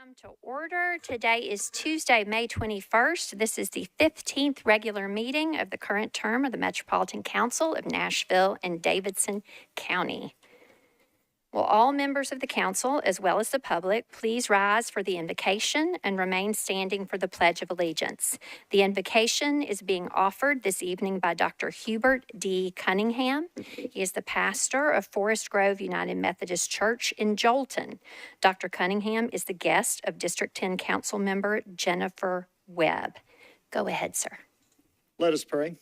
Come to order. Today is Tuesday, May 21st. This is the 15th regular meeting of the current term of the Metropolitan Council of Nashville and Davidson County. Will all members of the council, as well as the public, please rise for the invocation and remain standing for the Pledge of Allegiance. The invocation is being offered this evening by Dr. Hubert D. Cunningham. He is the pastor of Forest Grove United Methodist Church in Jolton. Dr. Cunningham is the guest of District 10 Council member Jennifer Webb. Go ahead, sir. Let us pray.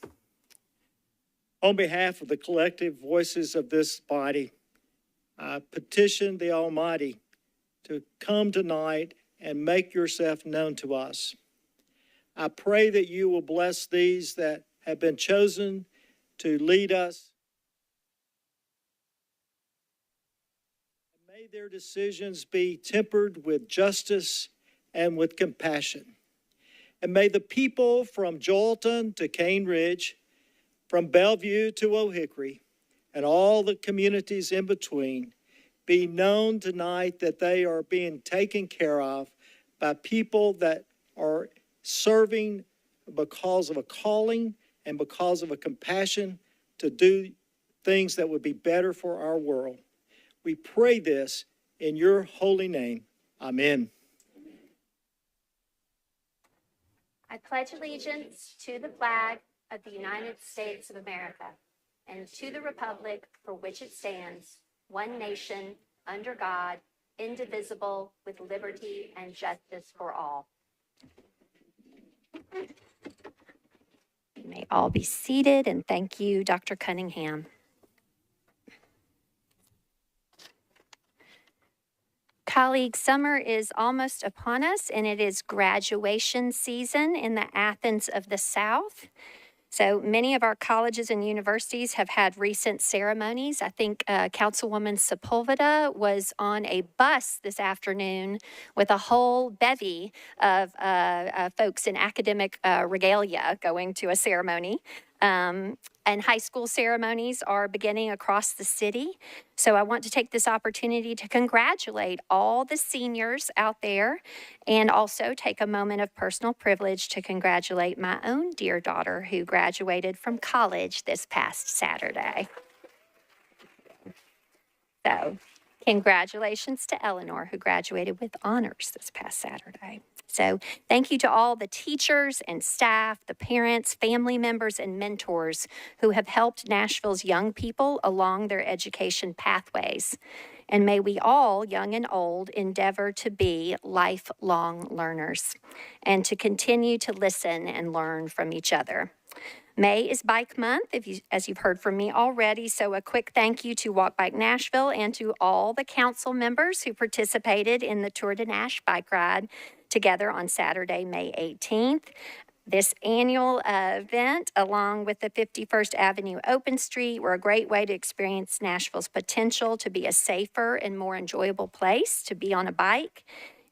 On behalf of the collective voices of this body, I petition the Almighty to come tonight and make yourself known to us. I pray that you will bless these that have been chosen to lead us. May their decisions be tempered with justice and with compassion. And may the people from Jolton to Cane Ridge, from Bellevue to O'Hickory, and all the communities in between be known tonight that they are being taken care of by people that are serving because of a calling and because of a compassion to do things that would be better for our world. We pray this in your holy name. Amen. I pledge allegiance to the flag of the United States of America and to the republic for which it stands, one nation, under God, indivisible, with liberty and justice for all. You may all be seated, and thank you, Dr. Cunningham. Colleagues, summer is almost upon us, and it is graduation season in the Athens of the South. So many of our colleges and universities have had recent ceremonies. I think Councilwoman Sepulveda was on a bus this afternoon with a whole bevy of folks in academic regalia going to a ceremony. And high school ceremonies are beginning across the city. So I want to take this opportunity to congratulate all the seniors out there and also take a moment of personal privilege to congratulate my own dear daughter who graduated from college this past Saturday. So congratulations to Eleanor, who graduated with honors this past Saturday. So thank you to all the teachers and staff, the parents, family members, and mentors who have helped Nashville's young people along their education pathways. And may we all, young and old, endeavor to be lifelong learners and to continue to listen and learn from each other. May is Bike Month, as you've heard from me already, so a quick thank you to Walk Bike Nashville and to all the council members who participated in the Tour de Nash bike ride together on Saturday, May 18th. This annual event, along with the 51st Avenue Open Street, were a great way to experience Nashville's potential to be a safer and more enjoyable place to be on a bike.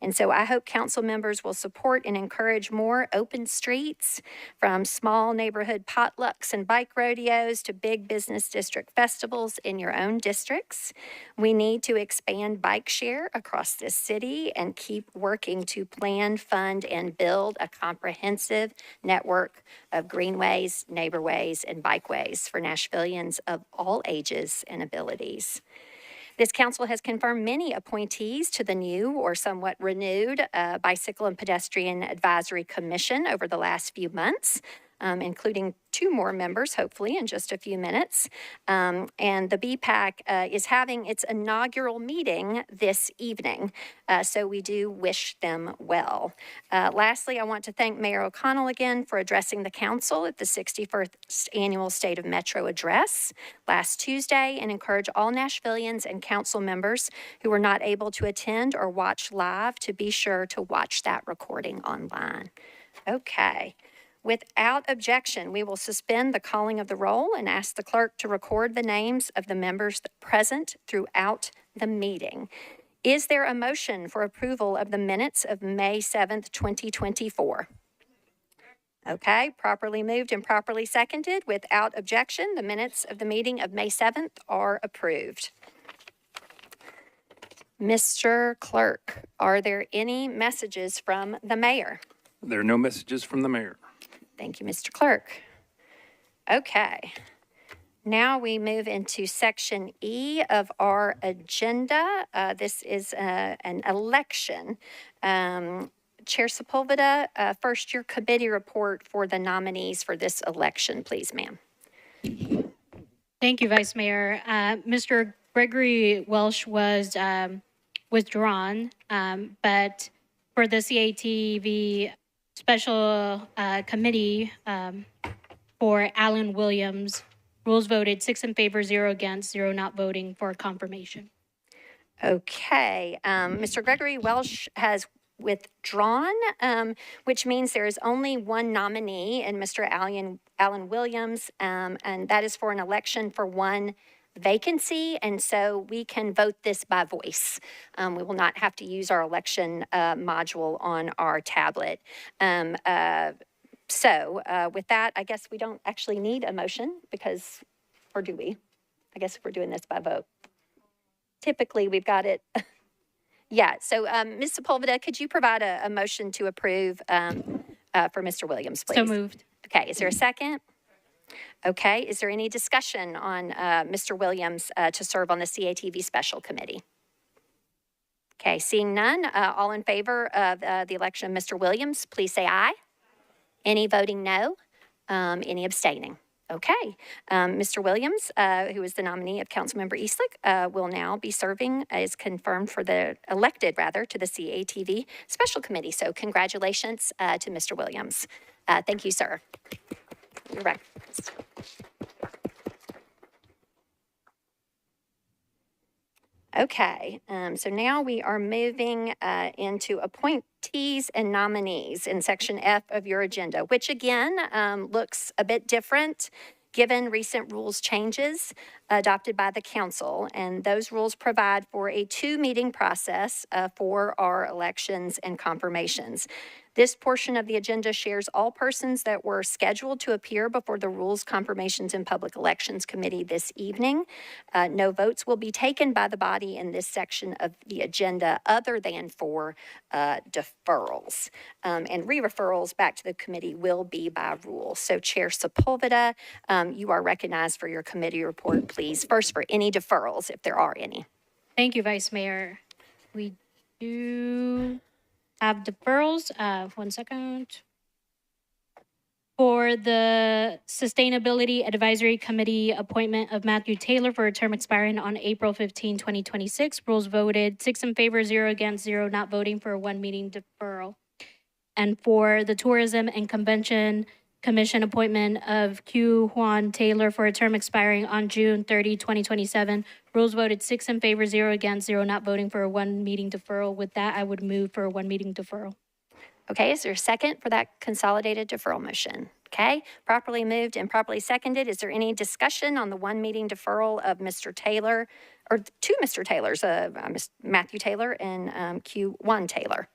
And so I hope council members will support and encourage more open streets, from small neighborhood potlucks and bike rodeos to big business district festivals in your own districts. We need to expand bike share across this city and keep working to plan, fund, and build a comprehensive network of greenways, neighborways, and bikeways for Nashvillians of all ages and abilities. This council has confirmed many appointees to the new or somewhat renewed Bicycle and Pedestrian Advisory Commission over the last few months, including 2 more members, hopefully, in just a few minutes. And the BPAC is having its inaugural meeting this evening, so we do wish them well. Lastly, I want to thank Mayor O'Connell again for addressing the council at the 61st Annual State of Metro Address last Tuesday, and encourage all Nashvillians and council members who were not able to attend or watch live to be sure to watch that recording online. Okay. Without objection, we will suspend the calling of the roll and ask the clerk to record the names of the members present throughout the meeting. Is there a motion for approval of the minutes of May 7th, 2024? Okay, properly moved and properly seconded. Without objection, the minutes of the meeting of May 7th are approved. Mr. Clerk, are there any messages from the mayor? There are no messages from the mayor. Thank you, Mr. Clerk. Okay. Now we move into section E of our agenda. This is an election. Chair Sepulveda, first your committee report for the nominees for this election, please, ma'am. Thank you, Vice Mayor. Mr. Gregory Welsh was withdrawn, but for the CATV Special Committee for Alan Williams, rules voted 6 in favor, 0 against, 0 not voting for confirmation. Okay. Mr. Gregory Welsh has withdrawn, which means there is only one nominee in Mr. Alan Williams, and that is for an election for one vacancy, and so we can vote this by voice. We will not have to use our election module on our tablet. So with that, I guess we don't actually need a motion because, or do we? I guess if we're doing this by vote. Typically, we've got it. Yeah, so Ms. Sepulveda, could you provide a motion to approve for Mr. Williams, please? So moved. Okay, is there a second? Okay, is there any discussion on Mr. Williams to serve on the CATV Special Committee? Okay, seeing none, all in favor of the election of Mr. Williams, please say aye. Any voting no? Any abstaining? Okay. Mr. Williams, who is the nominee of Councilmember Eastlick, will now be serving as confirmed for the, elected rather, to the CATV Special Committee. So congratulations to Mr. Williams. Thank you, sir. You're recognized. Okay, so now we are moving into appointees and nominees in section F of your agenda, which again looks a bit different given recent rules changes adopted by the council. And those rules provide for a 2-meeting process for our elections and confirmations. This portion of the agenda shares all persons that were scheduled to appear before the Rules, Confirmations, and Public Elections Committee this evening. No votes will be taken by the body in this section of the agenda other than for deferrals. And re-referrals back to the committee will be by rule. So Chair Sepulveda, you are recognized for your committee report, please. First, for any deferrals, if there are any. Thank you, Vice Mayor. We do have deferrals. 1 second. For the Sustainability Advisory Committee appointment of Matthew Taylor for a term expiring on April 15, 2026, rules voted 6 in favor, 0 against, 0 not voting for a 1-meeting deferral. And for the Tourism and Convention Commission appointment of Q. Juan Taylor for a term expiring on June 30, 2027, rules voted 6 in favor, 0 against, 0 not voting for a 1-meeting deferral. With that, I would move for a 1-meeting deferral. Okay, is there a second for that consolidated deferral motion? Okay, properly moved and properly seconded. Is there any discussion on the 1-meeting deferral of Mr. Taylor, or 2 Mr. Taylors, Matthew Taylor and Q. Juan Taylor?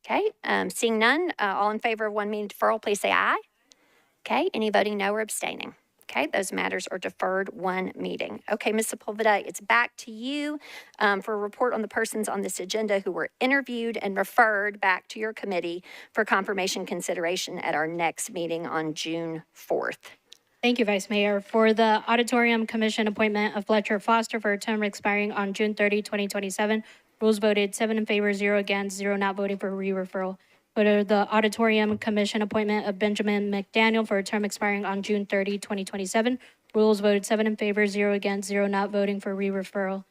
Okay, seeing none, all in favor of 1-meeting deferral, please say aye. Okay, any voting no or abstaining? Okay, those matters are deferred 1 meeting. Okay, Ms. Sepulveda, it's back to you for a report on the persons on this agenda who were interviewed and referred back to your committee for confirmation consideration at our next meeting on June 4th. Thank you, Vice Mayor. For the Auditorium Commission appointment of Fletcher Foster for a term expiring on June 30, 2027, rules voted 7 in favor, 0 against, 0 not voting for re-referral. For the Auditorium Commission appointment of Benjamin McDaniel for a term expiring on June 30, 2027, rules voted 7 in favor, 0 against, 0 not voting for re-referral.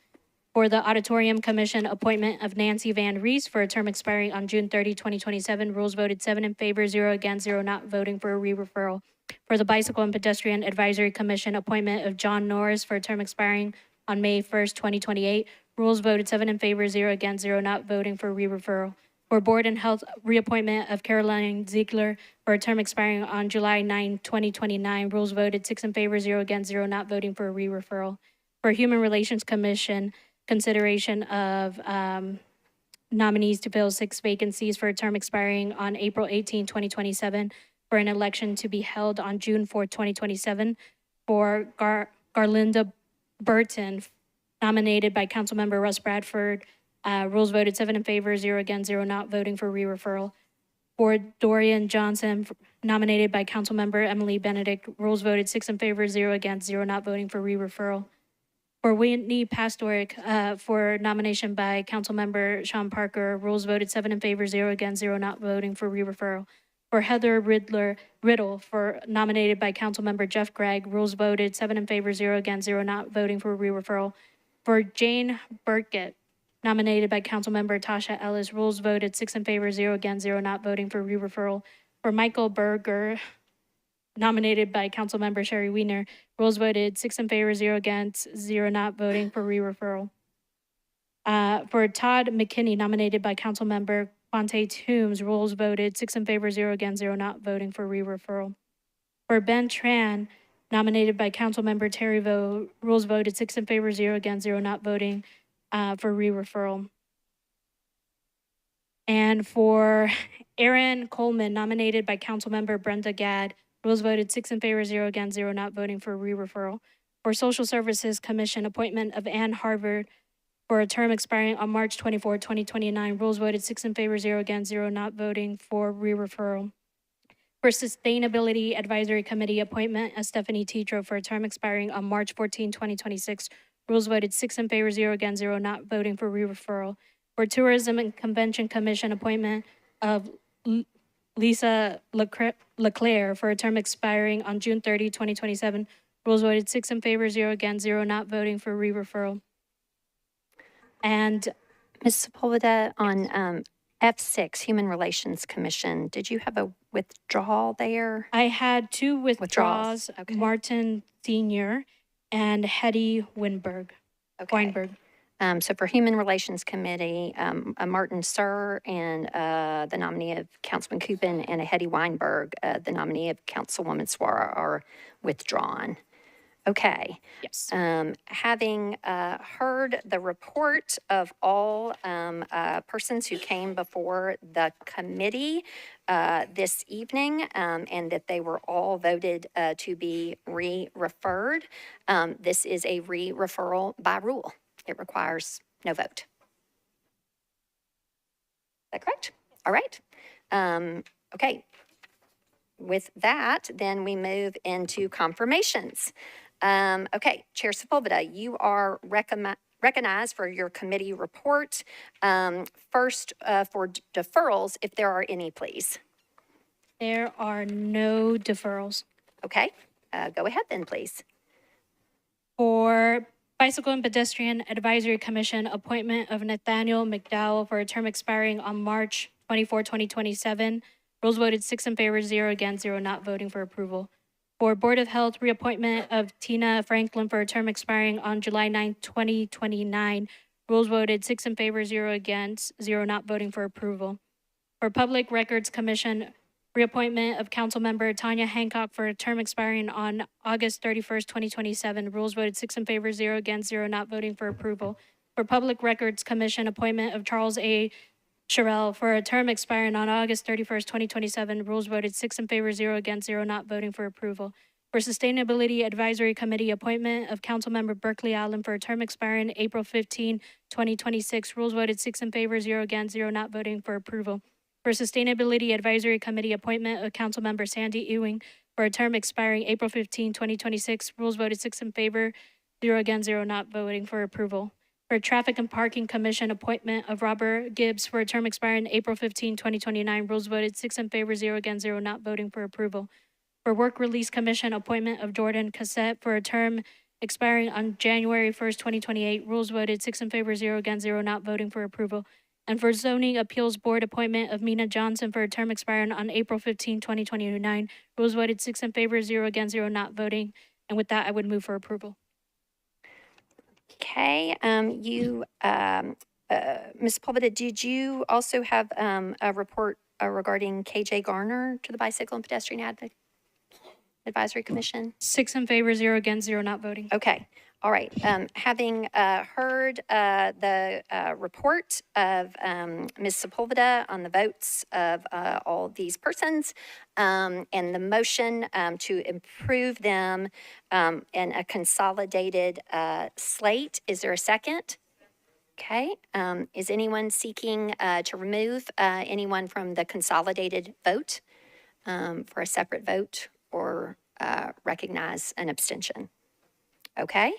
For the Auditorium Commission appointment of Nancy Van Rees for a term expiring on June 30, 2027, rules voted 7 in favor, 0 against, 0 not voting for a re-referral. For the Bicycle and Pedestrian Advisory Commission appointment of John Norris for a term expiring on May 1st, 2028, rules voted 7 in favor, 0 against, 0 not voting for re-referral. For Board and Health reappointment of Caroline Ziegler for a term expiring on July 9, 2029, rules voted 6 in favor, 0 against, 0 not voting for a re-referral. For Human Relations Commission, consideration of nominees to fill 6 vacancies for a term expiring on April 18, 2027, for an election to be held on June 4, 2027, for Garlinda Burton nominated by Councilmember Russ Bradford. Rules voted 7 in favor, 0 against, 0 not voting for re-referral. For Dorian Johnson, nominated by Councilmember Emily Benedict. Rules voted 6 in favor, 0 against, 0 not voting for re-referral. For Whitney Pastoric, for nomination by Councilmember Sean Parker. Rules voted 7 in favor, 0 against, 0 not voting for re-referral. For Heather Riddle, for nominated by Councilmember Jeff Gregg. Rules voted 7 in favor, 0 against, 0 not voting for re-referral. For Jane Burkett, nominated by Councilmember Tasha Ellis. Rules voted 6 in favor, 0 against, 0 not voting for re-referral. For Michael Berger, nominated by Councilmember Sherry Wiener. Rules voted 6 in favor, 0 against, 0 not voting for re-referral. For Todd McKinney, nominated by Councilmember Quante Toombs. Rules voted 6 in favor, 0 against, 0 not voting for re-referral. For Ben Tran, nominated by Councilmember Terry Vo. Rules voted 6 in favor, 0 against, 0 not voting for re-referral. And for Aaron Coleman, nominated by Councilmember Brenda Gadd. Rules voted 6 in favor, 0 against, 0 not voting for re-referral. For Social Services Commission, appointment of Ann Harvard for a term expiring on March 24, 2029. Rules voted 6 in favor, 0 against, 0 not voting for re-referral. For Sustainability Advisory Committee, appointment of Stephanie Tetro for a term expiring on March 14, 2026. Rules voted 6 in favor, 0 against, 0 not voting for re-referral. For Tourism and Convention Commission, appointment of Lisa Leclerc for a term expiring on June 30, 2027. Rules voted 6 in favor, 0 against, 0 not voting for re-referral. And Ms. Sepulveda, on F6, Human Relations Commission, did you have a withdrawal there? I had 2 withdrawals, Okay. Martin Sr. and Hetty Weinberg. So for Human Relations Committee, Martin Sir and the nominee of Councilman Coupin and a Hetty Weinberg, the nominee of Councilwoman Swara, are withdrawn. Okay. Yes. Having heard the report of all persons who came before the committee this evening, and that they were all voted to be re-referred, this is a re-referral by rule. It requires no vote. Is that correct? All right. Okay. With that, then we move into confirmations. Okay, Chair Sepulveda, you are recognized for your committee report. First, for deferrals, if there are any, please. There are no deferrals. Okay, go ahead then, please. For Bicycle and Pedestrian Advisory Commission, appointment of Nathaniel McDowell for a term expiring on March 24, 2027. Rules voted 6 in favor, 0 against, 0 not voting for approval. For Board of Health, reappointment of Tina Franklin for a term expiring on July 9, 2029. Rules voted 6 in favor, 0 against, 0 not voting for approval. For Public Records Commission, reappointment of Councilmember Tanya Hancock for a term expiring on August 31st, 2027. Rules voted 6 in favor, 0 against, 0 not voting for approval. For Public Records Commission, appointment of Charles A. Sherrill for a term expiring on August 31st, 2027. Rules voted 6 in favor, 0 against, 0 not voting for approval. For Sustainability Advisory Committee, appointment of Councilmember Berkeley Allen for a term expiring April 15, 2026. Rules voted 6 in favor, 0 against, 0 not voting for approval. For Sustainability Advisory Committee, appointment of Councilmember Sandy Ewing for a term expiring April 15, 2026. Rules voted 6 in favor, 0 against, 0 not voting for approval. For Traffic and Parking Commission, appointment of Robert Gibbs for a term expiring April 15, 2029. Rules voted 6 in favor, 0 against, 0 not voting for approval. For Work Release Commission, appointment of Jordan Cassette for a term expiring on January 1st, 2028. Rules voted 6 in favor, 0 against, 0 not voting for approval. And for Zoning Appeals Board, appointment of Mina Johnson for a term expiring on April 15, 2029. Rules voted 6 in favor, 0 against, 0 not voting. And with that, I would move for approval. Okay, Ms. Sepulveda, did you also have a report regarding KJ Garner to the Bicycle and Pedestrian Advisory Commission? 6 in favor, 0 against, 0 not voting. Okay, All right, having heard the report of Ms. Sepulveda on the votes of all of these persons and the motion to improve them in a consolidated slate, is there a second? Okay, is anyone seeking to remove anyone from the consolidated vote for a separate vote or recognize an abstention? Okay,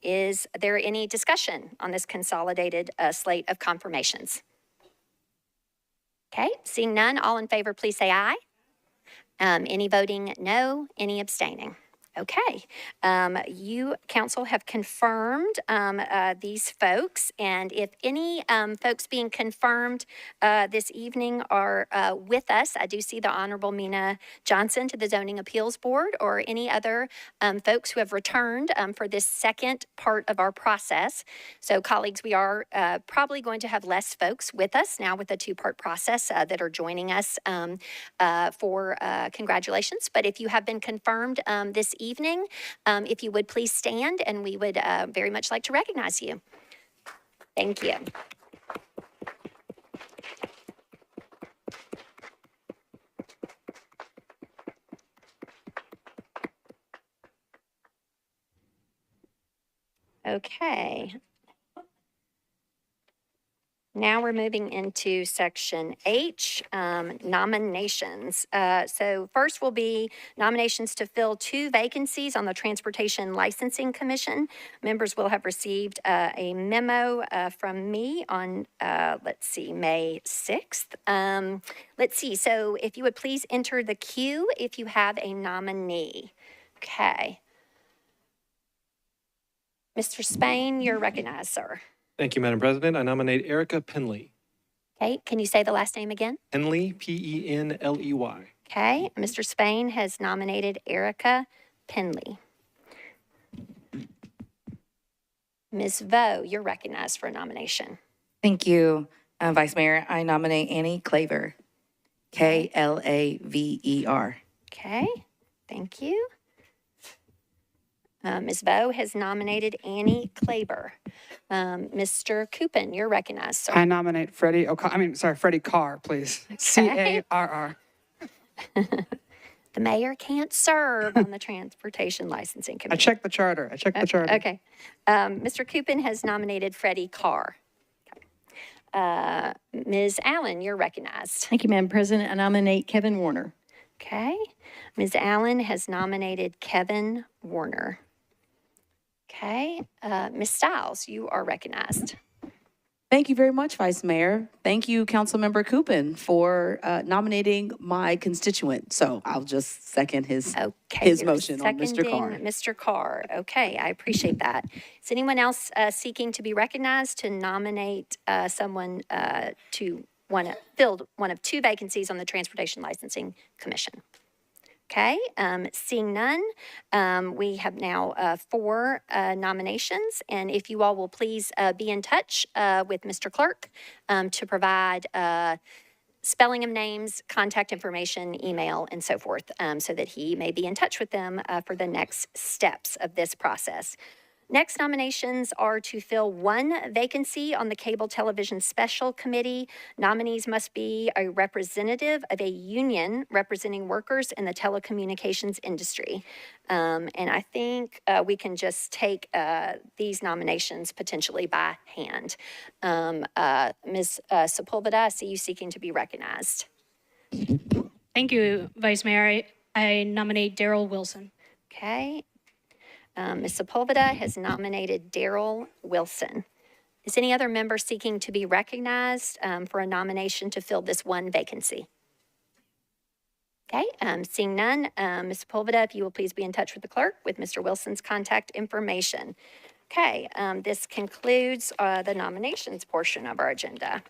is there any discussion on this consolidated slate of confirmations? Okay, seeing none, all in favor, please say aye. Any voting no, any abstaining? Okay, you, council, have confirmed these folks, and if any folks being confirmed this evening are with us, I do see the Honorable Mina Johnson to the Zoning Appeals Board, or any other folks who have returned for this second part of our process. So, colleagues, we are probably going to have less folks with us now with the two-part process that are joining us for congratulations. But if you have been confirmed this evening, if you would please stand, and we would very much like to recognize you. Thank you. Okay. Now we're moving into section H, nominations. So first will be nominations to fill 2 vacancies on the Transportation Licensing Commission. Members will have received a memo from me on, May 6th. Let's see, so if you would please enter the queue if you have a nominee. Okay. Mr. Spain, you're recognized, sir. Thank you, Madam President. I nominate Erica Penley. Okay, can you say the last name again? Penley, Penley. Okay, Mr. Spain has nominated Erica Penley. Ms. Vo, you're recognized for a nomination. Thank you, Vice Mayor. I nominate Annie Claver, Klaver. Okay, thank you. Ms. Vo has nominated Annie Claver. Mr. Coupin, you're recognized, sir. I nominate Freddie Carr, please. Carr. The mayor can't serve on the Transportation Licensing I Committee. checked the charter. Okay. Mr. Coupin has nominated Freddie Carr. Ms. Allen, you're recognized. Thank you, Madam President. I nominate Kevin Warner. Okay. Ms. Allen has nominated Kevin Warner. Okay. Ms. Stiles, you are recognized. Thank you very much, Vice Mayor. Thank you, Councilmember Coupin, for nominating my constituent. So I'll just second his motion on Mr. Carr. Mr. Carr. Okay, I appreciate that. Is anyone else seeking to be recognized to nominate someone to fill one of 2 vacancies on the Transportation Licensing Commission? Okay, seeing none, we have now 4 nominations, and if you all will please be in touch with Mr. Clerk to provide spelling of names, contact information, email, and so forth, so that he may be in touch with them for the next steps of this process. Next nominations are to fill 1 vacancy on the Cable Television Special Committee. Nominees must be a representative of a union representing workers in the telecommunications industry. And I think we can just take these nominations potentially by hand. Ms. Sepulveda, I see you seeking to be recognized. Thank you, Vice Mayor. I nominate Daryl Wilson. Okay. Ms. Sepulveda has nominated Daryl Wilson. Is any other member seeking to be recognized for a nomination to fill this 1 vacancy? Okay, seeing none, Ms. Sepulveda, if you will please be in touch with the clerk with Mr. Wilson's contact information. Okay, this concludes the nominations portion of our agenda.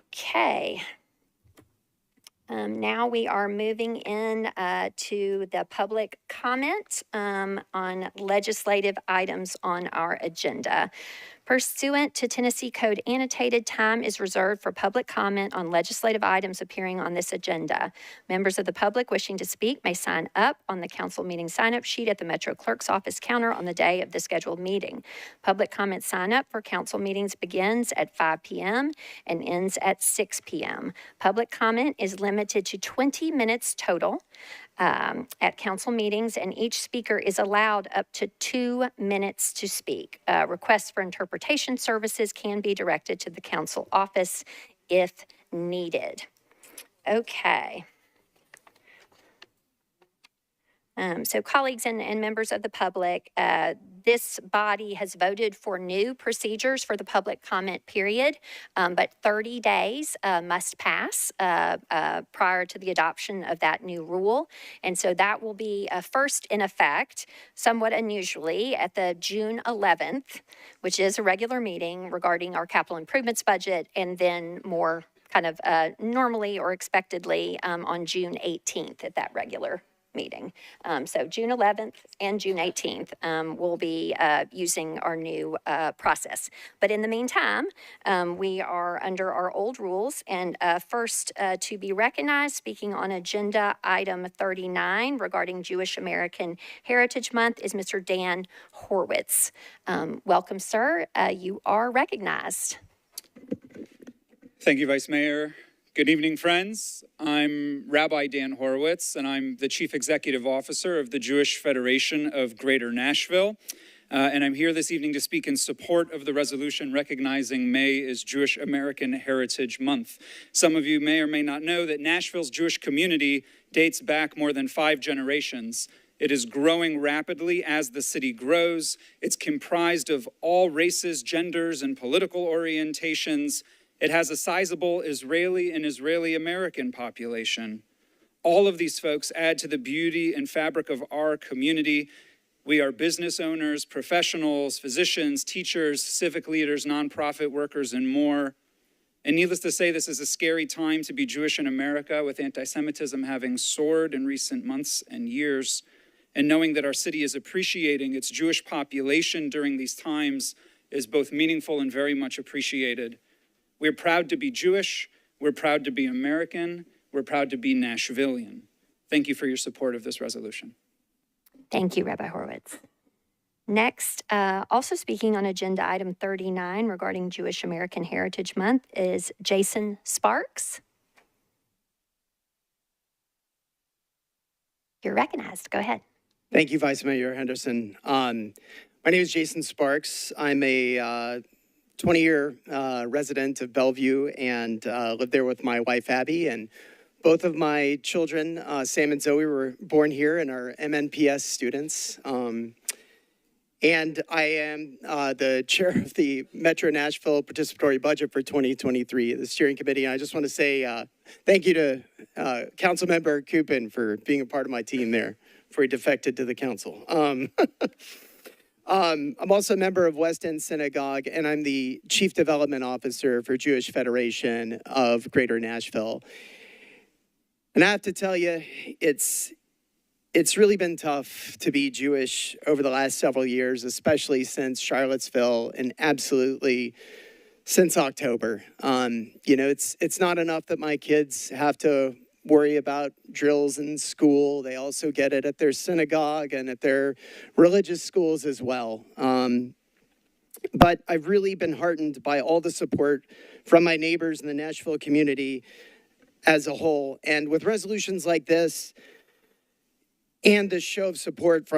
Okay. Now we are moving in to the public comment on legislative items on our agenda. Pursuant to Tennessee Code annotated, time is reserved for public comment on legislative items appearing on this agenda. Members of the public wishing to speak may sign up on the council meeting sign-up sheet at the Metro Clerk's office counter on the day of the scheduled meeting. Public comment sign-up for council meetings begins at 5 p.m. and ends at 6 p.m. Public comment is limited to 20 minutes total at council meetings, and each speaker is allowed up to 2 minutes to speak. Requests for interpretation services can be directed to the council office if needed. Okay. So colleagues and members of the public, this body has voted for new procedures for the public comment period, but 30 days must pass prior to the adoption of that new rule. And so that will be first in effect, somewhat unusually, at the June 11th, which is a regular meeting regarding our capital improvements budget, and then more kind of normally or expectedly on June 18th at that regular meeting. So June 11th and June 18th, we'll be using our new process. But in the meantime, we are under our old rules, and first to be recognized, speaking on agenda item 39 regarding Jewish American Heritage Month, is Mr. Dan Horwitz. Welcome, sir. You are recognized. Thank you, Vice Mayor. Good evening, friends. I'm Rabbi Dan Horowitz, and I'm the Chief Executive Officer of the Jewish Federation of Greater Nashville. And I'm here this evening to speak in support of the resolution recognizing May as Jewish American Heritage Month. Some of you may or may not know that Nashville's Jewish community dates back more than 5 generations. It is growing rapidly as the city grows. It's comprised of all races, genders, and political orientations. It has a sizable Israeli and Israeli-American population. All of these folks add to the beauty and fabric of our community. We are business owners, professionals, physicians, teachers, civic leaders, nonprofit workers, and more. And needless to say, this is a scary time to be Jewish in America, with anti-Semitism having soared in recent months and years. And knowing that our city is appreciating its Jewish population during these times is both meaningful and very much appreciated. We're proud to be Jewish, we're proud to be American, we're proud to be Nashvillian. Thank you for your support of this resolution. Thank you, Rabbi Horowitz. Next, also speaking on agenda item 39 regarding Jewish American Heritage Month is Jason Sparks. You're recognized. Go ahead. Thank you, Vice Mayor Henderson. My name is Jason Sparks. I'm a 20-year resident of Bellevue and lived there with my wife, Abby, and both of my children, Sam and Zoe, were born here and are MNPS students. And I am the chair of the Metro Nashville Participatory Budget for 2023, the steering committee. And I just want to say thank you to Councilmember Coupin for being a part of my team there before he defected to the council. I'm also a member of West End Synagogue, and I'm the Chief Development Officer for Jewish Federation of Greater Nashville. And I have to tell you, it's really been tough to be Jewish over the last several years, especially since Charlottesville and absolutely since October. It's not enough that my kids have to worry about drills in school. They also get it at their synagogue and at their religious schools as well. But I've really been heartened by all the support from my neighbors in the Nashville community as a whole. And with resolutions like this and the show of support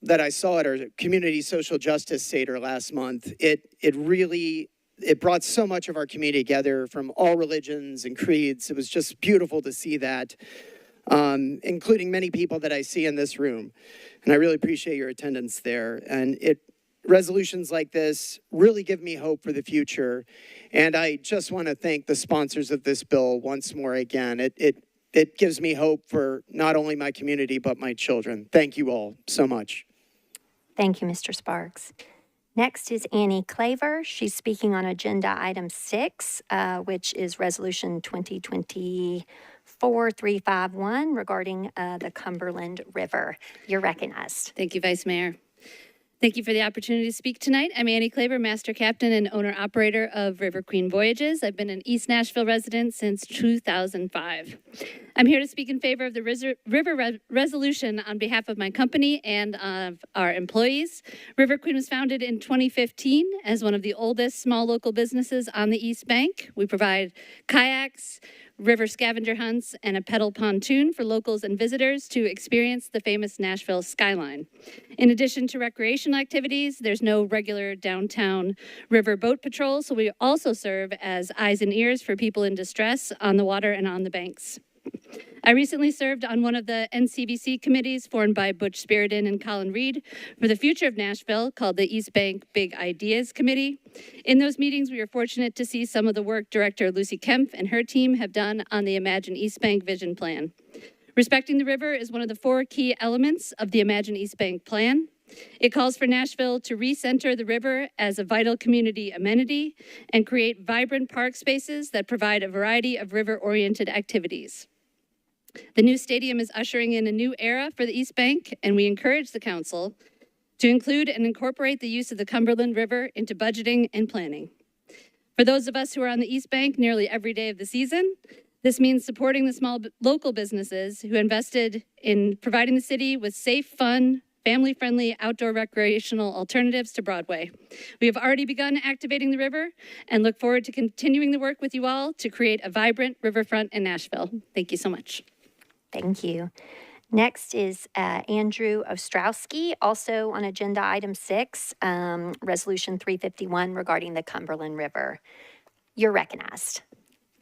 that I saw at our Community Social Justice Seder last month, it brought so much of our community together from all religions and creeds. It was just beautiful to see that, including many people that I see in this room. And I really appreciate your attendance there. And resolutions like this really give me hope for the future. And I just want to thank the sponsors of this bill once more again. It gives me hope for not only my community, but my children. Thank you all so much. Thank you, Mr. Sparks. Next is Annie Claver. She's speaking on agenda item 6, which is resolution 2024-351 regarding the Cumberland River. You're recognized. Thank you, Vice Mayor. Thank you for the opportunity to speak tonight. I'm Annie Klaber, Master Captain and Owner-Operator of River Queen Voyages. I've been an East Nashville resident since 2005. I'm here to speak in favor of the river resolution on behalf of my company and of our employees. River Queen was founded in 2015 as one of the oldest small local businesses on the East Bank. We provide kayaks, river scavenger hunts, and a pedal pontoon for locals and visitors to experience the famous Nashville skyline. In addition to recreational activities, there's no regular downtown river boat patrol, so we also serve as eyes and ears for people in distress on the water and on the banks. I recently served on one of the NCVC committees formed by Butch Spiriton and Colin Reed for the future of Nashville, called the East Bank Big Ideas Committee. In those meetings, we were fortunate to see some of the work Director Lucy Kempf and her team have done on the Imagine East Bank Vision Plan. Respecting the river is one of the 4 key elements of the Imagine East Bank Plan. It calls for Nashville to recenter the river as a vital community amenity and create vibrant park spaces that provide a variety of river-oriented activities. The new stadium is ushering in a new era for the East Bank, and we encourage the council to include and incorporate the use of the Cumberland River into budgeting and planning. For those of us who are on the East Bank nearly every day of the season, this means supporting the small local businesses who invested in providing the city with safe, fun, family-friendly outdoor recreational alternatives to Broadway. We have already begun activating the river and look forward to continuing the work with you all to create a vibrant riverfront in Nashville. Thank you so much. Thank you. Next is Andrew Ostrowski, also on agenda item 6, resolution 351 regarding the Cumberland River. You're recognized.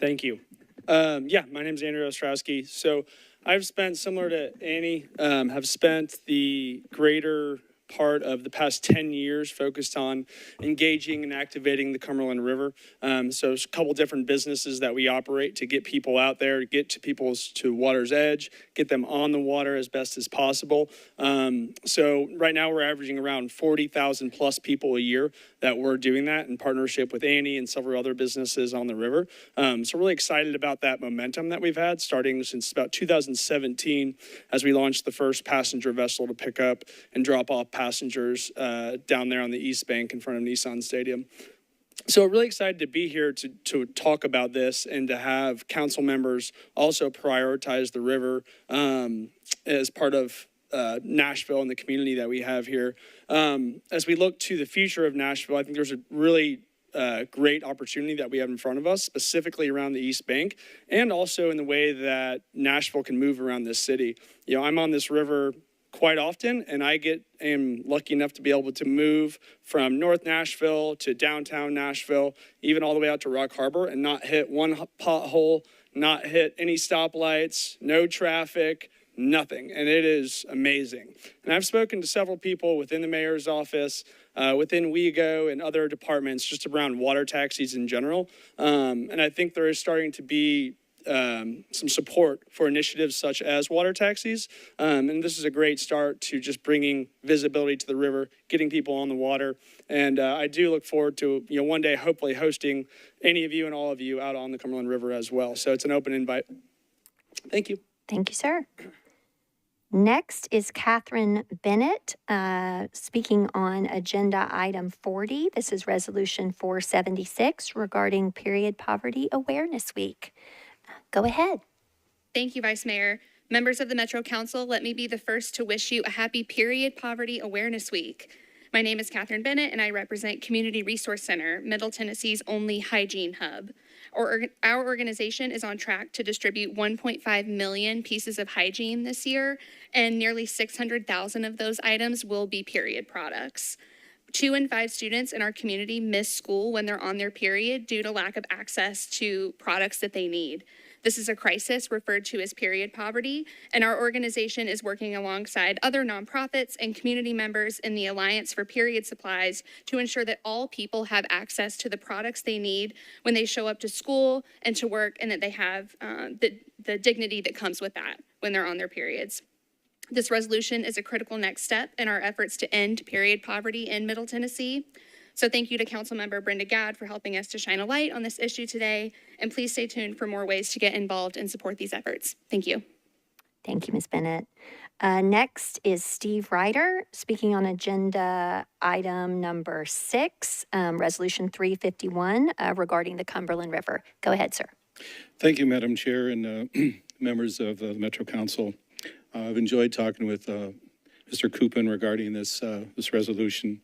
Thank you. My name is Andrew Ostrowski. So I've spent, similar to Annie, have spent the greater part of the past 10 years focused on engaging and activating the Cumberland River. So it's a couple different businesses that we operate to get people out there, get to water's edge, get them on the water as best as possible. So right now we're averaging around 40,000 plus people a year that we're doing that in partnership with Annie and several other businesses on the river. So really excited about that momentum that we've had starting since about 2017 as we launched the first passenger vessel to pick up and drop off passengers down there on the East Bank in front of Nissan Stadium. So really excited to be here to talk about this and to have council members also prioritize the river as part of Nashville and the community that we have here. As we look to the future of Nashville, I think there's a really great opportunity that we have in front of us, specifically around the East Bank, and also in the way that Nashville can move around this city. You know, I'm on this river quite often, and I am lucky enough to be able to move from North Nashville to downtown Nashville, even all the way out to Rock Harbor, and not hit one pothole, not hit any stoplights, no traffic, nothing. And it is amazing. And I've spoken to several people within the mayor's office, within WEGO and other departments, just around water taxis in general. And I think there is starting to be some support for initiatives such as water taxis. And this is a great start to just bringing visibility to the river, getting people on the water. And I do look forward to, one day hopefully hosting any of you and all of you out on the Cumberland River as well. So it's an open invite. Thank you. Thank you, sir. Next is Catherine Bennett, speaking on agenda item 40. This is resolution 476 regarding Period Poverty Awareness Week. Go ahead. Thank you, Vice Mayor. Members of the Metro Council, let me be the first to wish you a happy Period Poverty Awareness Week. My name is Catherine Bennett, and I represent Community Resource Center, Middle Tennessee's only hygiene hub. Our organization is on track to distribute 1.5 million pieces of hygiene this year, and nearly 600,000 of those items will be period products. 2 in 5 students in our community miss school when they're on their period due to lack of access to products that they need. This is a crisis referred to as period poverty, and our organization is working alongside other nonprofits and community members in the Alliance for Period Supplies to ensure that all people have access to the products they need when they show up to school and to work, and that they have the dignity that comes with that when they're on their periods. This resolution is a critical next step in our efforts to end period poverty in Middle Tennessee. So thank you to Councilmember Brenda Gadd for helping us to shine a light on this issue today. And please stay tuned for more ways to get involved and support these efforts. Thank you. Thank you, Ms. Bennett. Next is Steve Ryder speaking on agenda item number 6, Resolution 351 regarding the Cumberland River. Go ahead, sir. Thank you, Madam Chair and members of the Metro Council. I've enjoyed talking with Mr. Coupin regarding this resolution.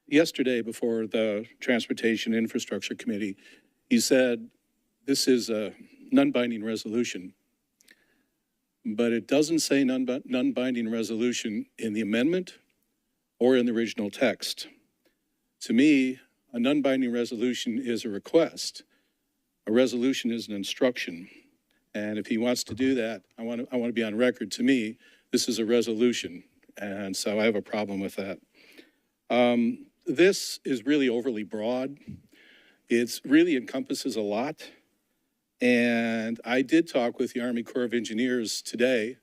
Yesterday, before the Transportation Infrastructure Committee, he said this is a non-binding resolution, but it doesn't say non-binding resolution in the amendment or in the original text. To me, a non-binding resolution is a request. A resolution is an instruction. And if he wants to do that, I want to be on record. To me, this is a resolution. And so I have a problem with that. This is really overly broad. It really encompasses a lot. And I did talk with the Army Corps of Engineers today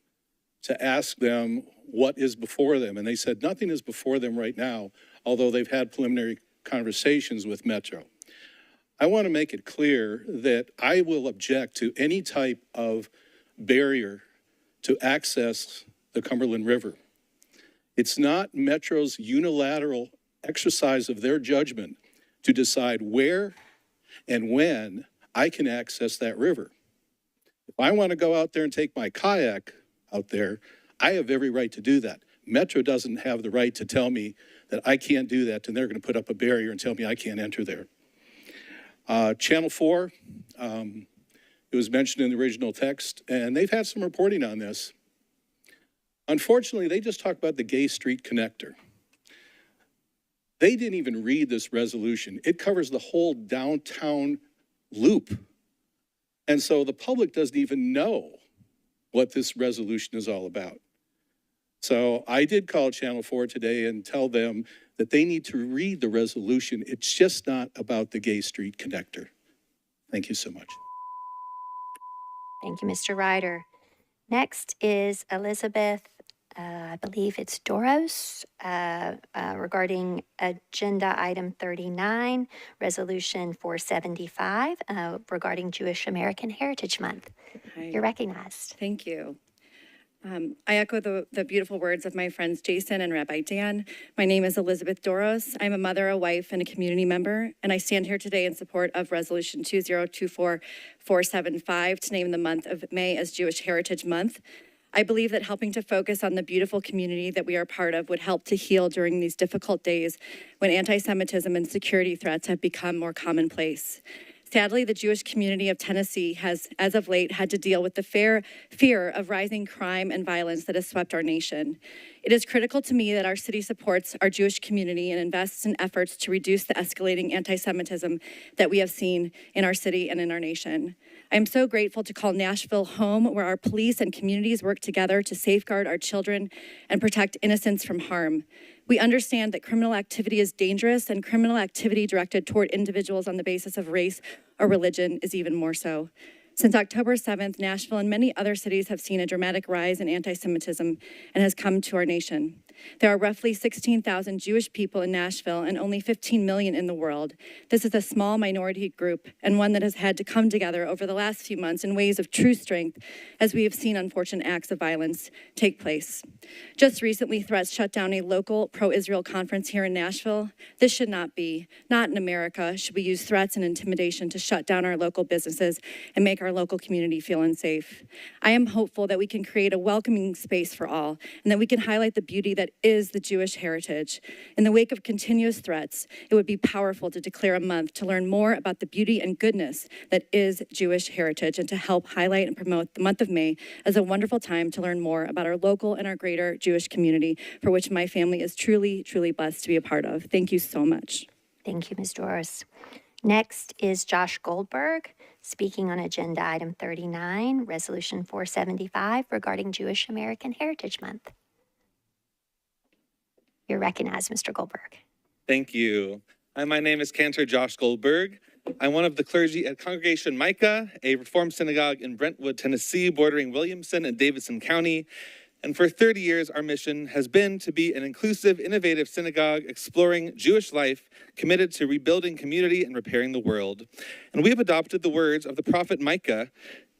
to ask them what is before them. And they said nothing is before them right now, although they've had preliminary conversations with Metro. I want to make it clear that I will object to any type of barrier to access the Cumberland River. It's not Metro's unilateral exercise of their judgment to decide where and when I can access that river. If I want to go out there and take my kayak out there, I have every right to do that. Metro doesn't have the right to tell me that I can't do that, and they're going to put up a barrier and tell me I can't enter there. Channel 4, it was mentioned in the original text, and they've had some reporting on this. Unfortunately, they just talked about the Gay Street Connector. They didn't even read this resolution. It covers the whole downtown loop. And so the public doesn't even know what this resolution is all about. So I did call Channel 4 today and tell them that they need to read the resolution. It's just not about the Gay Street Connector. Thank you so much. Thank you, Mr. Ryder. Next is Elizabeth, I believe it's Doros, regarding agenda item 39, resolution 475, regarding Jewish American Heritage Month. You're recognized. Thank you. I echo the beautiful words of my friends Jason and Rabbi Dan. My name is Elizabeth Doros. I'm a mother, a wife, and a community member, and I stand here today in support of Resolution 2024475 to name the month of May as Jewish Heritage Month. I believe that helping to focus on the beautiful community that we are part of would help to heal during these difficult days when anti-Semitism and security threats have become more commonplace. Sadly, the Jewish community of Tennessee has, as of late, had to deal with the fear of rising crime and violence that has swept our nation. It is critical to me that our city supports our Jewish community and invests in efforts to reduce the escalating anti-Semitism that we have seen in our city and in our nation. I am so grateful to call Nashville home, where our police and communities work together to safeguard our children and protect innocents from harm. We understand that criminal activity is dangerous, and criminal activity directed toward individuals on the basis of race or religion is even more so. Since October 7th, Nashville and many other cities have seen a dramatic rise in anti-Semitism and has come to our nation. There are roughly 16,000 Jewish people in Nashville and only 15 million in the world. This is a small minority group and one that has had to come together over the last few months in ways of true strength as we have seen unfortunate acts of violence take place. Just recently, threats shut down a local pro-Israel conference here in Nashville. This should not be. Not in America should we use threats and intimidation to shut down our local businesses and make our local community feel unsafe. I am hopeful that we can create a welcoming space for all and that we can highlight the beauty that is the Jewish heritage. In the wake of continuous threats, it would be powerful to declare a month to learn more about the beauty and goodness that is Jewish heritage and to help highlight and promote the month of May as a wonderful time to learn more about our local and our greater Jewish community, for which my family is truly, truly blessed to be a part of. Thank you so much. Thank you, Ms. Doris. Next is Josh Goldberg, speaking on agenda item 39, resolution 475 regarding Jewish American Heritage Month. You're recognized, Mr. Goldberg. Thank you. My name is Cantor Josh Goldberg. I'm one of the clergy at Congregation Micah, a Reformed synagogue in Brentwood, Tennessee, bordering Williamson and Davidson County. And for 30 years, our mission has been to be an inclusive, innovative synagogue exploring Jewish life, committed to rebuilding community and repairing the world. And we have adopted the words of the prophet Micah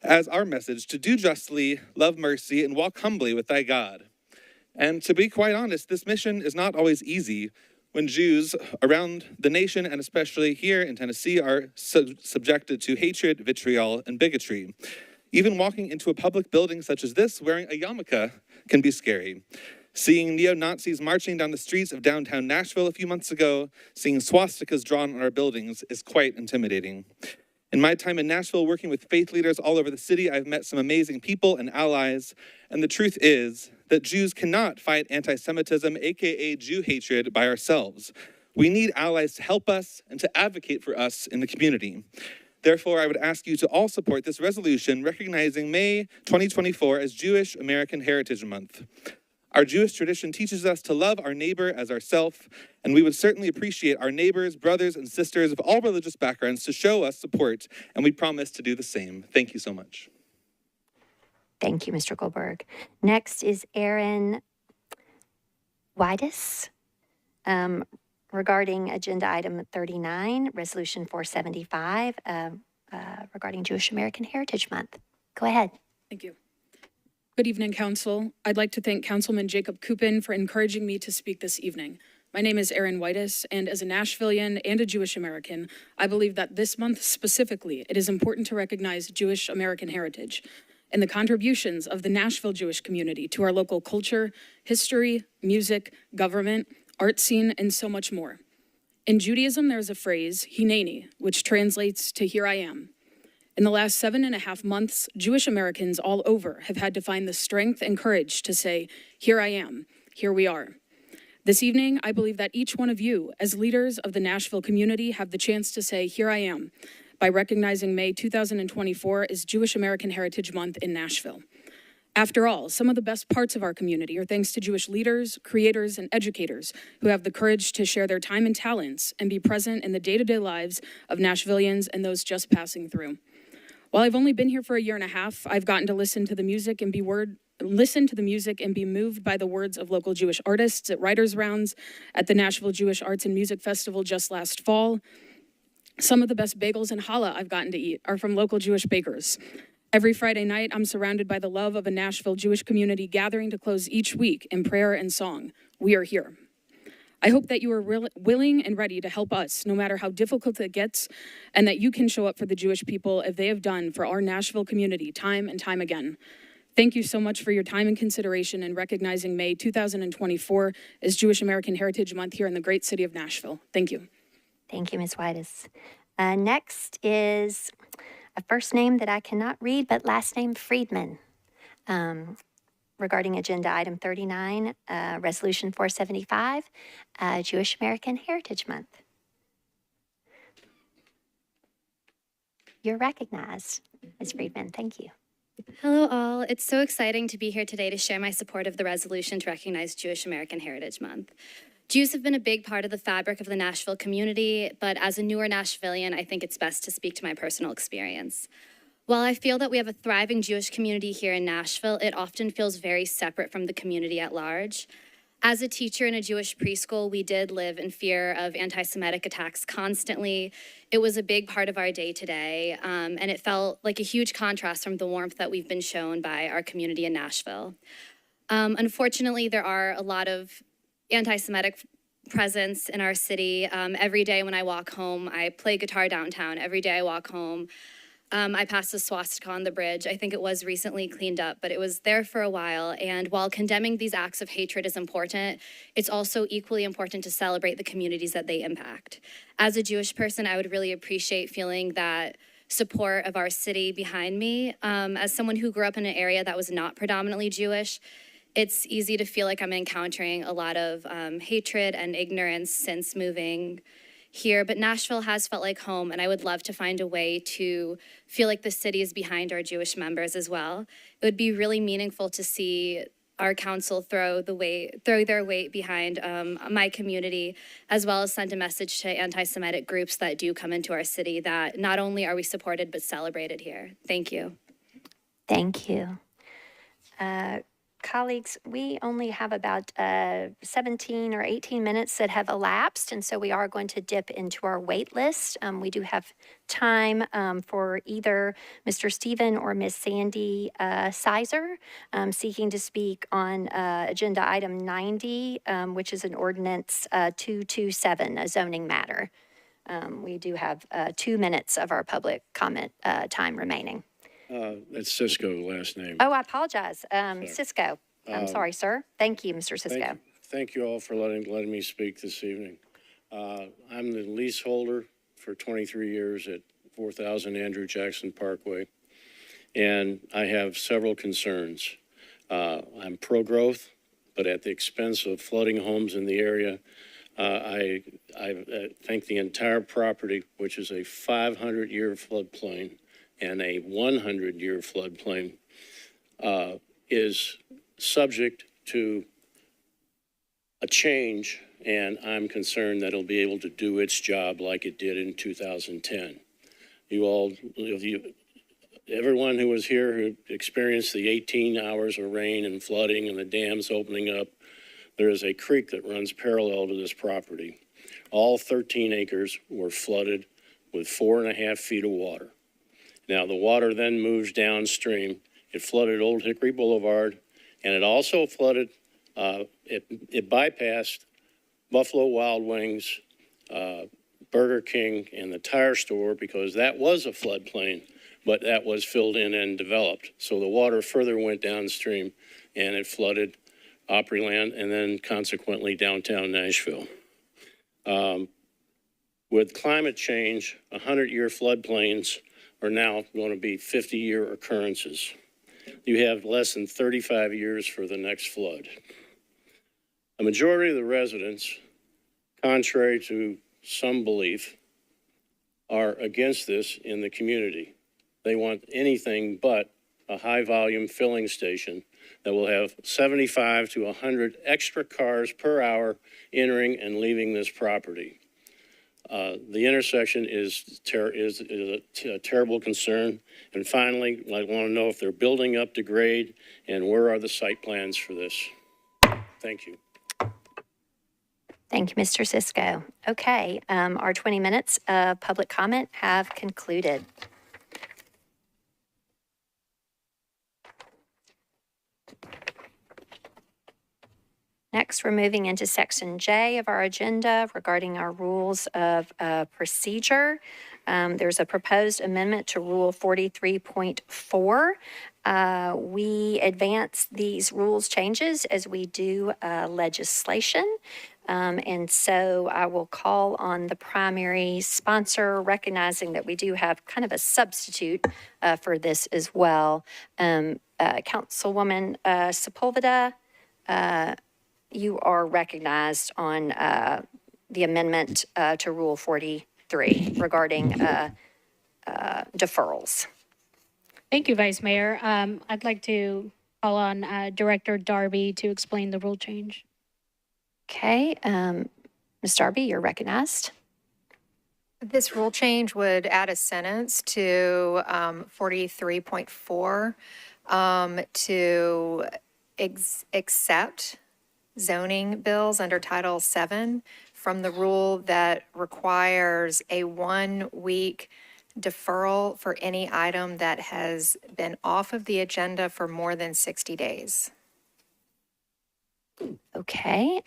as our message to do justly, love mercy, and walk humbly with thy God. And to be quite honest, this mission is not always easy when Jews around the nation, and especially here in Tennessee, are subjected to hatred, vitriol, and bigotry. Even walking into a public building such as this wearing a yarmulke can be scary. Seeing neo-Nazis marching down the streets of downtown Nashville a few months ago, seeing swastikas drawn on our buildings is quite intimidating. In my time in Nashville, working with faith leaders all over the city, I've met some amazing people and allies, and the truth is that Jews cannot fight anti-Semitism, aka Jew hatred, by ourselves. We need allies to help us and to advocate for us in the community. Therefore, I would ask you to all support this resolution recognizing May 2024 as Jewish American Heritage Month. Our Jewish tradition teaches us to love our neighbor as ourself, and we would certainly appreciate our neighbors, brothers, and sisters of all religious backgrounds to show us support, and we promise to do the same. Thank you so much. Thank you, Mr. Goldberg. Next is Aaron Whitus, regarding agenda item 39, resolution 475, regarding Jewish American Heritage Month. Go ahead. Thank you. Good evening, Council. I'd like to thank Councilman Jacob Kupin for encouraging me to speak this evening. My name is Aaron Whitus, and as a Nashvilleian and a Jewish American, I believe that this month specifically, it is important to recognize Jewish American heritage and the contributions of the Nashville Jewish community to our local culture, history, music, government, art scene, and so much more. In Judaism, there's a phrase, hineni, which translates to here I am. In the last 7.5 months, Jewish Americans all over have had to find the strength and courage to say, here I am, here we are. This evening, I believe that each one of you, as leaders of the Nashville community, have the chance to say, here I am, by recognizing May 2024 as Jewish American Heritage Month in Nashville. After all, some of the best parts of our community are thanks to Jewish leaders, creators, and educators who have the courage to share their time and talents and be present in the day-to-day lives of Nashvillians and those just passing through. While I've only been here for a year and a half, I've gotten to listen to the music and be moved by the words of local Jewish artists at writers' rounds, at the Nashville Jewish Arts and Music Festival just last fall. Some of the best bagels and challah I've gotten to eat are from local Jewish bakers. Every Friday night, I'm surrounded by the love of a Nashville Jewish community gathering to close each week in prayer and song. We are here. I hope that you are willing and ready to help us, no matter how difficult it gets, and that you can show up for the Jewish people as they have done for our Nashville community time and time again. Thank you so much for your time and consideration in recognizing May 2024 as Jewish American Heritage Month here in the great city of Nashville. Thank you. Thank you, Ms. Whitus. Next is a first name that I cannot read, but last name Friedman. Regarding agenda item 39, resolution 475, Jewish American Heritage Month. You're recognized, Ms. Friedman. Thank you. Hello, all. It's so exciting to be here today to share my support of the resolution to recognize Jewish American Heritage Month. Jews have been a big part of the fabric of the Nashville community, but as a newer Nashvilleian, I think it's best to speak to my personal experience. While I feel that we have a thriving Jewish community here in Nashville, it often feels very separate from the community at large. As a teacher in a Jewish preschool, we did live in fear of anti-Semitic attacks constantly. It was a big part of our day-to-day, and it felt like a huge contrast from the warmth that we've been shown by our community in Nashville. Unfortunately, there are a lot of anti-Semitic presence in our city. Every day when I walk home, I play guitar downtown. Every day I walk home, I passed a swastika on the bridge. I think it was recently cleaned up, but it was there for a while. And while condemning these acts of hatred is important, it's also equally important to celebrate the communities that they impact. As a Jewish person, I would really appreciate feeling that support of our city behind me. As someone who grew up in an area that was not predominantly Jewish, it's easy to feel like I'm encountering a lot of hatred and ignorance since moving here, but Nashville has felt like home, and I would love to find a way to feel like the city is behind our Jewish members as well. It would be really meaningful to see our council throw their weight behind my community, as well as send a message to anti-Semitic groups that do come into our city that not only are we supported, but celebrated here. Thank you. Thank you. Colleagues, we only have about 17 or 18 minutes that have elapsed, and so we are going to dip into our wait list. We do have time for either Mr. Stephen or Ms. Sandy Sizer seeking to speak on agenda item 90, which is an ordinance 227, a zoning matter. We do have 2 minutes of our public comment time remaining. That's Cisco, the last name. Oh, I apologize. Cisco. I'm sorry, sir. Thank you, Mr. Cisco. Thank you all for letting me speak this evening. I'm the leaseholder for 23 years at 4000 Andrew Jackson Parkway, and I have several concerns. I'm pro-growth, but at the expense of flooding homes in the area. I think the entire property, which is a 500-year floodplain, and a 100-year floodplain is subject to a change, and I'm concerned that it'll be able to do its job like it did in 2010. Everyone who was here who experienced the 18 hours of rain and flooding and the dams opening up, there is a creek that runs parallel to this property. All 13 acres were flooded with 4.5 feet of water. Now, the water then moves downstream. It flooded Old Hickory Boulevard, and it also flooded, it bypassed Buffalo Wild Wings, Burger King, and the tire store because that was a floodplain, but that was filled in and developed. So the water further went downstream, and it flooded Opryland and then consequently downtown Nashville. With climate change, 100-year floodplains are now going to be 50-year occurrences. You have less than 35 years for the next flood. A majority of the residents, contrary to some belief, are against this in the community. They want anything but a high-volume filling station that will have 75 to 100 extra cars per hour entering and leaving this property. The intersection is a terrible concern. And finally, I want to know if they're building up to grade and where are the site plans for this? Thank you. Thank you, Mr. Cisco. Okay, our 20 minutes of public comment have concluded. Next, we're moving into section J of our agenda regarding our rules of procedure. There's a proposed amendment to Rule 43.4. We advance these rules changes as we do legislation. And so I will call on the primary sponsor, recognizing that we do have kind of a substitute for this as well. Councilwoman Sepulveda, you are recognized on the amendment to Rule 43 regarding deferrals. Thank you, Vice Mayor. I'd like to call on Director Darby to explain the rule change. Okay, Ms. Darby, you're recognized. This rule change would add a sentence to 43.4 to accept zoning bills under Title VII from the rule that requires a 1-week deferral for any item that has been off of the agenda for more than 60 days. Okay.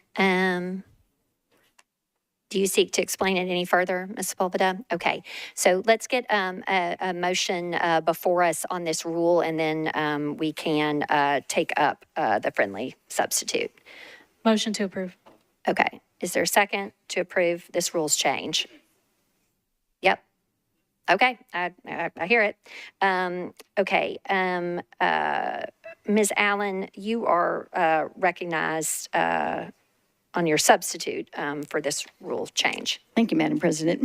Do you seek to explain it any further, Ms. Sepulveda? Okay. So let's get a motion before us on this rule, and then we can take up the friendly substitute. Motion to approve. Okay. Is there a second to approve this rules change? Yep. Okay. I hear it. Okay. Ms. Allen, you are recognized on your substitute for this rule change. Thank you, Madam President.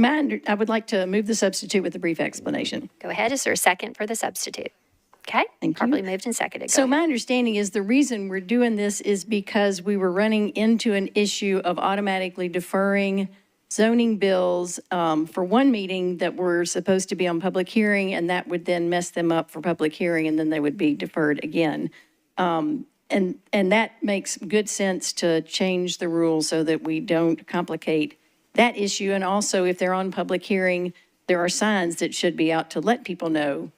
I would like to move the substitute with a brief explanation. Go ahead. Is there a second for the substitute? Okay. Thank you. Properly moved and seconded. So my understanding is the reason we're doing this is because we were running into an issue of automatically deferring zoning bills for one meeting that were supposed to be on public hearing, and that would then mess them up for public hearing, and then they would be deferred again. And that makes good sense to change the rules so that we don't complicate that issue. And also, if they're on public hearing, there are signs that should be out to let people know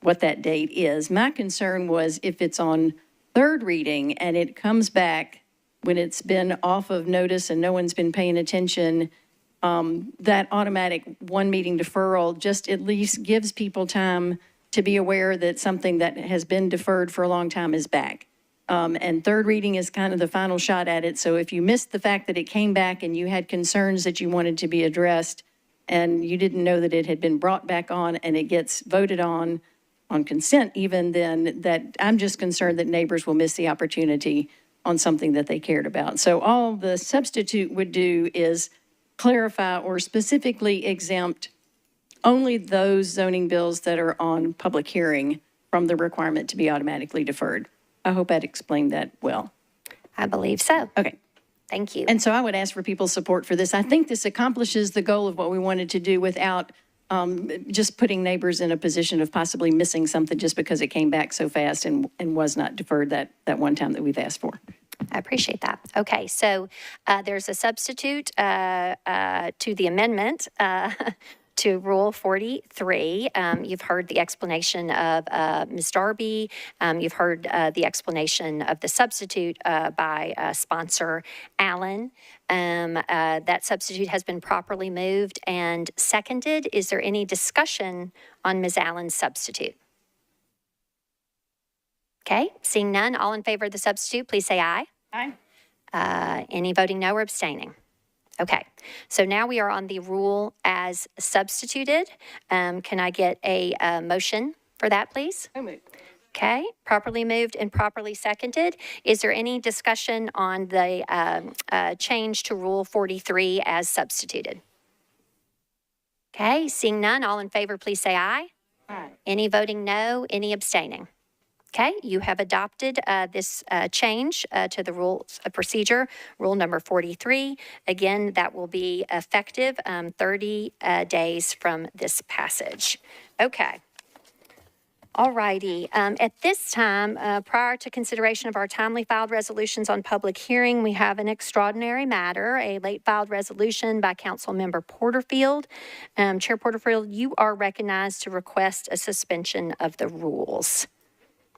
what that date is. My concern was if it's on third reading and it comes back when it's been off of notice and no one's been paying attention, that automatic one meeting deferral just at least gives people time to be aware that something that has been deferred for a long time is back. And third reading is kind of the final shot at it. So if you missed the fact that it came back and you had concerns that you wanted to be addressed and you didn't know that it had been brought back on and it gets voted on consent even, then that I'm just concerned that neighbors will miss the opportunity on something that they cared about. So all the substitute would do is clarify or specifically exempt only those zoning bills that are on public hearing from the requirement to be automatically deferred. I hope I'd explained that well. I believe so. Okay. Thank you. And so I would ask for people's support for this. I think this accomplishes the goal of what we wanted to do without just putting neighbors in a position of possibly missing something just because it came back so fast and was not deferred that one time that we've asked for. I appreciate that. Okay, so there's a substitute to the amendment to Rule 43. You've heard the explanation of Ms. Darby. You've heard the explanation of the substitute by sponsor Allen. That substitute has been properly moved and seconded. Is there any discussion on Ms. Allen's substitute? Okay, seeing none, all in favor of the substitute, please say aye. Aye. Any voting no or abstaining? Okay, so now we are on the rule as substituted. Can I get a motion for that, please? Okay, properly moved and properly seconded. Is there any discussion on the change to Rule 43 as substituted? Okay, seeing none, all in favor, please say aye. Aye. Any voting no, any abstaining? Okay, you have adopted this change to the rules of procedure, rule number 43. Again, that will be effective 30 days from this passage. Okay. All righty. At this time, prior to consideration of our timely filed resolutions on public hearing, we have an extraordinary matter, a late filed resolution by Councilmember Porterfield. Chair Porterfield, you are recognized to request a suspension of the rules.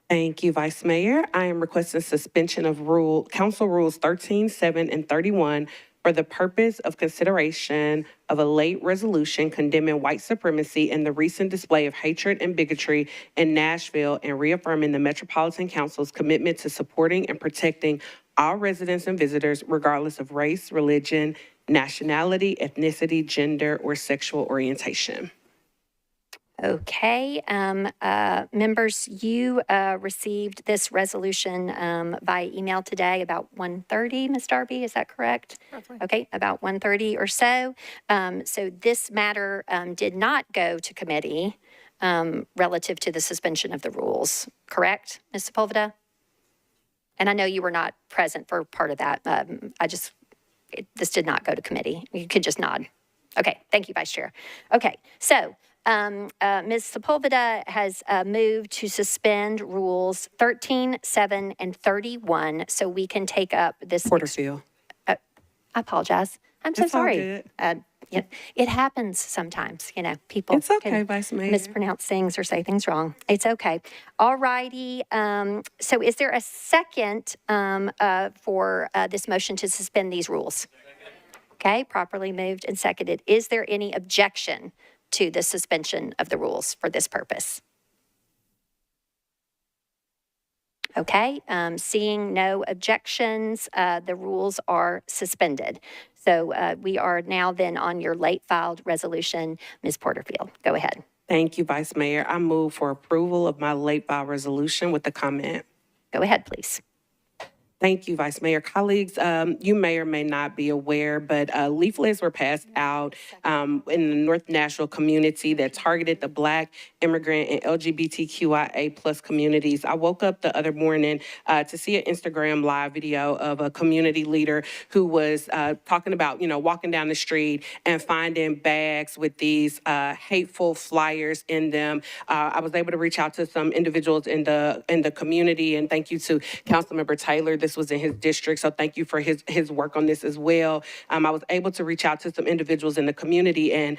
Thank you, Vice Mayor. I am requesting suspension of Council Rules 13, 7, and 31 for the purpose of consideration of a late resolution condemning white supremacy and the recent display of hatred and bigotry in Nashville and reaffirming the Metropolitan Council's commitment to supporting and protecting all residents and visitors regardless of race, religion, nationality, ethnicity, gender, or sexual orientation. Okay, members, you received this resolution by email today about 1:30, Ms. Darby, is that correct? Roughly. Okay, about 1:30 or so. So this matter did not go to committee relative to the suspension of the rules, correct, Ms. Sepulveda? And I know you were not present for part of that. This did not go to committee. You could just nod. Okay, thank you, Vice Chair. Okay, so Ms. Sepulveda has moved to suspend rules 13, 7, and 31 so we can take up this. Porterfield. I apologize. I'm so It's all sorry. good. It happens sometimes, people It's okay, can Vice Mayor. mispronounce things or say things wrong. It's okay. All righty. So is there a second for this motion to suspend these rules? Okay, properly moved and seconded. Is there any objection to the suspension of the rules for this purpose? Okay, seeing no objections, the rules are suspended. So we are now then on your late filed resolution. Ms. Porterfield, go ahead. Thank you, Vice Mayor. I move for approval of my late file resolution with the comment. Go ahead, please. Thank you, Vice Mayor. Colleagues, you may or may not be aware, but leaflets were passed out in the North Nashville community that targeted the Black, immigrant, and LGBTQIA plus communities. I woke up the other morning to see an Instagram live video of a community leader who was talking about, walking down the street and finding bags with these hateful flyers in them. I was able to reach out to some individuals in the community, and thank you to Councilmember Taylor. This was in his district, so thank you for his work on this as well. I was able to reach out to some individuals in the community, and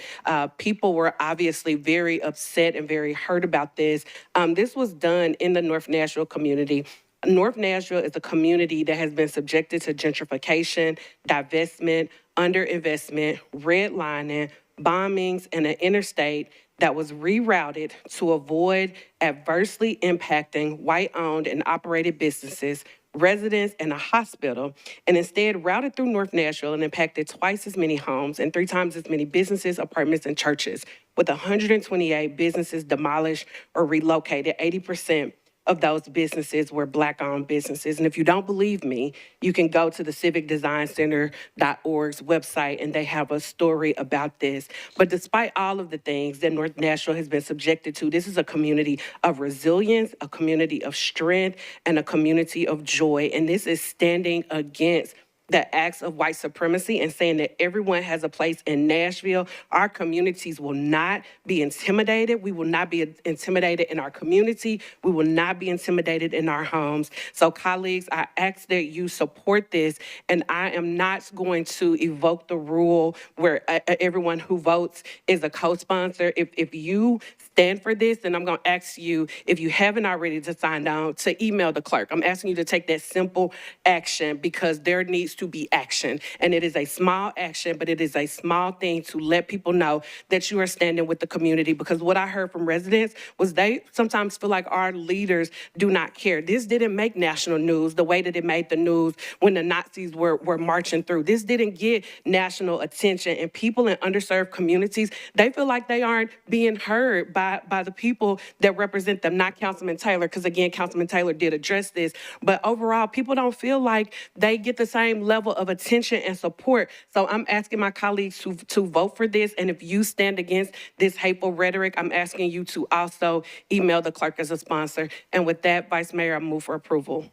people were obviously very upset and very hurt about this. This was done in the North Nashville community. North Nashville is a community that has been subjected to gentrification, divestment, underinvestment, redlining, bombings, and an interstate that was rerouted to avoid adversely impacting white-owned and operated businesses, residents, and a hospital, and instead routed through North Nashville and impacted twice as many homes and 3 times as many businesses, apartments, and churches, with 128 businesses demolished or relocated. 80% of those businesses were Black-owned businesses. And if you don't believe me, you can go to the civicdesigncenter.org's website, and they have a story about this. But despite all of the things that North Nashville has been subjected to, this is a community of resilience, a community of strength, and a community of joy. And this is standing against the acts of white supremacy and saying that everyone has a place in Nashville. Our communities will not be intimidated. We will not be intimidated in our community. We will not be intimidated in our homes. So colleagues, I ask that you support this, and I am not going to evoke the rule where everyone who votes is a co-sponsor. If you stand for this, then I'm going to ask you, if you haven't already to sign on, to email the clerk. I'm asking you to take that simple action, because there needs to be action. And it is a small action, but it is a small thing to let people know that you are standing with the community. Because what I heard from residents was they sometimes feel like our leaders do not care. This didn't make national news the way that it made the news when the Nazis were marching through. This didn't get national attention. And people in underserved communities, they feel like they aren't being heard by the people that represent them, not Councilman Taylor, because again, Councilman Taylor did address this. But overall, people don't feel like they get the same level of attention and support. So I'm asking my colleagues to vote for this. And if you stand against this hateful rhetoric, I'm asking you to also email the clerk as a sponsor. And with that, Vice Mayor, I move for approval.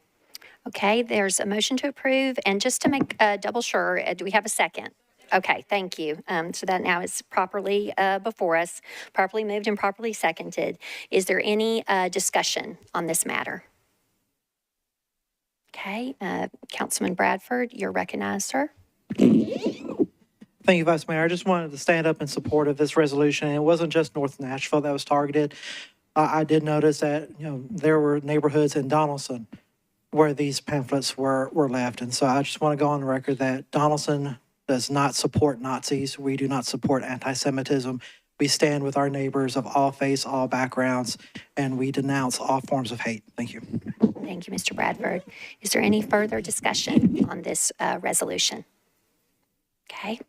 Okay, there's a motion to approve. And just to make double sure, do we have a second? Okay, thank you. So that now is properly before us, properly moved and properly seconded. Is there any discussion on this matter? Okay, Councilman Bradford, you're recognized, sir. Thank you, Vice Mayor. I just wanted to stand up in support of this resolution. It wasn't just North Nashville that was targeted. I did notice that there were neighborhoods in Donaldson where these pamphlets were left, and so I just want to go on the record that Donaldson does not support Nazis. We do not support anti-Semitism. We stand with our neighbors of all faiths, all backgrounds, and we denounce all forms of hate. Thank you. Thank you, Mr. Bradford. Is there any further discussion on this resolution? Okay,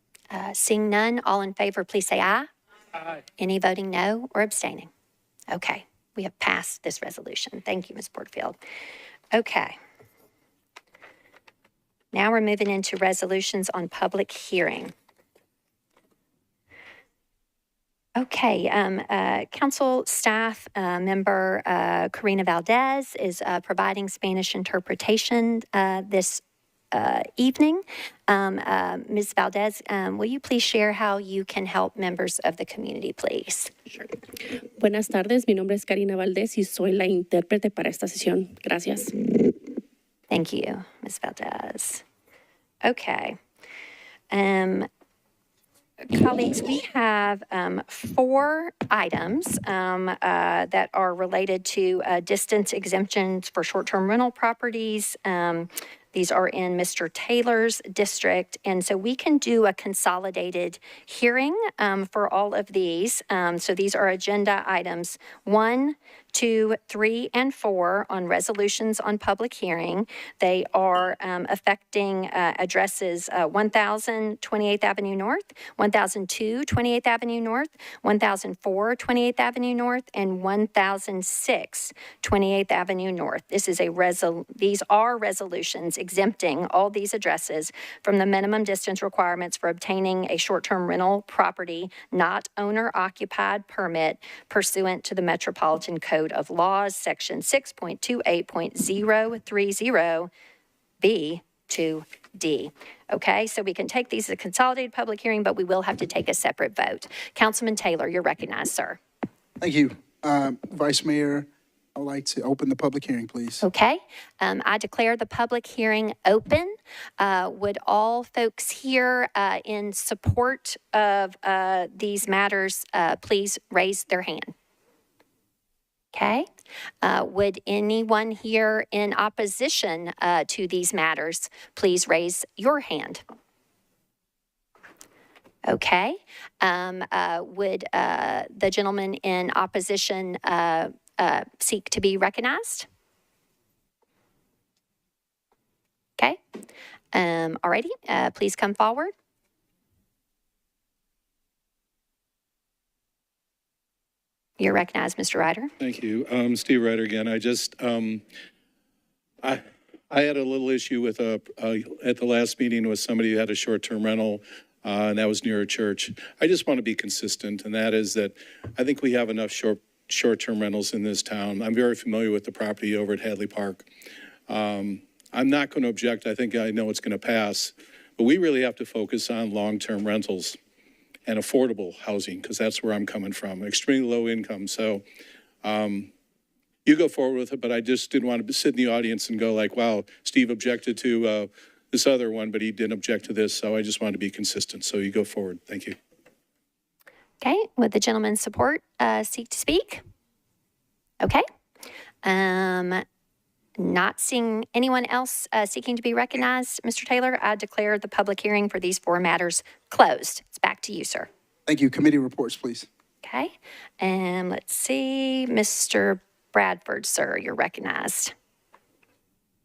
seeing none, all in favor, please say aye. Aye. Any voting no or abstaining? Okay, we have passed this resolution. Thank you, Ms. Porterfield. Okay. Now we're moving into resolutions on public hearing. Okay, council staff member Karina Valdez is providing Spanish interpretation this evening. Ms. Valdez, will you please share how you can help members of the community, please? Sure. Buenas tardes, mi nombre es Karina Valdez y soy la intérprete para esta sesión. Gracias. Thank you, Ms. Valdez. Okay. Colleagues, we have 4 items that are related to distance exemptions for short-term rental properties. These are in Mr. Taylor's district, and so we can do a consolidated hearing for all of these. So these are agenda items 1, 2, 3, and 4 on resolutions on public hearing. They are affecting addresses 1000 28th Avenue North, 1002 28th Avenue North, 1004 28th Avenue North, and 1006 28th Avenue North. These are resolutions exempting all these addresses from the minimum distance requirements for obtaining a short-term rental property not owner-occupied permit pursuant to the Metropolitan Code of Laws, Section 6.28.030B2D. Okay, so we can take these as a consolidated public hearing, but we will have to take a separate vote. Councilman Taylor, you're recognized, sir. Thank you. Vice Mayor, I would like to open the public hearing, please. Okay, I declare the public hearing open. Would all folks here in support of these matters please raise their hand? Okay. Would anyone here in opposition to these matters please raise your hand? Okay. Would the gentleman in opposition seek to be recognized? Okay. All righty. Please come forward. You're recognized, Mr. Ryder. Thank you. Steve Ryder again. I just, I had a little issue with at the last meeting with somebody who had a short-term rental, and that was near a church. I just want to be consistent, and that is that I think we have enough short-term rentals in this town. I'm very familiar with the property over at Hadley Park. I'm not going to object. I think I know it's going to pass, but we really have to focus on long-term rentals and affordable housing, because that's where I'm coming from, extremely low income. So you go forward with it, but I just didn't want to sit in the audience and go like, wow, Steve objected to this other one, but he didn't object to this. So I just wanted to be consistent. So you go forward. Thank you. Okay, would the gentleman's support seek to speak? Okay. Not seeing anyone else seeking to be recognized, Mr. Taylor, I declare the public hearing for these 4 matters closed. It's back to you, sir. Thank you. Committee reports, please. Okay, and let's see, Mr. Bradford, sir, you're recognized.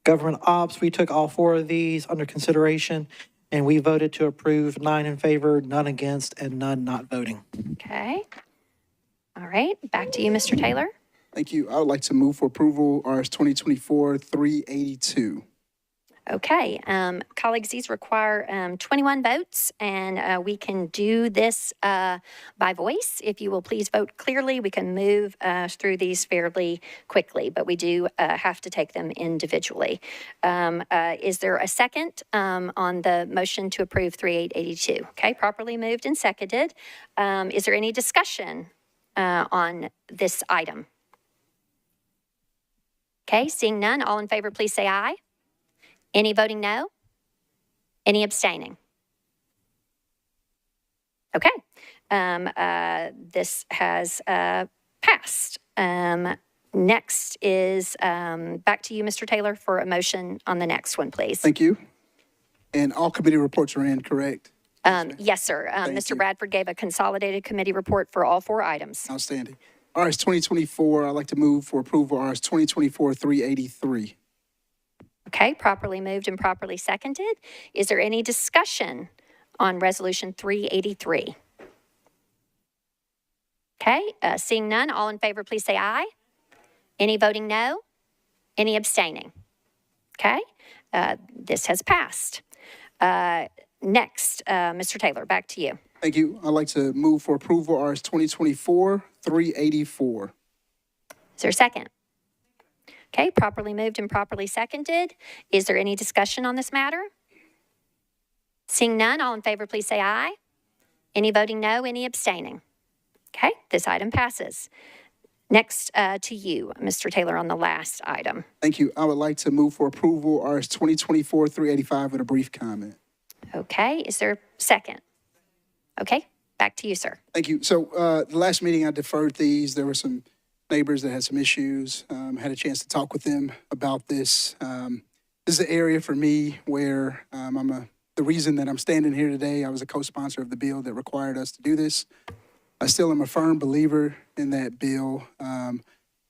Government ops, we took all 4 of these under consideration, and we voted to approve 9 in favor, none against, and none not voting. Okay. All right, back to you, Mr. Taylor. Thank you. I would like to move for approval RS 2024-382. Okay, colleagues, these require 21 votes, and we can do this by voice. If you will please vote clearly, we can move through these fairly quickly, but we do have to take them individually. Is there a second on the motion to approve 3882? Okay, properly moved and seconded. Is there any discussion on this item? Okay, seeing none, all in favor, please say aye. Any voting no? Any abstaining? Okay, this has passed. Next is back to you, Mr. Taylor, for a motion on the next one, please. Thank you. And all committee reports are in, correct? Yes, sir. Mr. Bradford gave a consolidated committee report for all 4 items. Outstanding. RS 2024, I'd like to move for approval RS 2024-383. Okay, properly moved and properly seconded. Is there any discussion on resolution 383? Okay, seeing none, all in favor, please say aye. Any voting no? Any abstaining? Okay, this has passed. Next, Mr. Taylor, back to you. Thank you. I'd like to move for approval RS 2024-384. Is there a second? Okay, properly moved and properly seconded. Is there any discussion on this matter? Seeing none, all in favor, please say aye. Any voting no, any abstaining? Okay, this item passes. Next to you, Mr. Taylor, on the last item. Thank you. I would like to move for approval RS 2024-385 with a brief comment. Okay, is there a second? Okay, back to you, sir. Thank you. So the last meeting I deferred these. There were some neighbors that had some issues. Had a chance to talk with them about this. This is an area for me where the reason that I'm standing here today, I was a co-sponsor of the bill that required us to do this. I still am a firm believer in that bill.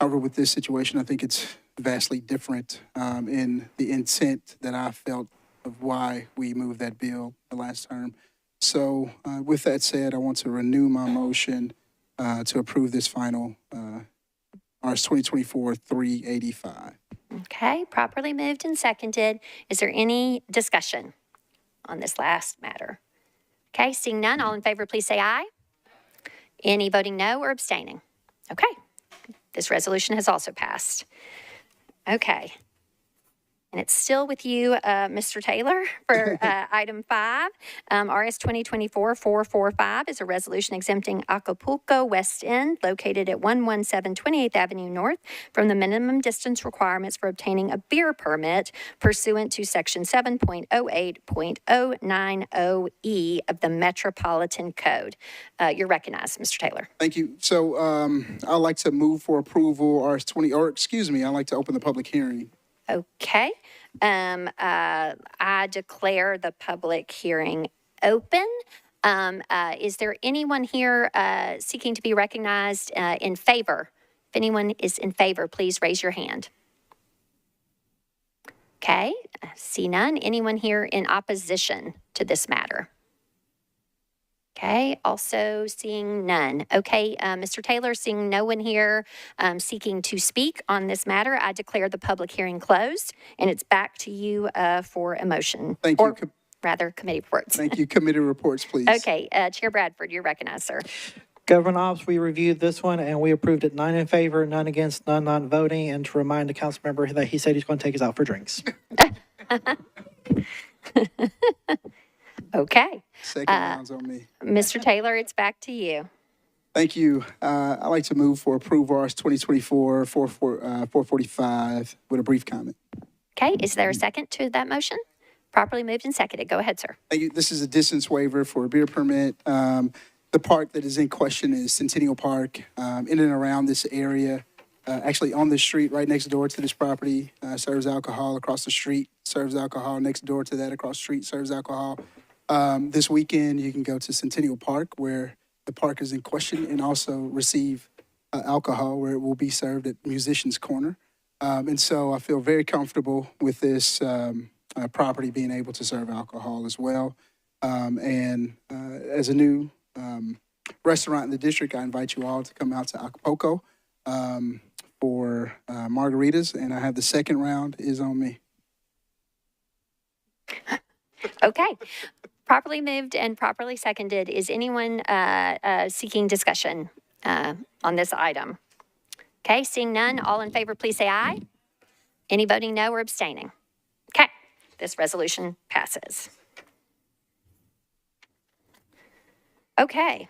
However, with this situation, I think it's vastly different in the intent that I felt of why we moved that bill the last term. So with that said, I want to renew my motion to approve this final RS 2024-385. Okay, properly moved and seconded. Is there any discussion on this last matter? Okay, seeing none, all in favor, please say aye. Any voting no or abstaining? Okay, this resolution has also passed. Okay. And it's still with you, Mr. Taylor, for item 5. RS 2024-445 is a resolution exempting Acapulco West End, located at 117 28th Avenue North, from the minimum distance requirements for obtaining a beer permit pursuant to Section 7.08.090E of the Metropolitan Code. You're recognized, Mr. Taylor. Thank you. So I'd like to move for approval I'd like to open the public hearing. Okay. I declare the public hearing open. Is there anyone here seeking to be recognized in favor? If anyone is in favor, please raise your hand. Okay. See none. Anyone here in opposition to this matter? Okay, also seeing none. Okay, Mr. Taylor, seeing no one here seeking to speak on this matter, I declare the public hearing closed, and it's back to you for a motion. Thank you. Rather, committee reports. Thank you. Committee reports, please. Okay, Chair Bradford, you're recognized, sir. Government Ops, we reviewed this one and we approved it 9 in favor, none against, none not voting. And to remind the council member that he said he's going to take us out for drinks. Okay. Second round's on me. Mr. Taylor, it's back to you. Thank you. I'd like to move for approval RS 2024-445 with a brief comment. Okay, is there a second to that motion? Properly moved and seconded. Go ahead, sir. Thank you. This is a distance waiver for a beer permit. The park that is in question is Centennial Park. In and around this area, actually on the street right next door to this property, serves alcohol. Across the street serves alcohol. Next door to that across the street serves alcohol. This weekend, you can go to Centennial Park, where the park is in question, and also receive alcohol, where it will be served at Musician's Corner. And so I feel very comfortable with this property being able to serve alcohol as well. And as a new restaurant in the district, I invite you all to come out to Acapulco for margaritas, and I have the second round is on me. Okay. Properly moved and properly seconded. Is anyone seeking discussion on this item? Okay, seeing none, all in favor, please say aye. Any voting no or abstaining? Okay, this resolution passes. Okay,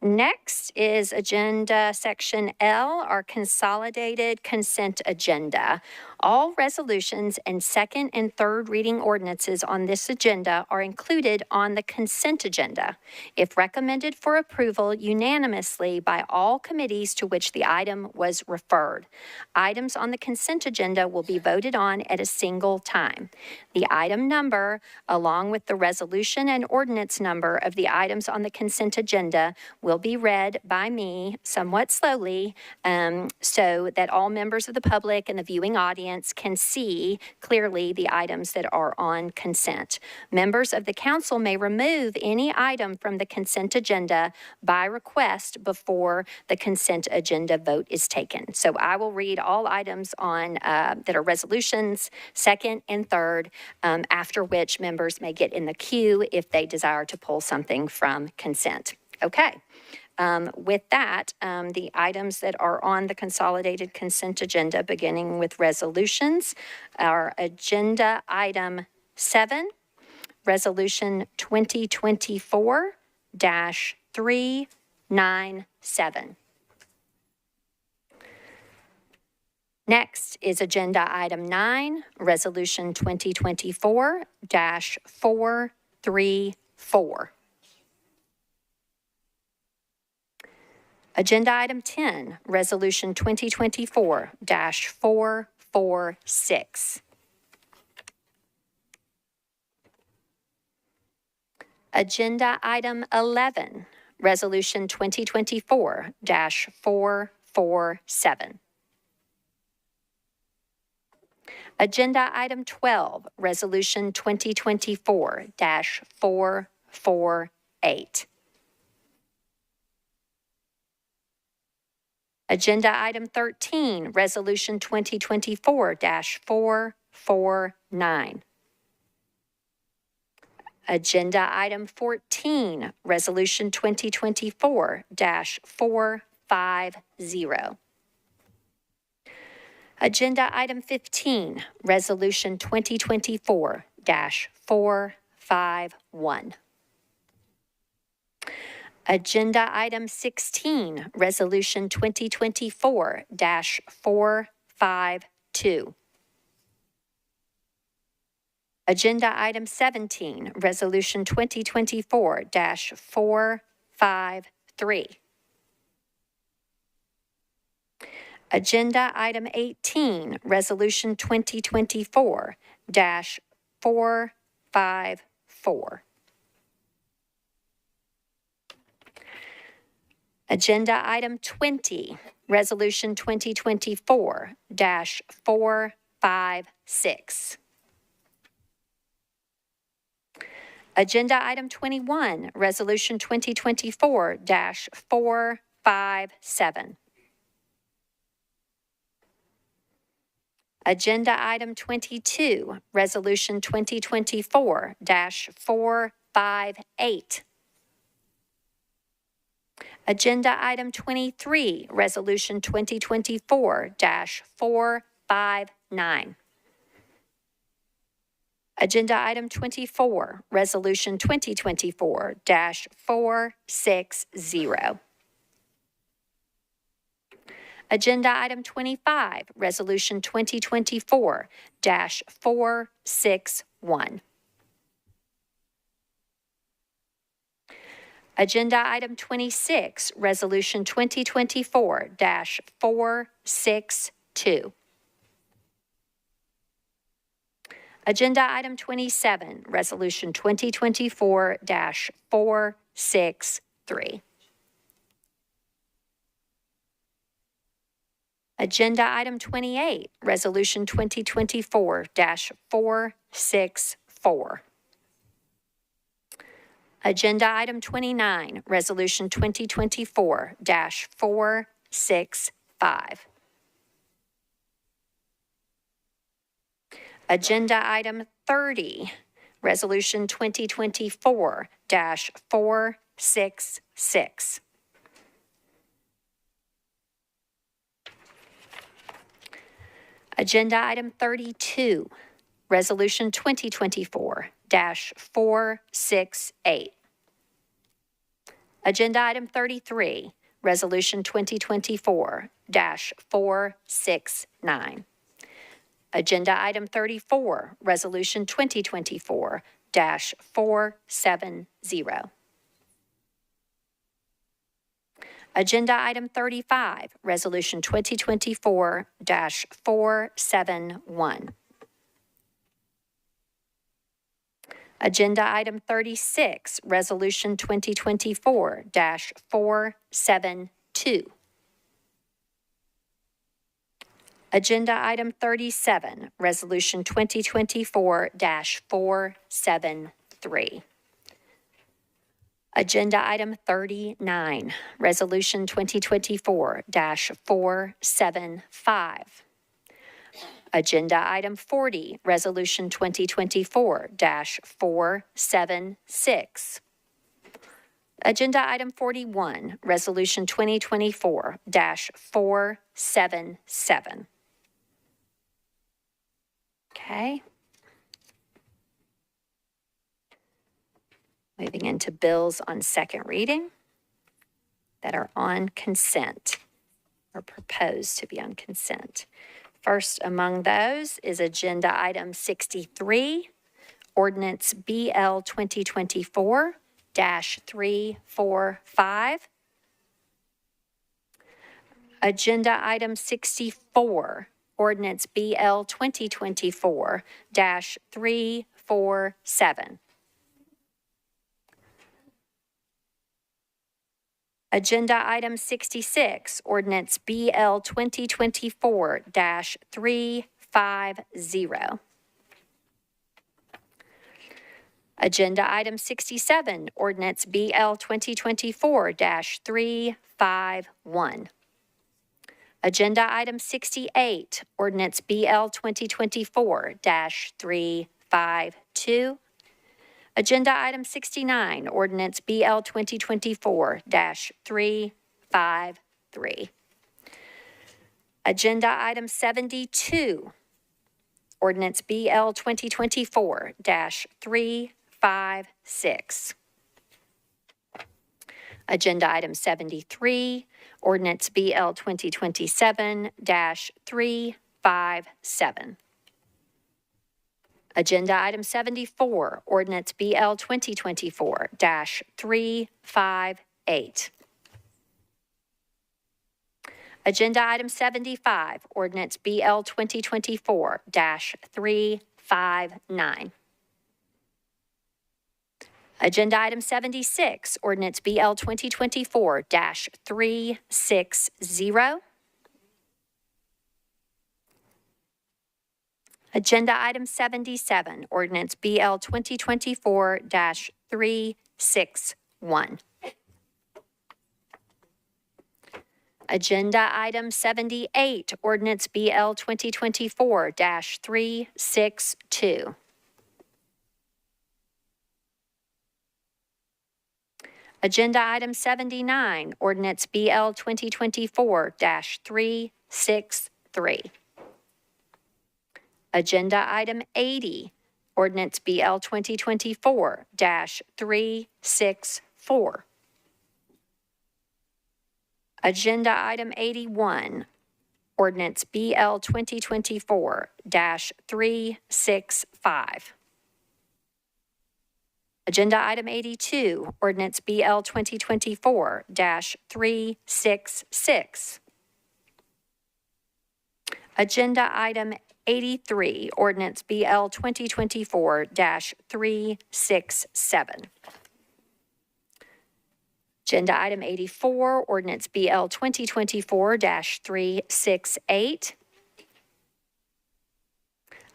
next is agenda section L, our consolidated consent agenda. All resolutions and second and third reading ordinances on this agenda are included on the consent agenda, if recommended for approval unanimously by all committees to which the item was referred. Items on the consent agenda will be voted on at a single time. The item number, along with the resolution and ordinance number of the items on the consent agenda, will be read by me somewhat slowly so that all members of the public and the viewing audience can see clearly the items that are on consent. Members of the council may remove any item from the consent agenda by request before the consent agenda vote is taken. So I will read all items on that are resolutions, second and third, after which members may get in the queue if they desire to pull something from consent. Okay. With that, the items that are on the consolidated consent agenda, beginning with resolutions, are agenda item 7, resolution 2024-397. Next is agenda item 9, resolution 2024-434. Agenda item 10, resolution 2024-446. Agenda item 11, resolution 2024-447. Agenda item 12, resolution 2024-448. Agenda item 13, resolution 2024-449. Agenda item 14, resolution 2024-450. Agenda item 15, resolution 2024-451. Agenda item 16, resolution 2024-452. Agenda item 17, resolution 2024-453. Agenda item 18, resolution 2024-454. Agenda item 20, resolution 2024-456. Agenda item 21, resolution 2024-457. Agenda item 22, resolution 2024-458. Agenda item 23, resolution 2024-459. Agenda item 24, resolution 2024-460. Agenda item 25, resolution 2024-461. Agenda item 26, resolution 2024-462. Agenda item 27, resolution 2024-463. Agenda item 28, resolution 2024-464. Agenda item 29, resolution 2024-465. Agenda item 30, resolution 2024-466. Agenda item 32, resolution 2024-468. Agenda item 33, resolution 2024-469. Agenda item 34, resolution 2024-470. Agenda item 35, resolution 2024-471. Agenda item 36, resolution 2024-472. Agenda item 37, resolution 2024-473. Agenda item 39, resolution 2024-475. Agenda item 40, resolution 2024-476. Agenda item 41, resolution 2024-477. Okay. Moving into bills on second reading that are on consent or proposed to be on consent. First among those is agenda item 63, ordinance BL 2024-345. Agenda item 64, ordinance BL 2024-347. Agenda item 66, ordinance BL 2024-350. 5-0. Agenda item 67, ordinance BL 2024-351. Agenda item 68, ordinance BL 2024-352. Agenda item 69, ordinance BL 2024-353. Agenda item 72, ordinance BL 2024-356. Agenda item 73, ordinance BL 2027-357. Agenda item 74, ordinance BL 2024-358. Agenda item 75, ordinance BL 2024-359. Agenda item 76, ordinance BL 2024-360. Agenda item 77, ordinance BL 2024-361. Agenda item 78, ordinance BL 2024-362. Agenda item 79, ordinance BL 2024-363. Agenda item 80, ordinance BL 2024-364. Agenda item 81, ordinance BL 2024-365. Agenda item 82, ordinance BL 2024-366. Agenda item 83, ordinance BL 2024-367. Agenda item 84, ordinance BL 2024-368.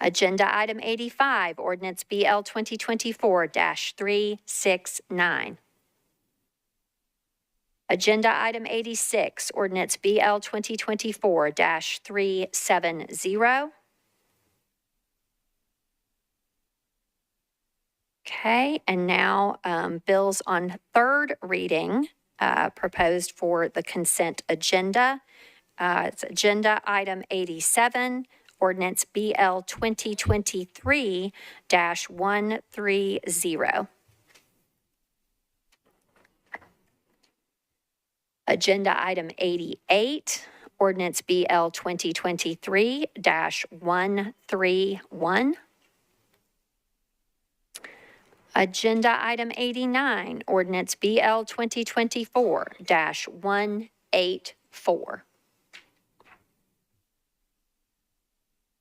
Agenda item 85, ordinance BL 2024-369. Agenda item 86, ordinance BL 2024-370. Okay, and now bills on third reading proposed for the consent agenda. It's agenda item 87, ordinance BL 2023-130. Agenda item 88, ordinance BL 2023-131. Agenda item 89, ordinance BL 2024-184.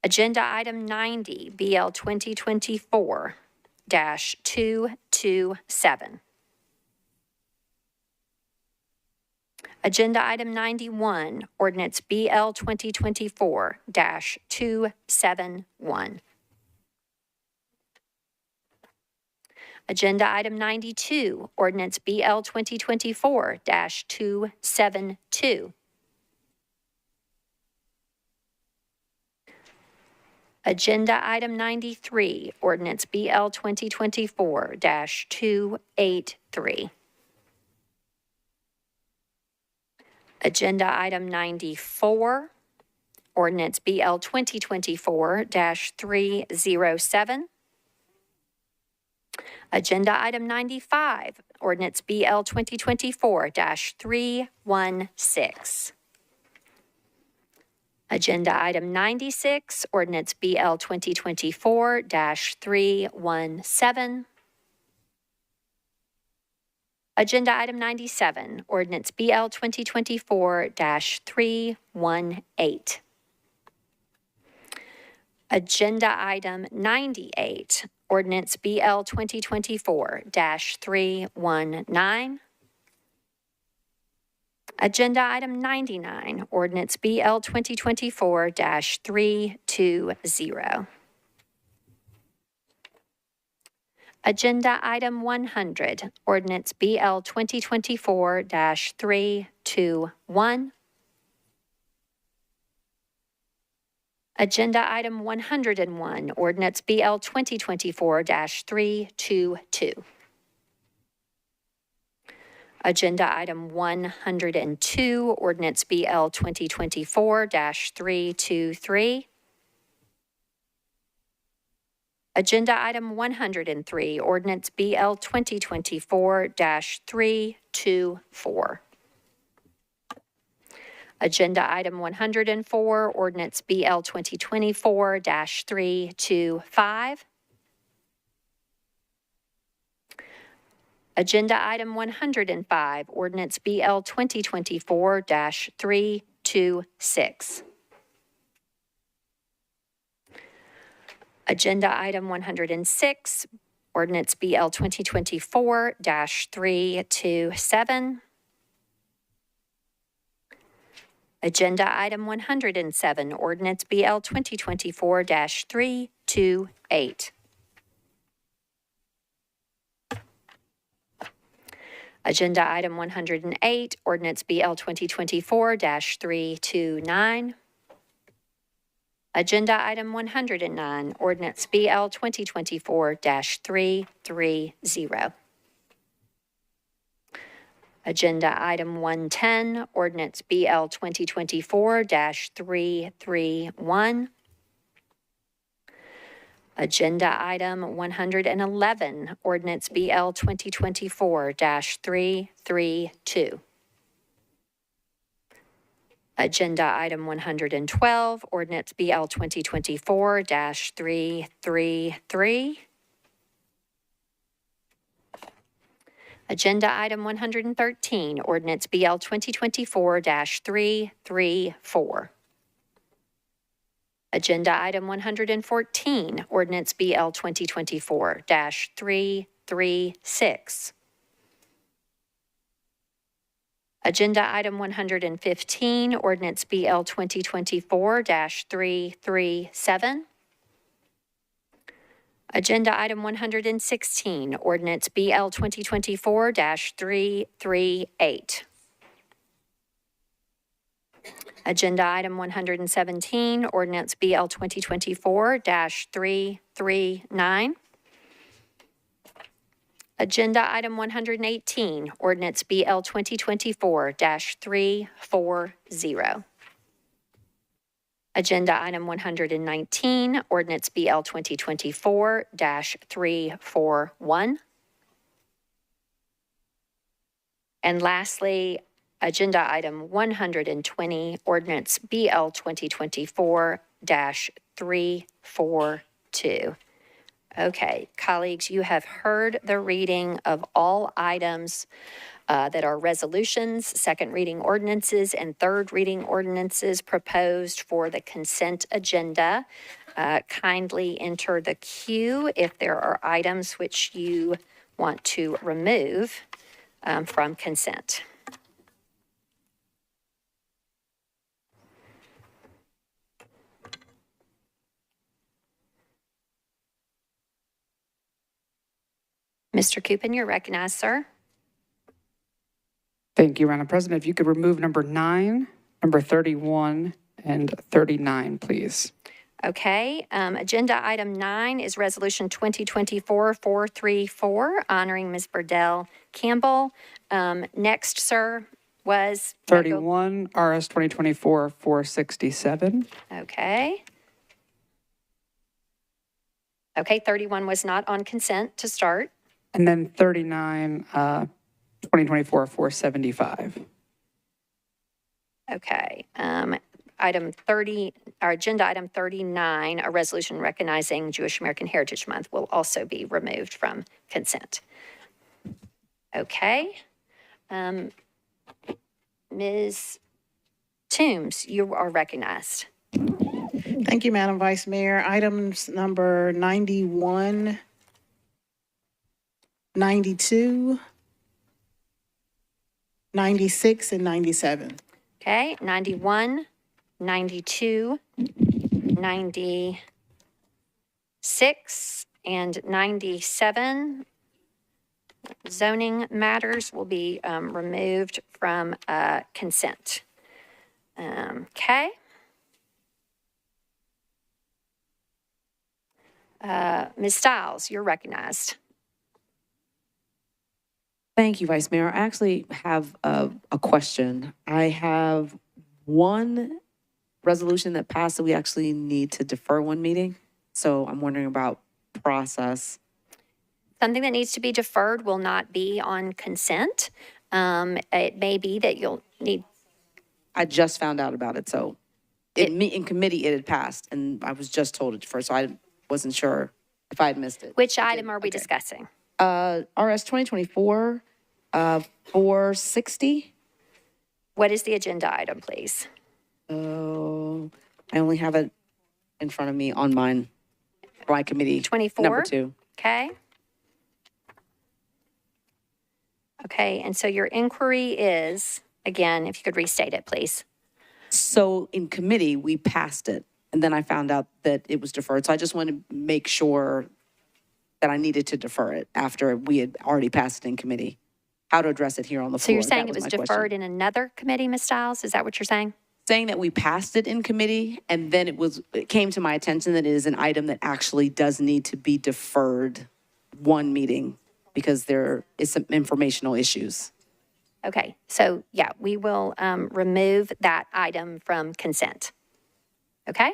Agenda item 90, BL 2024-227. Agenda item 91, ordinance BL 2024-271. Agenda item 92, ordinance BL 2024-272. Agenda item 93, ordinance BL 2024-283. Agenda item 94, ordinance BL 2024-307. Agenda item 95, ordinance BL 2024-316. Agenda item 96, ordinance BL 2024-317. Agenda item 97, ordinance BL 2024-318. Agenda item 98, ordinance BL 2024-319. Agenda item 99, ordinance BL 2024-320. Agenda item 100, ordinance BL 2024-321. Agenda item 101, ordinance BL 2024-322. Agenda item 102, ordinance BL 2024-323. Agenda item 103, ordinance BL 2024-324. Agenda item 104, ordinance BL 2024-325. Agenda item 105, ordinance BL 2024-326. Agenda item 106, ordinance BL 2024-327. Agenda item 107, ordinance BL 2024-328. Agenda item 108, ordinance BL 2024-329. Agenda item 109, ordinance BL 2024-330. Agenda item 110, ordinance BL 2024-331. Agenda item 111, ordinance BL 2024-332. Agenda item 112, ordinance BL 2024-333. Agenda item 113, ordinance BL 2024-334. Agenda item 114, ordinance BL 2024-336. Agenda item 115, ordinance BL 2024-337. Agenda item 116, ordinance BL 2024-338. Agenda item 117, ordinance BL 2024-339. Agenda item 118, ordinance BL 2024-340. Agenda item 119, ordinance BL 2024-341. And lastly, agenda item 120, ordinance BL 2024-342. Okay, colleagues, you have heard the reading of all items that are resolutions, second reading ordinances, and third reading ordinances proposed for the consent agenda. Kindly enter the queue if there are items which you want to remove from consent. Mr. Coupin, you're recognized, sir. Thank you, Madam President. If you could remove number 9, number 31, and 39, please. Okay. Agenda item 9 is resolution 2024-434, honoring Ms. Burdell Campbell. Next, sir, was 31, RS 2024-467. Okay. Okay, 31 was not on consent to start. And then 39, 2024-475. Okay. Item 30, our agenda item 39, a resolution recognizing Jewish American Heritage Month, will also be removed from consent. Okay. Ms. Toombs, you are recognized. Thank you, Madam Vice Mayor. Items number 91, 92, 96 and 97. Okay, 91, 92, 96, and 97. Zoning matters will be removed from consent. Okay. Ms. Stiles, you're recognized. Thank you, Vice Mayor. I actually have a question. I have one resolution that passed that we actually need to defer one meeting. So I'm wondering about process. Something that needs to be deferred will not be on consent. It may be that you'll need. I just found out about it, so in committee it had passed, and I was just told to defer, so I wasn't sure if I had missed it. Which item are we discussing? RS 2024 460. What is the agenda item, please? Oh, I only have it in front of me on my committee. 24. Number 2. Okay. Okay, and so your inquiry is, again, if you could restate it, please. So in committee, we passed it, and then I found out that it was deferred. So I just wanted to make sure that I needed to defer it after we had already passed it in committee. How to address it here on the floor. So you're saying it That was my deferred question. in another committee, Ms. Stiles? Is that what you're saying? Saying that we passed it in committee, and then it came to my attention that it is an item that actually does need to be deferred one meeting because there is some informational issues. Okay, so yeah, we will remove that item from consent. Okay?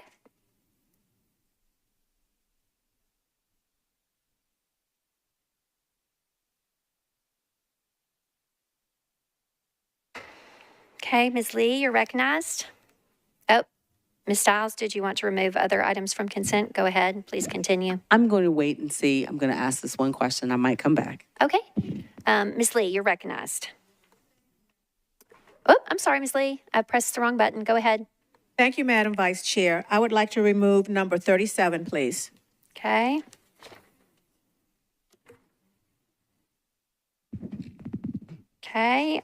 Okay, Ms. Lee, you're recognized. Oh, Ms. Stiles, did you want to remove other items from consent? Go ahead, please continue. I'm going to wait and see. I'm going to ask this one question. I might come back. Okay. Ms. Lee, you're recognized. Oh, I'm sorry, Ms. Lee. I pressed the wrong button. Go ahead. Thank you, Madam Vice Chair. I would like to remove number 37, please. Okay. Okay.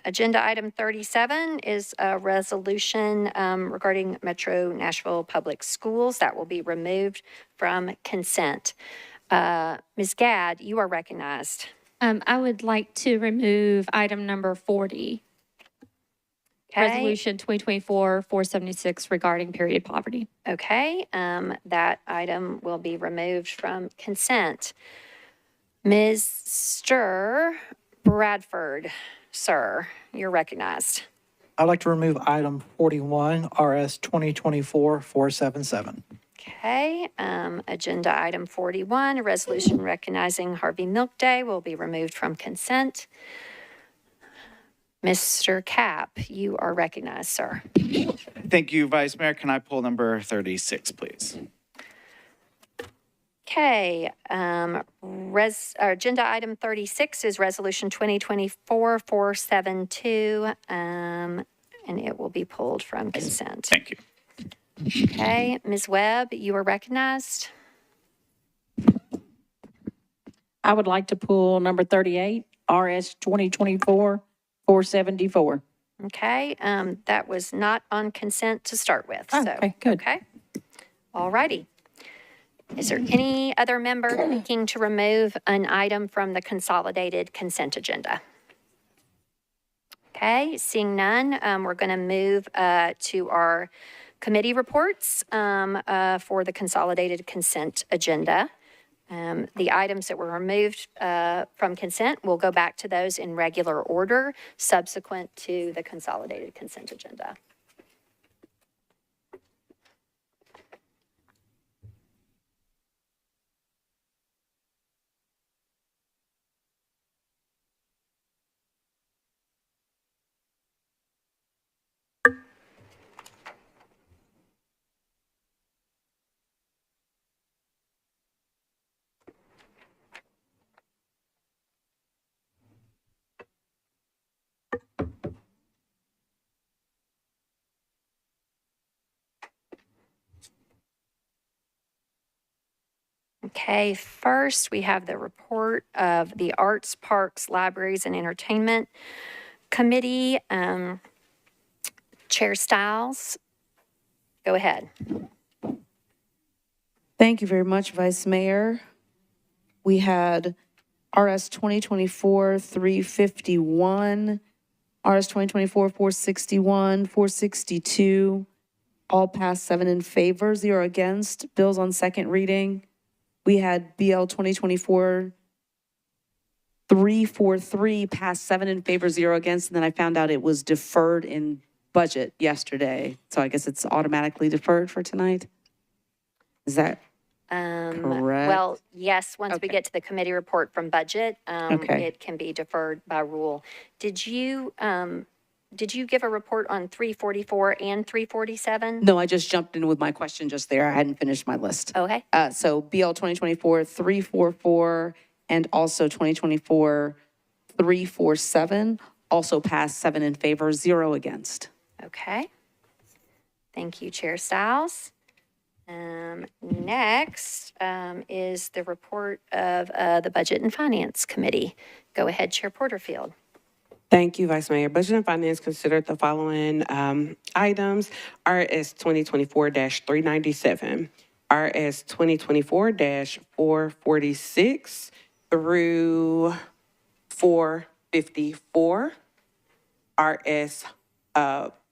Agenda item 37 is a resolution regarding Metro Nashville Public Schools that will be removed from consent. Ms. Gadd, you are recognized. I would like to remove item number 40. Okay. Resolution 2024-476 regarding period poverty. Okay, that item will be removed from consent. Mr. Bradford, sir, you're recognized. I'd like to remove item 41, RS 2024-477. Okay, agenda item 41, a resolution recognizing Harvey Milk Day will be removed from consent. Mr. Cap, you are recognized, sir. Thank you, Vice Mayor. Can I pull number 36, please? Okay, agenda item 36 is resolution 2024-472, and it will be pulled from consent. Thank you. Okay, Ms. Webb, you are recognized. I would like to pull number 38, RS 2024-474. Okay, that was not on consent to start with. Oh, so, okay, good. Okay, all righty. Is there any other member seeking to remove an item from the consolidated consent agenda? Okay, seeing none, we're going to move to our committee reports for the consolidated consent agenda. The items that were removed from consent, we'll go back to those in regular order subsequent to the consolidated consent agenda. Okay, first we have the report of the Arts, Parks, Libraries, and Entertainment Committee, Chair Stiles, go ahead. Thank you very much, Vice Mayor. We had RS 2024-351, RS 2024-461, 462, all passed 7 in favor, 0 against. Bills on second reading. We had BL 2024-343 passed 7 in favor, 0 against, and then I found out it was deferred in budget yesterday. So I guess it's automatically deferred for tonight. Is that correct? Well, yes, once we get to the committee report from budget, Okay. it can be deferred by rule. Did you give a report on 344 and 347? No, I just jumped in with my question just there. I hadn't finished my list. Okay. So BL 2024-344 and also 2024-347 also passed 7 in favor, 0 against. Okay. Thank you, Chair Stiles. Next is the report of the Budget and Finance Committee. Go ahead, Chair Porterfield. Thank you, Vice Mayor. Budget and Finance considered the following items: RS 2024-397, RS 2024-446 through 454, RS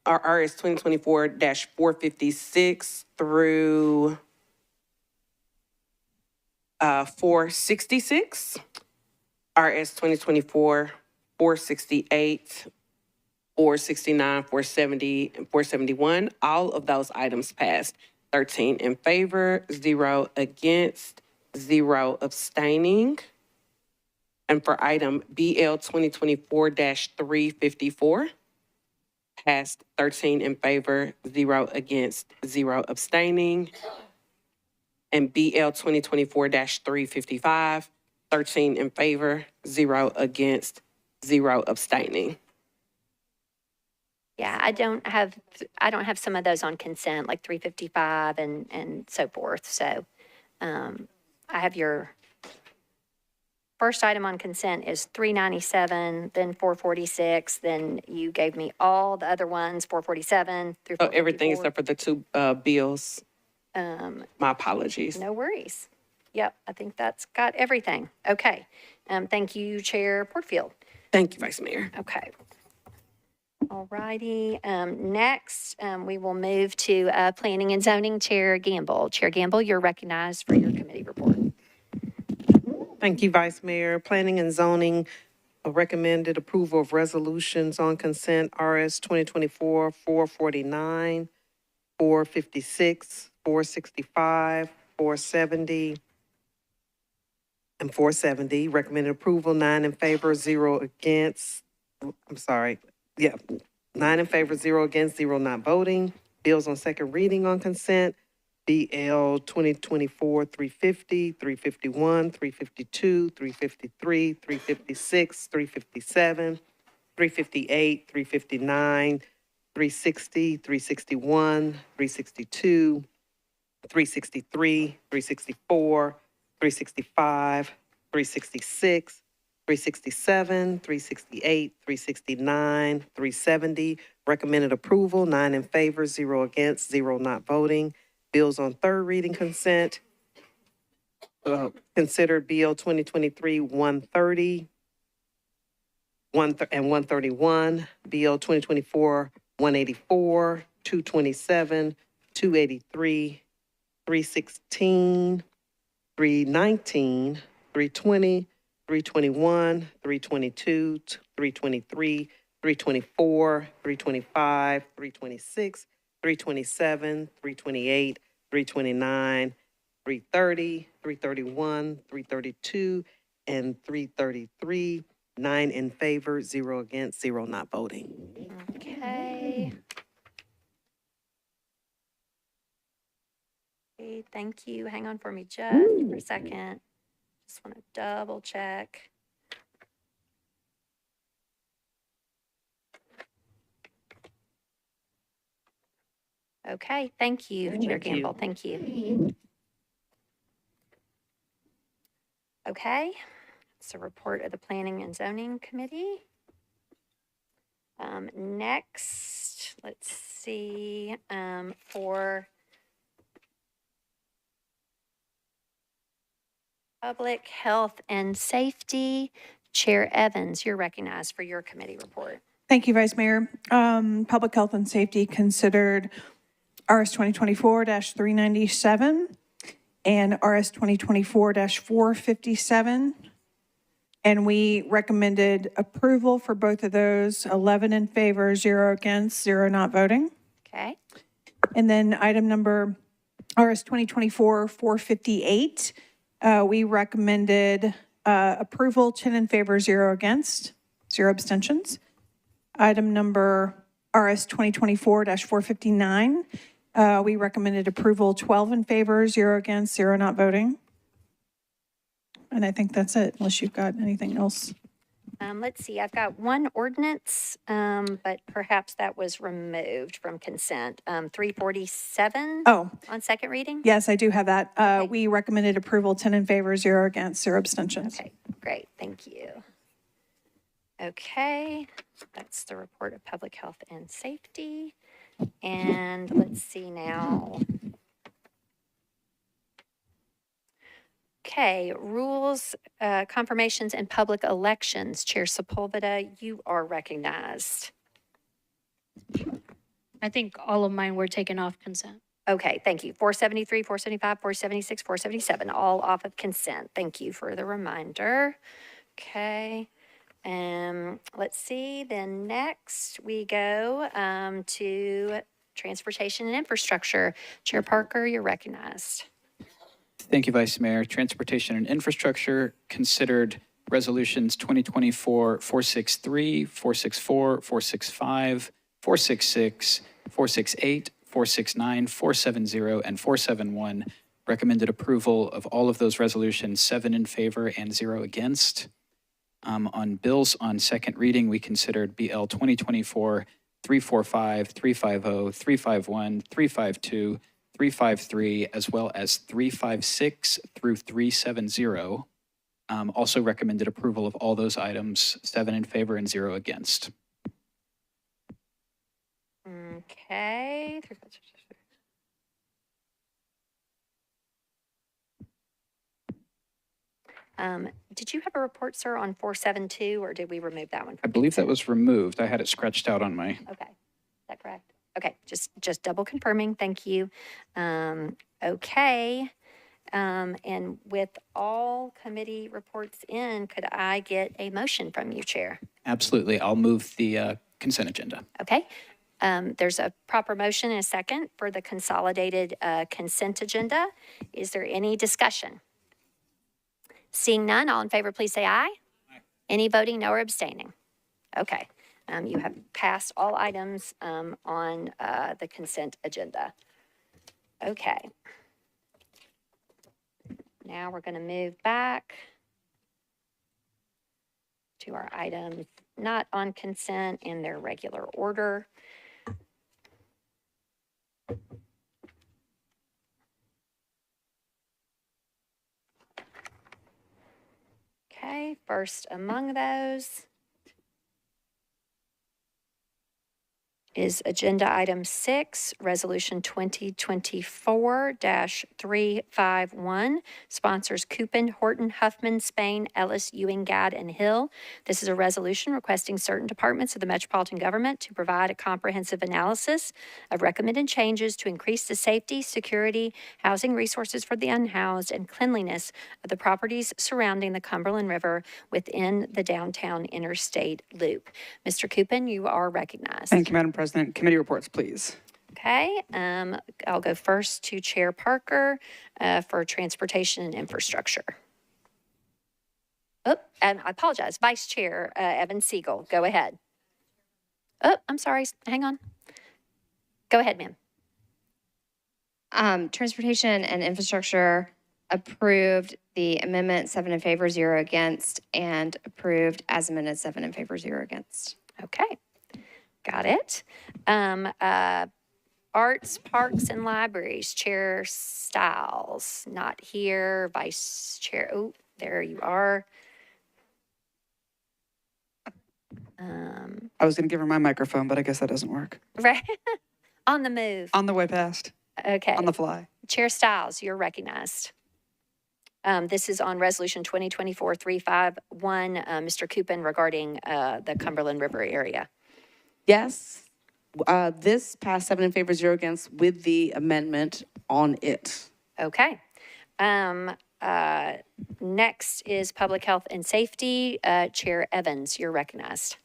2024-456 through 466, RS 2024-468, 469, 470, and 471. All of those items passed. 13 in favor, 0 against, 0 abstaining. And for item BL 2024-354, passed 13 in favor, 0 against, 0 abstaining. And BL 2024-355, 13 in favor, 0 against, 0 abstaining. Yeah, I don't have some of those on consent, like 355 and so forth. So I have your first item on consent is 397, then 446, then you gave me all the other ones, 447 through 454. Everything except for the two bills. My apologies. No worries. Yep, I think that's got everything. Okay. Thank you, Chair Porterfield. Thank you, Vice Mayor. Okay. All righty. Next, we will move to Planning and Zoning, Chair Gamble. Chair Gamble, you're recognized for your committee report. Thank you, Vice Mayor. Planning and Zoning recommended approval of resolutions on consent RS 2024-449, 456, 465, 470, and 470. Recommended approval, 9 in favor, 0 against. 9 in favor, 0 against, 0 not voting. Bills on second reading on consent. BL 2024-350, 351, 352, 353, 356, 357, 358, 359, 360, 361, 362, 363, 364, 365, 366, 367, 368, 369, 370. Recommended approval, 9 in favor, 0 against, 0 not voting. Bills on third reading consent. Considered BL 2023-130 and 131, BL 2024-184, 227, 283, 316, 319, 320, 321, 322, 323, 324, 325, 326, 327, 328, 329, 330, 331, 332, and 333. 9 in favor, 0 against, 0 not voting. Okay. Okay, thank you. Hang on for me just for a second. Just want to double check. Okay, thank you, Chair Gamble. Thank you. Okay, it's a report of the Planning and Zoning Committee. Next, let's see, for Public Health and Safety, Chair Evans, you're recognized for your committee report. Thank you, Vice Mayor. Public Health and Safety considered RS 2024-397 and RS 2024-457. And we recommended approval for both of those, 11 in favor, 0 against, 0 not voting. Okay. And then item number RS 2024-458, we recommended approval, 10 in favor, 0 against, 0 abstentions. Item number RS 2024-459, we recommended approval, 12 in favor, 0 against, 0 not voting. And I think that's it, unless you've got anything else. Let's see, I've got one ordinance, but perhaps that was removed from consent. 347 Oh, on second reading? yes, I do have that. We recommended approval, 10 in favor, 0 against, 0 abstentions. Okay, great, thank you. Okay, that's the report of Public Health and Safety. And let's see now. Okay, rules, confirmations, and public elections. Chair Sepulveda, you are recognized. I think all of mine were taken off consent. Okay, thank you. 473, 475, 476, 477, all off of consent. Thank you for the reminder. Okay. Let's see, then next we go to Transportation and Infrastructure. Chair Parker, you're recognized. Thank you, Vice Mayor. Transportation and Infrastructure considered resolutions 2024-463, 464, 465, 466, 468, 469, 470, and 471. Recommended approval of all of those resolutions, 7 in favor and 0 against. On bills on second reading, we considered BL 2024-345, 350, 351, 352, 353, as well as 356 through 370. Also recommended approval of all those items, 7 in favor and 0 against. Okay. Did you have a report, sir, on 472, or did we remove that one? I believe that was removed. I had it scratched out on my. Okay, is that correct? Okay, just double confirming. Thank you. Okay. And with all committee reports in, could I get a motion from you, Chair? Absolutely. I'll move the consent agenda. Okay. There's a proper motion and a second for the consolidated consent agenda. Is there any discussion? Seeing none, all in favor, please say aye. Aye. Any voting, no, or abstaining? Okay. You have passed all items on the consent agenda. Okay. Now we're going to move back to our items not on consent in their regular order. Okay, first among those is agenda item 6, resolution 2024-351, sponsors Coupin, Horton, Huffman, Spain, Ellis, Ewing, Gadd, and Hill. This is a resolution requesting certain departments of the Metropolitan government to provide a comprehensive analysis of recommended changes to increase the safety, security, housing resources for the unhoused, and cleanliness of the properties surrounding the Cumberland River within the downtown interstate loop. Mr. Coupin, you are recognized. Thank you, Madam President. Committee reports, please. Okay, I'll go first to Chair Parker for Transportation and Infrastructure. Oh, and I apologize, Vice Chair Evan Siegel, go ahead. Oh, I'm sorry, hang on. Go ahead, ma'am. Transportation and Infrastructure approved the amendment, 7 in favor, 0 against, and approved as amended, 7 in favor, 0 against. Okay. Got it. Arts, Parks, and Libraries, Chair Stiles, not here. Vice Chair, oh, there you are. I was going to give her my microphone, but I guess that doesn't work. Right. On the move. On the way past. Okay. On the fly. Chair Stiles, you're recognized. This is on Resolution 2024-351, Mr. Coupin, regarding the Cumberland River area. Yes. This passed 7 in favor, 0 against with the amendment on it. Okay. Next is Public Health and Safety. Chair Evans, you're recognized.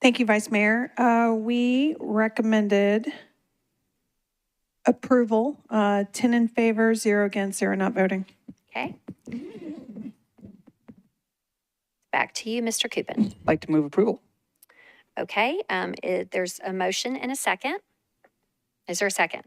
Thank you, Vice Mayor. We recommended approval, 10 in favor, 0 against, 0 not voting. Okay. Back to you, Mr. Coupin. I'd like to move approval. Okay. There's a motion and a second. Is there a second?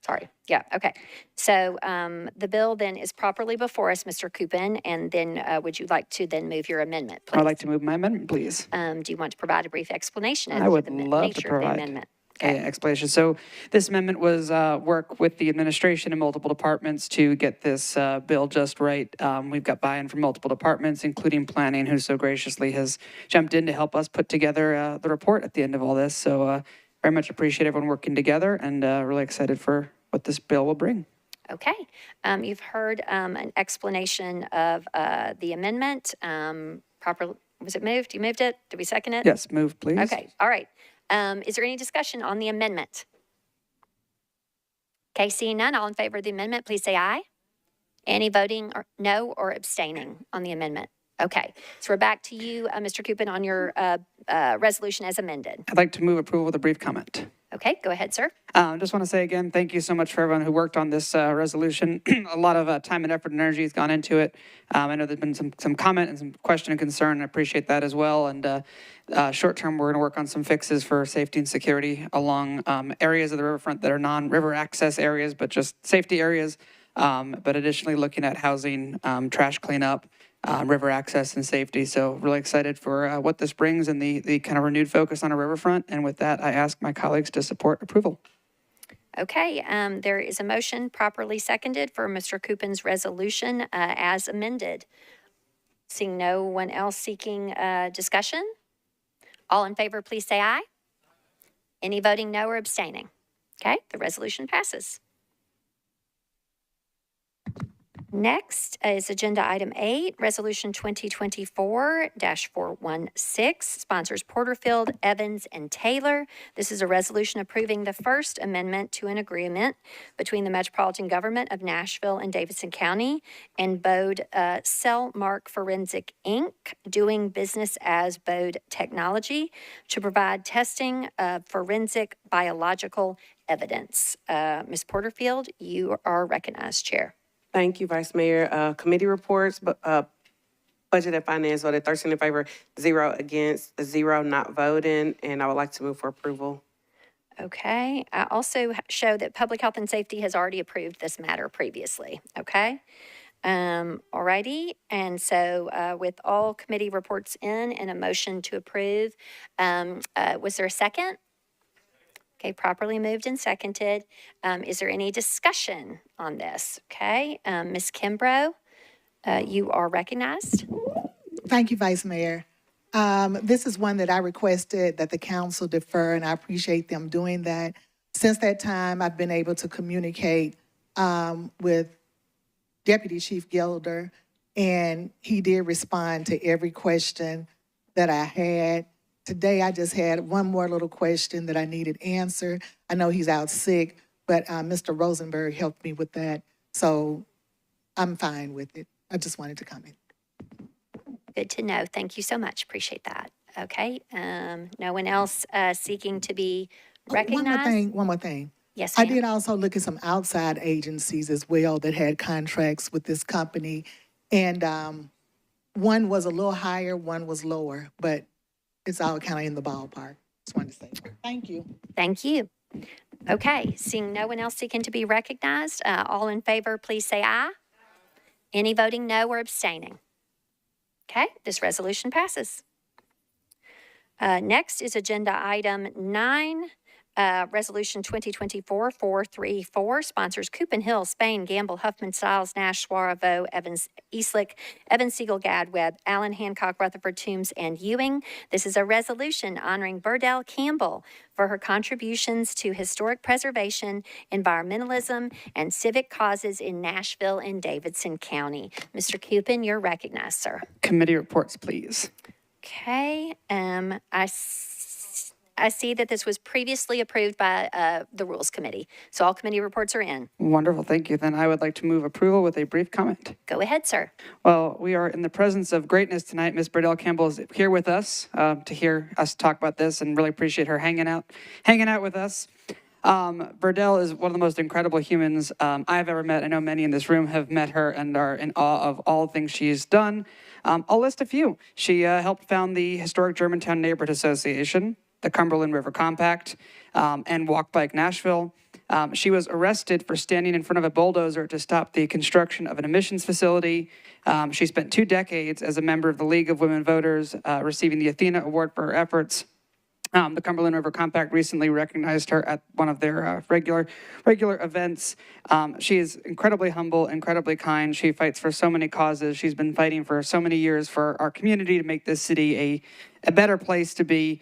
Sorry. Yeah. Okay. So the bill then is properly before us, Mr. Coupin, and then would you like to then move your amendment, please? I'd like to move my amendment, please. Do you want to provide a brief explanation as I would to the love to nature of the provide amendment? an explanation. So this amendment was work with the administration and multiple departments to get this bill just right. We've got buy-in from multiple departments, including planning, who so graciously has jumped in to help us put together the report at the end of all this. So very much appreciate everyone working together, and really excited for what this bill will bring. Okay. You've heard an explanation of the amendment. Was it moved? You moved it? Did we second it? Yes, move, please. Okay. All right. Is there any discussion on the amendment? Okay, seeing none, all in favor of the amendment, please say aye. Any voting or no or abstaining on the amendment? Okay, so we're back to you, Mr. Coupin, on your resolution as amended. I'd like to move approval with a brief comment. Okay, go ahead, sir. Just want to say again, thank you so much for everyone who worked on this resolution. A lot of time and effort and energy has gone into it. I know there's been some comment and some question and concern. I appreciate that as well. And short term, we're going to work on some fixes for safety and security along areas of the riverfront that are non-river access areas, but just safety areas. But additionally, looking at housing, trash cleanup, river access and safety. So really excited for what this brings and the kind of renewed focus on a riverfront. And with that, I ask my colleagues to support approval. Okay, there is a motion properly seconded for Mr. Coupin's resolution as amended. Seeing no one else seeking discussion, all in favor, please say aye. Any voting no or abstaining? Okay, the resolution passes. Next is Agenda Item 8, Resolution 2024-416, sponsors Porterfield, Evans, and Taylor. This is a resolution approving the First Amendment to an agreement between the Metropolitan Government of Nashville and Davidson County and Bode Cellmark Forensic, Inc., doing business as Bode Technology, to provide testing of forensic biological evidence. Ms. Porterfield, you are recognized, Chair. Thank you, Vice Mayor. Committee reports, Budget and Finance voted 13 in favor, 0 against, 0 not voting, and I would like to move for approval. Okay. I also show that Public Health and Safety has already approved this matter previously. Okay. All righty. And so with all committee reports in and a motion to approve, was there a second? Okay, properly moved and seconded. Is there any discussion on this? Okay, Ms. Kimbrough, you are recognized. Thank you, Vice Mayor. This is one that I requested that the council defer, and I appreciate them doing that. Since that time, I've been able to communicate with Deputy Chief Gilder, and he did respond to every question that I had. Today, I just had one more little question that I needed answered. I know he's out sick, but Mr. Rosenberg helped me with that, so I'm fine with it. I just wanted to comment. Good to know. Thank you so much. Appreciate that. Okay. No one else seeking to be recognized? One more thing. Yes, I ma'am. did also look at some outside agencies as well that had contracts with this company, and one was a little higher, one was lower, but it's all kind of in the ballpark. Just wanted to say that. Thank you. Thank you. Okay, seeing no one else seeking to be recognized, all in favor, please say aye. Any voting no or abstaining? Okay, this resolution passes. Next is Agenda Item 9, Resolution 2024-434, sponsors Coop Hill, Spain, Gamble, Huffman Stiles, Nash, Suarez, Evans, Eastlick, Evans, Siegel, Gad, Webb, Allen, Hancock, Rutherford, Toombs, and Ewing. This is a resolution honoring Burdell Campbell for her contributions to historic preservation, environmentalism, and civic causes in Nashville and Davidson County. Mr. Coopin, you're recognized, sir. Committee reports, please. Okay, I see that this was previously approved by the Rules Committee, so all committee reports are in. Wonderful, thank you. Then I would like to move approval with a brief comment. Go ahead, sir. Well, we are in the presence of greatness tonight. Ms. Burdell Campbell is here with us to hear us talk about this, and really appreciate her hanging out with us. Burdell is one of the most incredible humans I've ever met. I know many in this room have met her and are in awe of all things she's done. I'll list a few. She helped found the historic Germantown Neighborhood Association, the Cumberland River Compact, and Walk Bike Nashville. She was arrested for standing in front of a bulldozer to stop the construction of an emissions facility. She spent 2 decades as a member of the League of Women Voters, receiving the Athena Award for her efforts. The Cumberland River Compact recently recognized her at one of their regular events. She is incredibly humble, incredibly kind. She fights for so many causes. She's been fighting for so many years for our community to make this city a better place to be.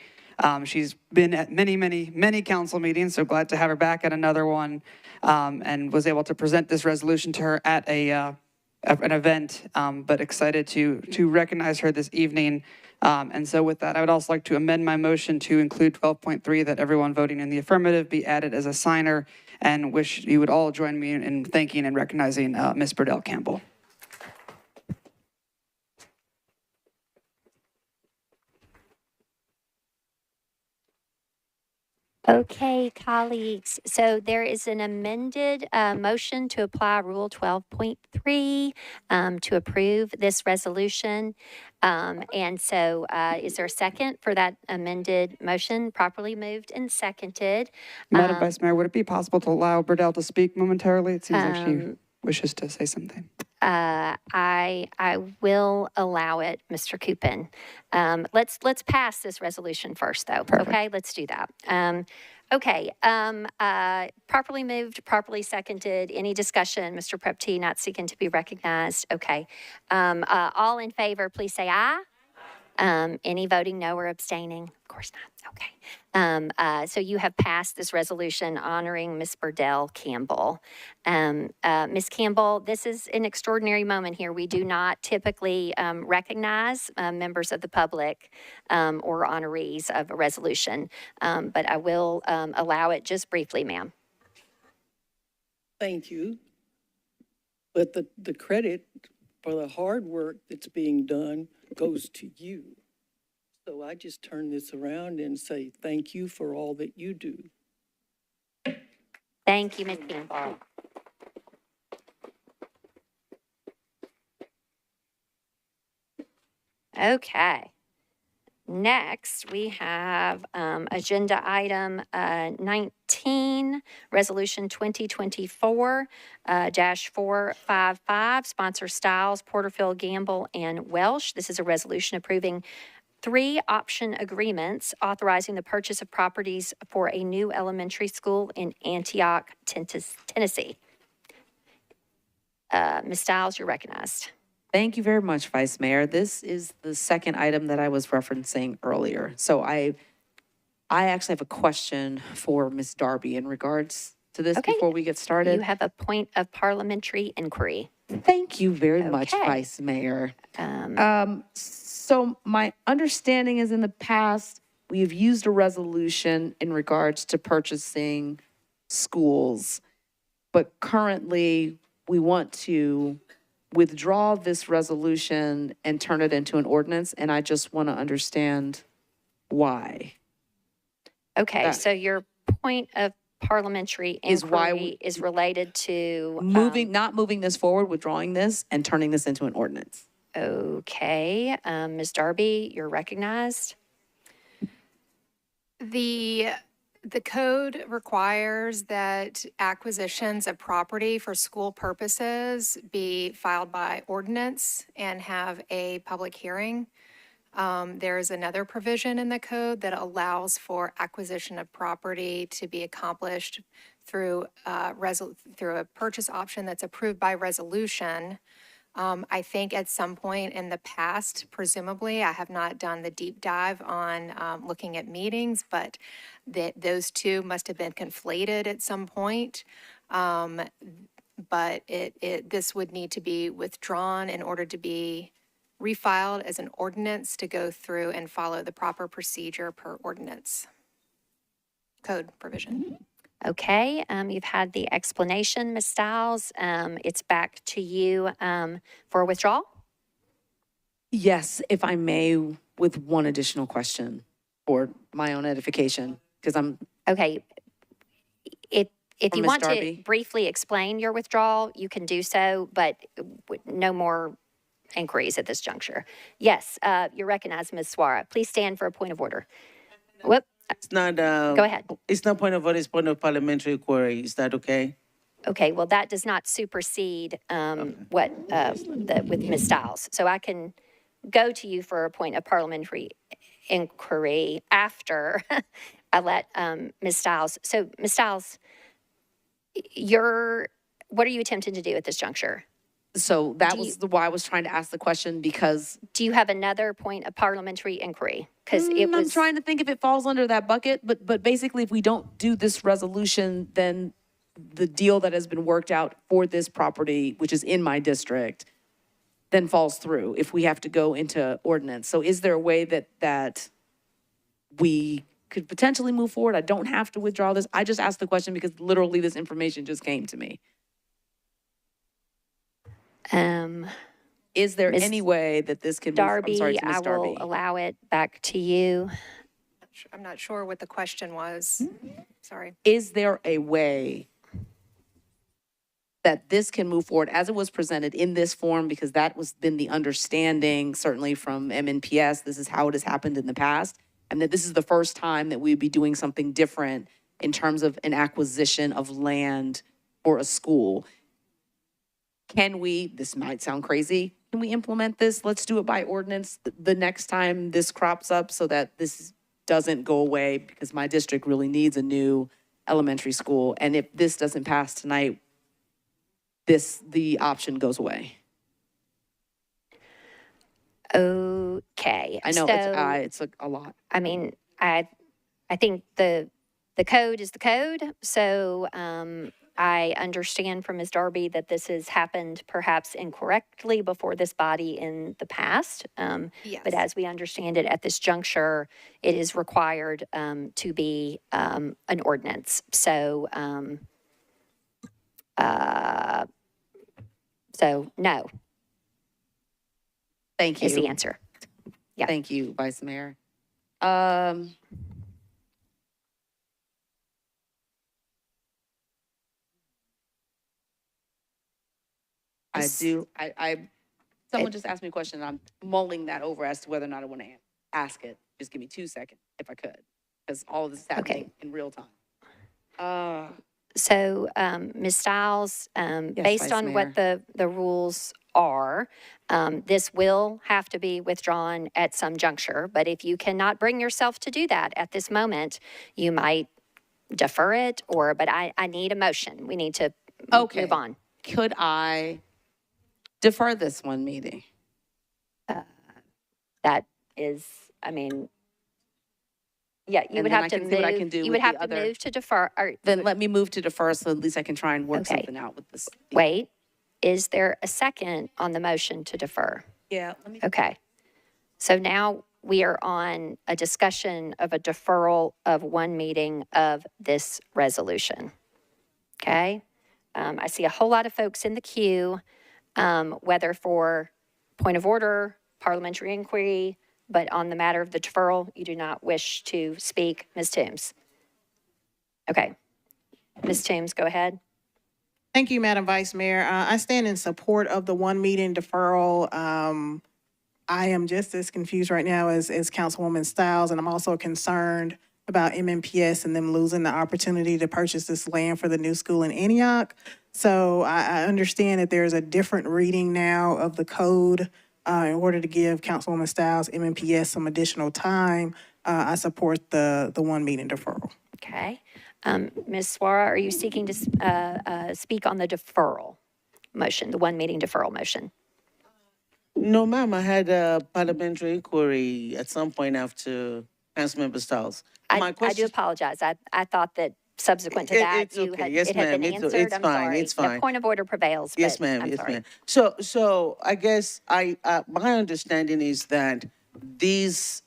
She's been at many council meetings, so glad to have her back at another one, and was able to present this resolution to her at an event, but excited to recognize her this evening. And so with that, I would also like to amend my motion to include 12.3, that everyone voting in the affirmative be added as a signer, and wish you would all join me in thanking and recognizing Ms. Burdell Campbell. Okay, colleagues, so there is an amended motion to apply Rule 12.3 to approve this resolution. And so is there a second for that amended motion? Properly moved and seconded. Madam Vice Mayor, would it be possible to allow Burdell to speak momentarily? It seems like she wishes to say something. I will allow it, Mr. Coopin. Let's pass this resolution first, though. Perfect. Okay, let's do that. Okay, properly moved, properly seconded. Any discussion? Mr. Prepti not seeking to be recognized. Okay. All in favor, please say aye. Any voting no or abstaining? Of course not. Okay. So you have passed this resolution honoring Ms. Burdell Campbell. Ms. Campbell, this is an extraordinary moment here. We do not typically recognize members of the public or honorees of a resolution, but I will allow it just briefly, ma'am. Thank you. But the credit for the hard work that's being done goes to you. So I just turn this around and say thank you for all that you do. Thank you, Ms. Campbell. Okay. Next, we have agenda item 19, Resolution 2024-455, sponsor Stiles, Porterfield, Gamble, and Welsh. This is a resolution approving 3 option agreements authorizing the purchase of properties for a new elementary school in Antioch, Tennessee. Ms. Stiles, you're recognized. Thank you very much, Vice Mayor. This is the second item that I was referencing earlier. So I actually have a question for Ms. Darby in regards to this before we get started. You have a point of parliamentary inquiry. Thank you very much, Vice Mayor. So my understanding is in the past, we have used a resolution in regards to purchasing schools, but currently we want to withdraw this resolution and turn it into an ordinance, and I just want to understand why. Okay, so your point of parliamentary inquiry is related to not moving this forward, withdrawing this, and turning this into an ordinance. Okay, Ms. Darby, you're recognized. The code requires that acquisitions of property for school purposes be filed by ordinance and have a public hearing. There's another provision in the code that allows for acquisition of property to be accomplished through through a purchase option that's approved by resolution. I think at some point in the past, presumably, I have not done the deep dive on looking at meetings, but those two must have been conflated at some point. But this would need to be withdrawn in order to be refiled as an ordinance to go through and follow the proper procedure per ordinance code provision. Okay, you've had the explanation, Ms. Stiles. It's back to you for withdrawal. Yes, if I may, with one additional question for my own edification, because I'm. Okay. If Or you Ms. want Darby? to briefly explain your withdrawal, you can do so, but no more inquiries at this juncture. Yes, you're recognized, Ms. Suara. Please stand for a point of order. Whoop. It's not. Go ahead. It's not point of order. It's point of parliamentary inquiry. Is that okay? Okay, well, that does not supersede with Ms. Stiles. So I can go to you for a point of parliamentary inquiry after I let Ms. Stiles. So, Ms. Stiles, what are you attempting to do at this juncture? So that was why I was trying to ask the question, because. Do you have another point of parliamentary inquiry? Because I'm trying to think if it falls under that bucket, but basically, if we don't do this resolution, then the deal that has been worked out for this property, which is in my district, then falls through if we have to go into ordinance. So is there a way that we could potentially move forward? I don't have to withdraw this. I just asked the question because literally this information just came to me. Is there any way that this can Darby, move? I'm sorry, to Ms. I Darby. will allow it back to you. I'm not sure what the question was. Sorry. Is there a way that this can move forward as it was presented in this form? Because that was been the understanding, certainly from MNPS. This is how it has happened in the past. And that this is the first time that we would be doing something different in terms of an acquisition of land for a school. Can we, this might sound crazy, can we implement this? Let's do it by ordinance the next time this crops up so that this doesn't go away, because my district really needs a new elementary school. And if this doesn't pass tonight, the option goes away. Okay. I know it's a lot. I mean, I think the code is the code. So I understand from Ms. Darby that this has happened perhaps incorrectly before this body in the past. Yes. But as we understand it at this juncture, it is required to be an ordinance. So, no. Thank you. Is the answer. Yeah. Thank you, Vice Mayor. Someone just asked me a question, and I'm mulling that over as to whether or not I want to ask it. Just give me 2 seconds, if I could, because all of this is happening in real time. So, Ms. Stiles, based Vice on what the rules are, this will have to be withdrawn at some juncture. But if you cannot bring yourself to do that at this moment, you might defer it, but I need a motion. We need to move on. Could I defer this one meeting? That is, I mean, yeah, you And would then have I to can move. see what I can do You with would have the to other- move to defer. Then let me move to defer, so at least I can try and work something out with this. Wait, is there a second on the motion to defer? Yeah. Let me. Okay. So now we are on a discussion of a deferral of one meeting of this resolution. Okay? I see a whole lot of folks in the queue, whether for point of order, parliamentary inquiry, but on the matter of the deferral, you do not wish to speak. Ms. Toombs. Okay. Ms. Toombs, go ahead. Thank you, Madam Vice Mayor. I stand in support of the one meeting deferral. I am just as confused right now as Councilwoman Stiles, and I'm also concerned about MNPS and them losing the opportunity to purchase this land for the new school in Antioch. So I understand that there's a different reading now of the code in order to give Councilwoman Styles, MMPS, some additional time, I support the one meeting deferral. Okay. Ms. Suara, are you seeking to speak on the deferral motion, the one meeting deferral motion? No, ma'am, I had a parliamentary inquiry at some point after Councilmember Styles. I do apologize. I thought that subsequent to that, It's okay. Yes, it had ma'am. been It's answered. I'm fine. sorry. It's The fine. point of order prevails, Yes, but ma'am. I'm Yes, sorry. ma'am. So I guess my understanding is that these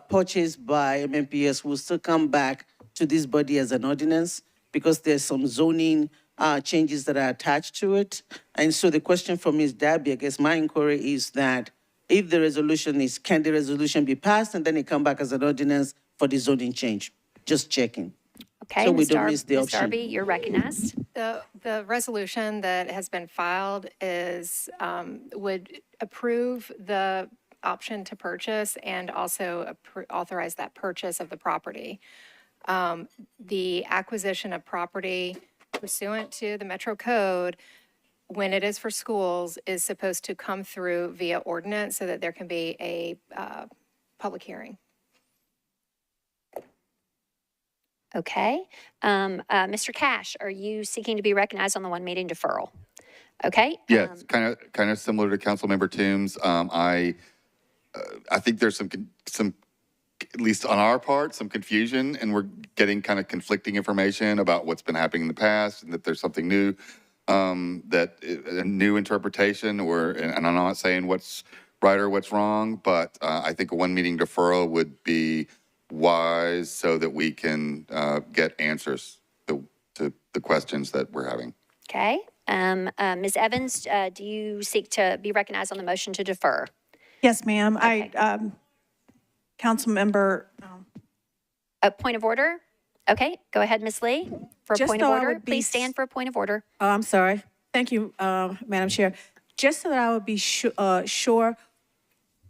purchased by MMPS will still come back to this body as an ordinance because there's some zoning changes that are attached to it. And so the question for Ms. Darby, I guess my inquiry is that if the resolution is, can the resolution be passed and then it come back as an ordinance for the zoning change? Just checking. Okay, So we Ms. don't miss the Ms. option. Darby, you're recognized. The resolution that has been filed is, would approve the option to purchase and also authorize that purchase of the property. The acquisition of property pursuant to the Metro Code, when it is for schools, is supposed to come through via ordinance so that there can be a public hearing. Okay. Mr. Cash, are you seeking to be recognized on the one meeting deferral? Okay. Yeah, it's kind of similar to Councilmember Toombs. I think there's some, at least on our part, some confusion, and we're getting kind of conflicting information about what's been happening in the past, and that there's something new, that a new interpretation, and I'm not saying what's right or what's wrong, but I think a one meeting deferral would be wise so that we can get answers to the questions that we're having. Okay. Ms. Evans, do you seek to be recognized on the motion to defer? Yes, ma'am. Okay. Council member. A point of order? Okay, go ahead, Ms. Lee, for a Just point of so I order. would be Please stand for a point of order. Oh, I'm sorry. Thank you, Madam Chair. Just so that I would be sure,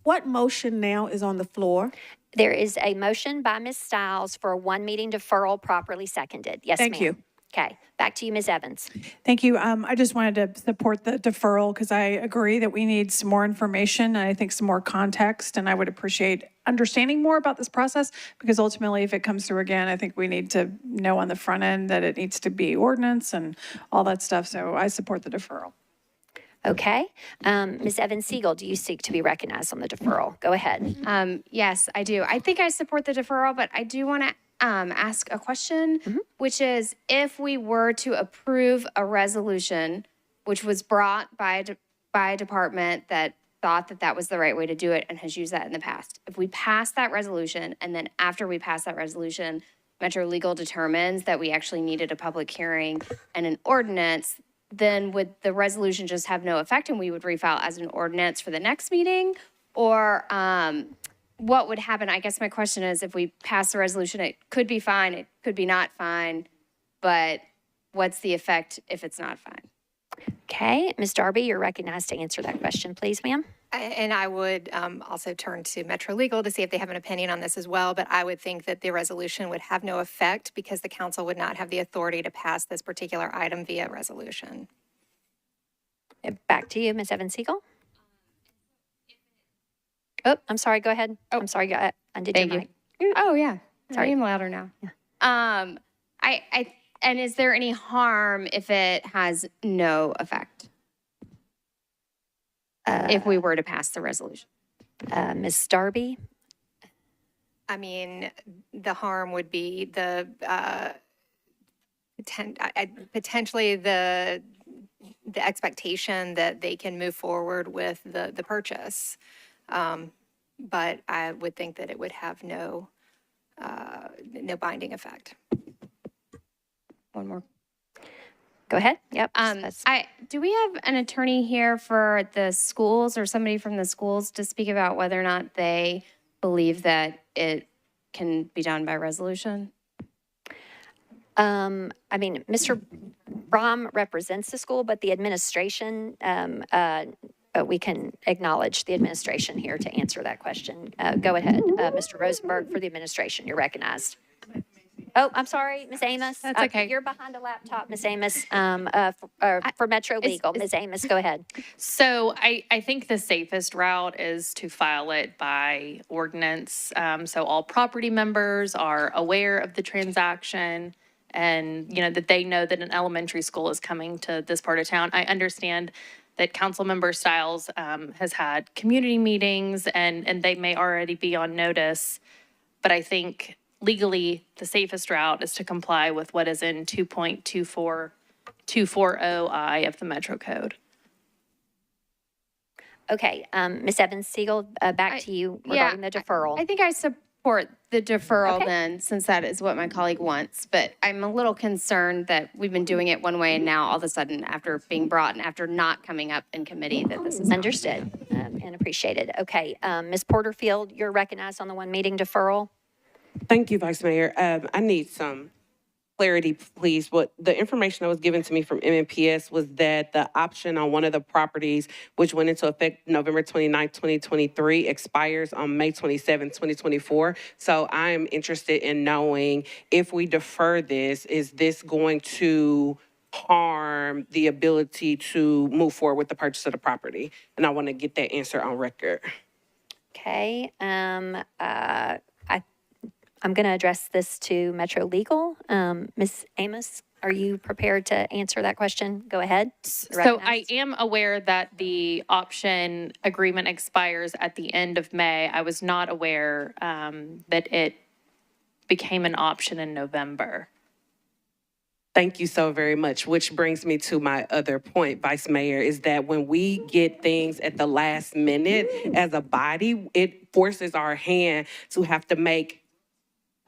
what motion now is on the floor? There is a motion by Ms. Stiles for a one meeting deferral properly seconded. Yes, ma'am. Thank you. Okay, back to you, Ms. Evans. Thank you. I just wanted to support the deferral because I agree that we need some more information and I think some more context, and I would appreciate understanding more about this process because ultimately if it comes through again, I think we need to know on the front end that it needs to be ordinance and all that stuff. So I support the deferral. Okay. Ms. Evans Siegel, do you seek to be recognized on the deferral? Go ahead. Yes, I do. I think I support the deferral, but I do want to ask a question, which is if we were to approve a resolution which was brought by a department that thought that that was the right way to do it and has used that in the past, if we pass that resolution and then after we pass that resolution, Metro Legal determines that we actually needed a public hearing and an ordinance, then would the resolution just have no effect and we would refile as an ordinance for the next meeting? Or what would happen? I guess my question is if we pass the resolution, it could be fine, it could be not fine, but what's the effect if it's not fine? Okay. Ms. Darby, you're recognized to answer that question, please, ma'am. And I would also turn to Metro Legal to see if they have an opinion on this as well, but I would think that the resolution would have no effect because the council would not have the authority to pass this particular item via resolution. Back to you, Ms. Evans Siegel. Oh, I'm sorry. Go ahead. Oh, I'm sorry. I undid Thank your you. mic. Oh, yeah. Sorry. I am louder now. Yeah. And is there any harm if it has no effect? If we were to pass the resolution? Ms. Darby? I mean, the harm would be the potentially the expectation that they can move forward with the purchase. But I would think that it would have no binding effect. One more. Go ahead. Yep. Do we have an attorney here for the schools or somebody from the schools to speak about whether or not they believe that it can be done by resolution? I mean, Mr. Brom represents the school, but the administration, we can acknowledge the administration here to answer that question. Go ahead, Mr. Rosenberg, for the administration. You're recognized. Oh, I'm sorry, Ms. Amos. That's okay. You're behind a laptop, Ms. Amos, for Metro Legal. Ms. Amos, go ahead. So I think the safest route is to file it by ordinance. So all property members are aware of the transaction and, that they know that an elementary school is coming to this part of town. I understand that Councilmember Stiles has had community meetings and they may already be on notice. But I think legally, the safest route is to comply with what is in 2.240I of the Metro Code. Okay, Ms. Evans-Siegel, back to you regarding the deferral. I think I support the deferral Okay. then, since that is what my colleague wants. But I'm a little concerned that we've been doing it one way and now all of a sudden, after being brought and after not coming up in committee, that this is Understood and appreciated. Okay, Ms. Porterfield, you're recognized on the one meeting deferral. Thank you, Vice Mayor. I need some clarity, please. What the information that was given to me from MNPS was that the option on one of the properties, which went into effect November 29, 2023, expires on May 27, 2024. So I'm interested in knowing if we defer this, is this going to harm the ability to move forward with the purchase of the property? And I want to get that answer on record. Okay, I'm going to address this to Metro Legal. Ms. Amos, are you prepared to answer that question? Go ahead. So I am aware that the option agreement expires at the end of May. I was not aware that it became an option in November. Thank you so very much, which brings me to my other point, Vice Mayor, is that when we get things at the last minute as a body, it forces our hand to have to make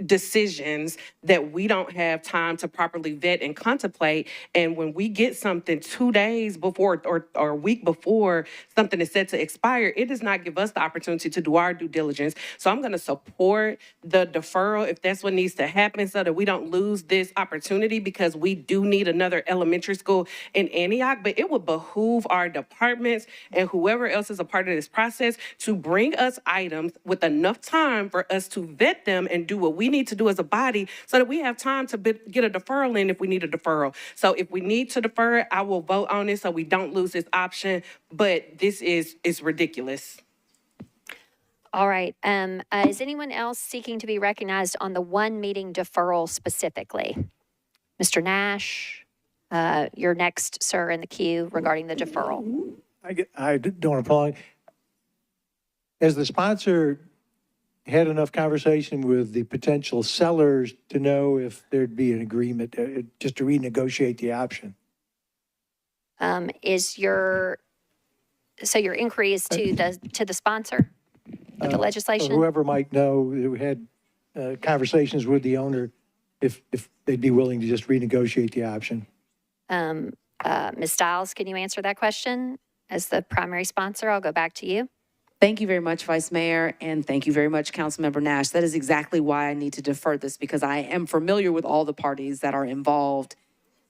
decisions that we don't have time to properly vet and contemplate. And when we get something 2 days before or a week before something is set to expire, it does not give us the opportunity to do our due diligence. So I'm going to support the deferral if that's what needs to happen so that we don't lose this opportunity, because we do need another elementary school in Antioch. But it would behoove our departments and whoever else is a part of this process to bring us items with enough time for us to vet them and do what we need to do as a body so that we have time to get a deferral in if we need a deferral. So if we need to defer it, I will vote on it so we don't lose this option. But this is ridiculous. All right. Is anyone else seeking to be recognized on the one meeting deferral specifically? Mr. Nash, you're next, sir, in the queue regarding the deferral. I don't apologize. As the sponsor, had enough conversation with the potential sellers to know if there'd be an agreement just to renegotiate the option. So your inquiry is to the sponsor of the legislation? Whoever might know, we had conversations with the owner if they'd be willing to just renegotiate the option. Ms. Stiles, can you answer that question? As the primary sponsor, I'll go back to you. Thank you very much, Vice Mayor, and thank you very much, Councilmember Nash. That is exactly why I need to defer this, because I am familiar with all the parties that are involved,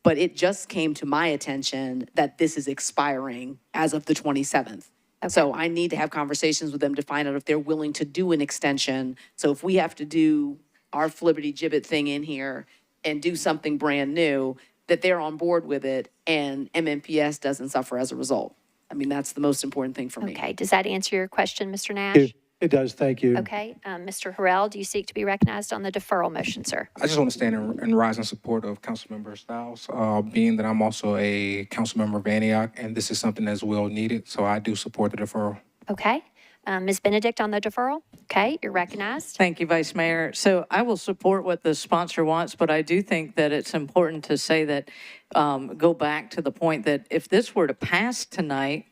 but it just came to my attention that this is expiring as of the 27th. Okay. So I need to have conversations with them to find out if they're willing to do an extension. So if we have to do our flippity gibbet thing in here and do something brand new, that they're on board with it and MNPS doesn't suffer as a result. I mean, that's the most important thing for me. Okay, does that answer your question, Mr. Nash? It does, thank you. Okay, Mr. Harrell, do you seek to be recognized on the deferral motion, sir? I just want to stand and rise in support of Councilmember Stiles, being that I'm also a council member of Antioch, and this is something that's well needed, so I do support the deferral. Okay, Ms. Benedict on the deferral? Okay, you're recognized. Thank you, Vice Mayor. So I will support what the sponsor wants, but I do think that it's important to say that, go back to the point that if this were to pass tonight,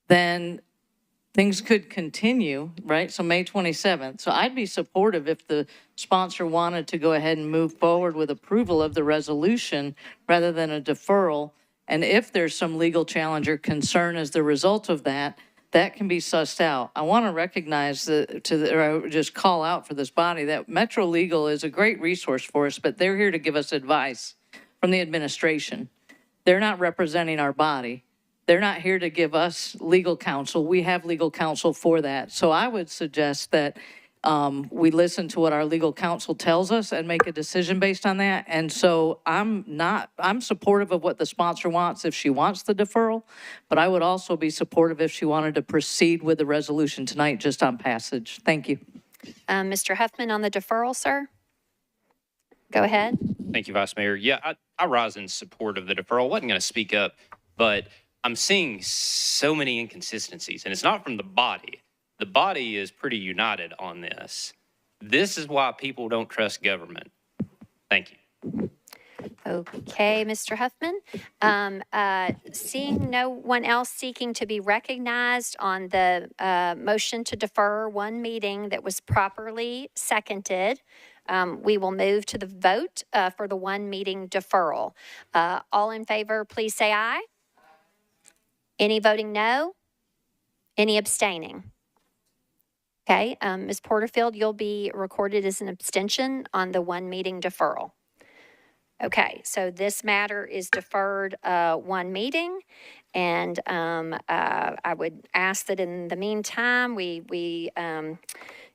then things could continue, right? So May 27th. So I'd be supportive if the sponsor wanted to go ahead and move forward with approval of the resolution rather than a deferral. And if there's some legal challenge or concern as the result of that, that can be sussed out. I want to recognize or just call out for this body that Metro Legal is a great resource for us, but they're here to give us advice from the administration. They're not representing our body. They're not here to give us legal counsel. We have legal counsel for that. So I would suggest that We listen to what our legal counsel tells us and make a decision based on that. And so I'm supportive of what the sponsor wants if she wants the deferral, but I would also be supportive if she wanted to proceed with the resolution tonight just on passage. Thank you. Mr. Huffman on the deferral, sir? Go ahead. Thank you, Vice Mayor. Yeah, I rise in support of the deferral. Wasn't going to speak up, but I'm seeing so many inconsistencies, and it's not from the body. The body is pretty united on this. This is why people don't trust government. Thank you. Okay, Mr. Huffman. Seeing no one else seeking to be recognized on the motion to defer one meeting that was properly seconded, we will move to the vote for the one meeting deferral. All in favor, please say aye. Any voting no? Any abstaining? Okay, Ms. Porterfield, you'll be recorded as an abstention on the one meeting deferral. Okay, so this matter is deferred one meeting, and I would ask that in the meantime, we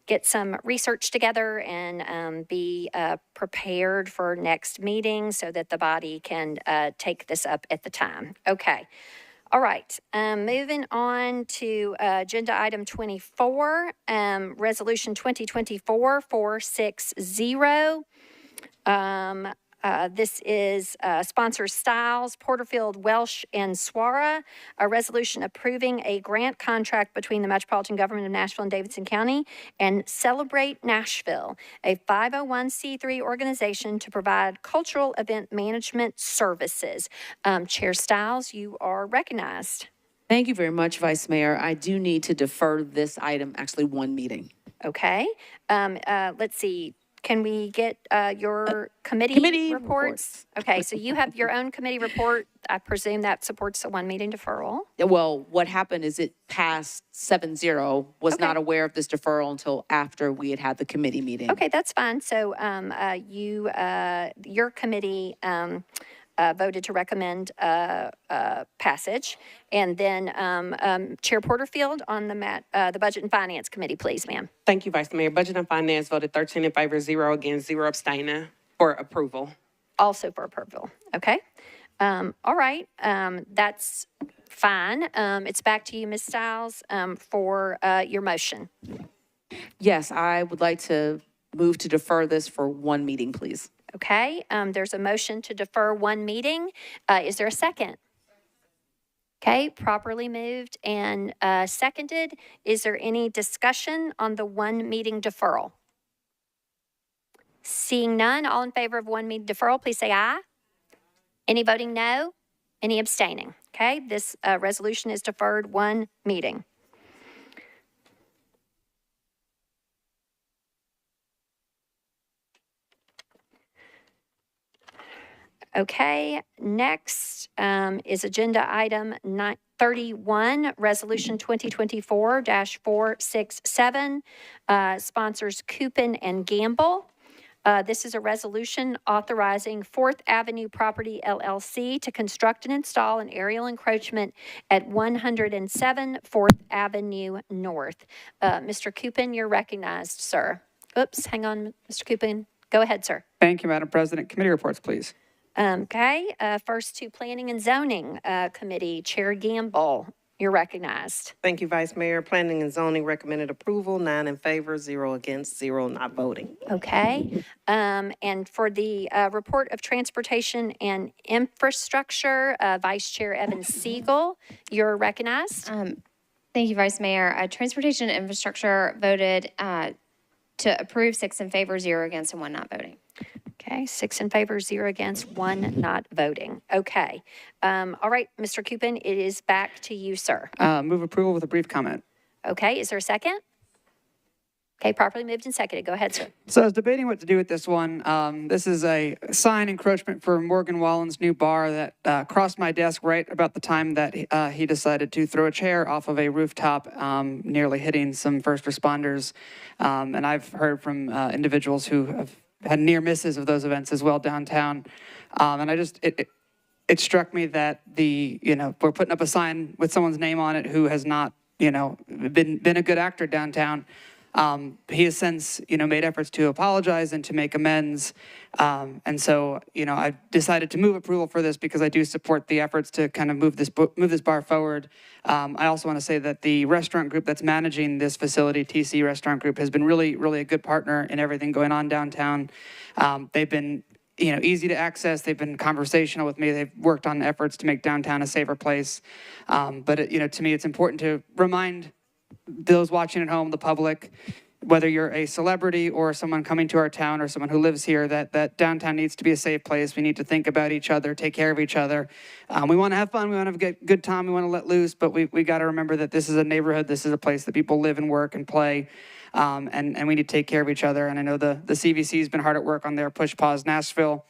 get some research together and be prepared for next meeting so that the body can take this up at the time. Okay. All right, moving on to agenda item 24, resolution 2024-460. This is sponsors Stiles, Porterfield, Welsh, and Swara, a resolution approving a grant contract between the Metropolitan Government of Nashville and Davidson County and Celebrate Nashville, a 501c3 organization to provide cultural event management services. Chair Stiles, you are recognized. Thank you very much, Vice Mayor. I do need to defer this item, actually one meeting. Okay. Let's see. Can we get your committee reports? Okay, so you have your own committee report. I presume that supports a one meeting deferral. Well, what happened is it passed 7-0, was not aware of this deferral until after we had the committee meeting. Okay, that's fine. So your committee voted to recommend passage. And then Chair Porterfield on the Budget and Finance Committee, please, ma'am. Thank you, Vice Mayor. Budget and Finance voted 13 in favor, 0 against, 0 abstaining for approval. Also for approval. Okay. All right. That's fine. It's back to you, Ms. Stiles, for your motion. Yes, I would like to move to defer this for one meeting, please. Okay, there's a motion to defer one meeting. Is there a second? Okay, properly moved and seconded. Is there any discussion on the one meeting deferral? Seeing none, all in favor of one meeting deferral, please say aye. Any voting no? Any abstaining? Okay, this resolution is deferred one meeting. Okay, next is agenda item 31, resolution 2024-467, sponsors Coupin and Gamble. This is a resolution authorizing 4th Avenue Property LLC to construct and install an aerial encroachment at 107 4th Avenue North. Mr. Coupin, you're recognized, sir. Oops, hang on, Mr. Coupin. Go ahead, sir. Thank you, Madam President. Committee reports, please. Okay, first to Planning and Zoning Committee, Chair Gamble, you're recognized. Thank you, Vice Mayor. Planning and Zoning recommended approval, 9 in favor, 0 against, 0 not voting. Okay, and for the report of Transportation and Infrastructure, Vice Chair Evan Siegel, you're recognized. Thank you, Vice Mayor. Transportation and Infrastructure voted to approve, 6 in favor, 0 against, and 1 not voting. Okay, 6 in favor, 0 against, 1 not voting. Okay. All right, Mr. Coupin, it is back to you, sir. Move approval with a brief comment. Okay, is there a second? Okay, properly moved and seconded. Go ahead, sir. So I was debating what to do with this one. This is a sign encroachment for Morgan Wallen's new bar that crossed my desk right about the time that he decided to throw a chair off of a rooftop, nearly hitting some first responders. And I've heard from individuals who have had near misses of those events as well downtown. And it struck me that we're putting up a sign with someone's name on it who has not, been a good actor downtown. He has since, made efforts to apologize and to make amends. And so, I decided to move approval for this because I do support the efforts to kind of move this bar forward. I also want to say that the restaurant group that's managing this facility, TC Restaurant Group, has been really, really a good partner in everything going on downtown. They've been easy to access. They've been conversational with me. They've worked on efforts to make downtown a safer place. But to me, it's important to remind those watching at home, the public, whether you're a celebrity or someone coming to our town or someone who lives here, that downtown needs to be a safe place. We need to think about each other, take care of each other. We want to have fun. We want to have a good time. We want to let loose, but we got to remember that this is a neighborhood. This is a place that people live and work and play. And we need to take care of each other. And I know the CVC has been hard at work on their Push Pause Nashville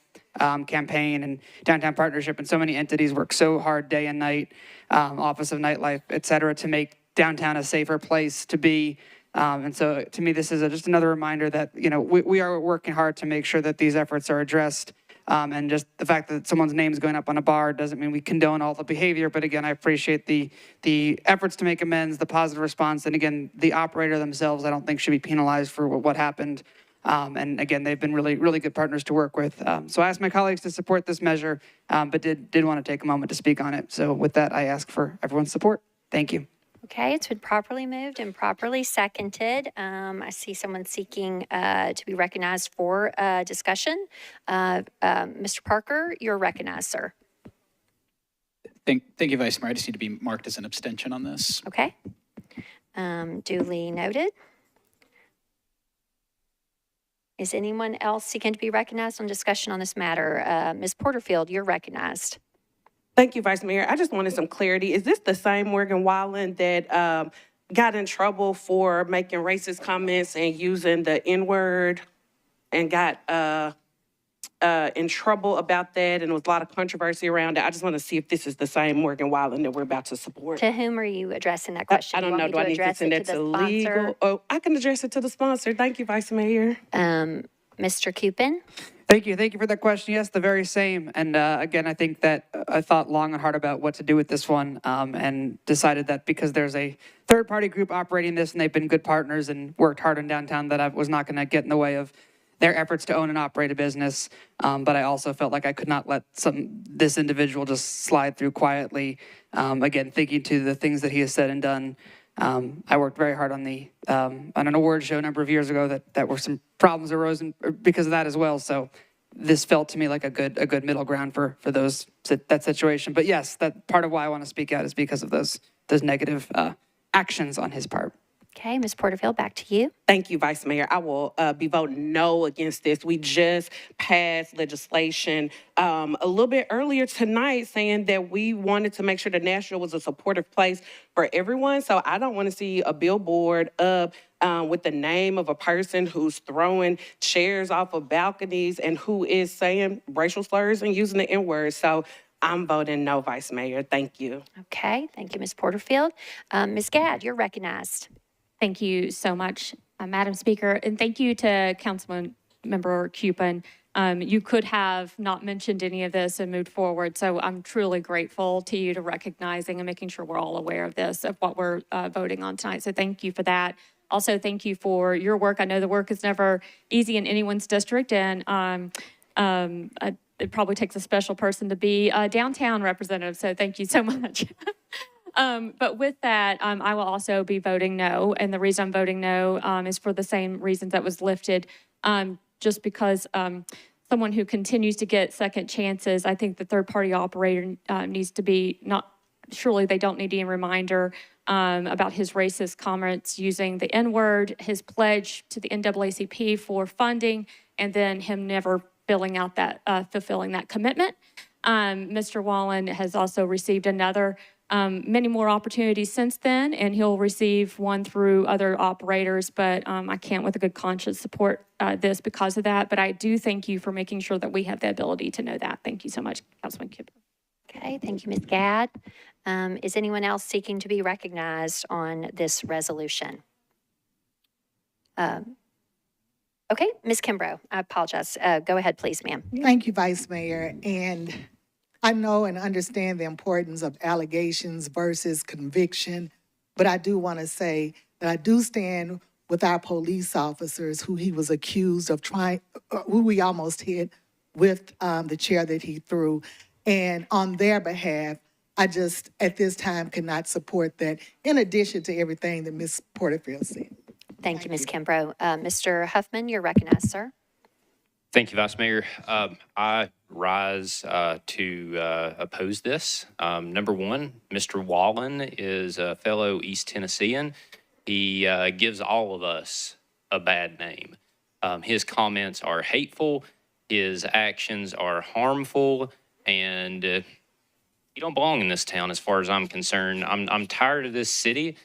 campaign, and Downtown Partnership, and so many entities work so hard day and night, Office of Nightlife, et cetera, to make downtown a safer place to be. And so to me, this is just another reminder that, we are working hard to make sure that these efforts are addressed. And just the fact that someone's name is going up on a bar doesn't mean we condone all the behavior. But again, I appreciate the efforts to make amends, the positive response. And again, the operator themselves, I don't think should be penalized for what happened. And again, they've been really, really good partners to work with. So I asked my colleagues to support this measure, but did want to take a moment to speak on it. So with that, I ask for everyone's support. Thank you. Okay, it's been properly moved and properly seconded. I see someone seeking to be recognized for discussion. Mr. Parker, you're recognized, sir. Thank you, Vice Mayor. I just need to be marked as an abstention on this. Okay. Duly noted. Is anyone else seeking to be recognized on discussion on this matter? Ms. Porterfield, you're recognized. Thank you, Vice Mayor. I just wanted some clarity. Is this the same Morgan Wallen that got in trouble for making racist comments and using the N-word and got in trouble about that, and there was a lot of controversy around it? I just want to see if this is the same Morgan Wallen that we're about to support. To whom are you addressing that question? I don't know. Do I need to send that to legal? Oh, I can address it to the sponsor. Thank you, Vice Mayor. Mr. Cupin? Thank you for that question. Yes, the very same. And again, I think that I thought long and hard about what to do with this one, and decided that because there's a third-party group operating this and they've been good partners and worked hard in downtown, that I was not going to get in the way of their efforts to own and operate a business. But I also felt like I could not let this individual just slide through quietly. Again, thinking to the things that he has said and done. I worked very hard on an award show a number of years ago that were some problems arose because of that as well. So this felt to me like a good middle ground for that situation. But yes, that part of why I want to speak out is because of those negative actions on his part. Okay, Ms. Porterfield, back to you. Thank you, Vice Mayor. I will be voting no against this. We just passed legislation a little bit earlier tonight saying that we wanted to make sure that Nashville was a supportive place for everyone. So I don't want to see a billboard up with the name of a person who's throwing chairs off of balconies and who is saying racial slurs and using the N-word. So I'm voting no, Vice Mayor. Thank you. Okay, thank you, Ms. Porterfield. Ms. Gadd, you're recognized. Thank you so much, Madam Speaker, and thank you to Councilman Member Cupin. You could have not mentioned any of this and moved forward, so I'm truly grateful to you to recognizing and making sure we're all aware of this, of what we're voting on tonight. So thank you for that. Also, thank you for your work. I know the work is never easy in anyone's district, and it probably takes a special person to be a downtown representative, so thank you so much. But with that, I will also be voting no. And the reason I'm voting no is for the same reasons that was lifted. Just because someone who continues to get second chances, I think the third-party operator needs to be surely they don't need any reminder about his racist comments using the N-word, his pledge to the NAACP for funding, and then him never fulfilling that commitment. Mr. Wallen has also received many more opportunities since then, and he'll receive one through other operators, but I can't with a good conscience support this because of that. But I do thank you for making sure that we have the ability to know that. Thank you so much, Councilman Cooper. Okay, thank you, Ms. Gadd. Is anyone else seeking to be recognized on this resolution? Okay, Ms. Kimbrough, I apologize. Go ahead, please, ma'am. Thank you, Vice Mayor. And I know and understand the importance of allegations versus conviction, but I do want to say that I do stand with our police officers who he was accused of who he almost hit with the chair that he threw. And on their behalf, I just, at this time, cannot support that, in addition to everything that Ms. Porterfield said. Thank you, Ms. Kimbrough. Mr. Huffman, you're recognized, sir. Thank you, Vice Mayor. I rise to oppose this. Number one, Mr. Wallen is a fellow East Tennessean. He gives all of us a bad name. His comments are hateful. His actions are harmful, and you don't belong in this town as far as I'm concerned. I'm tired of this city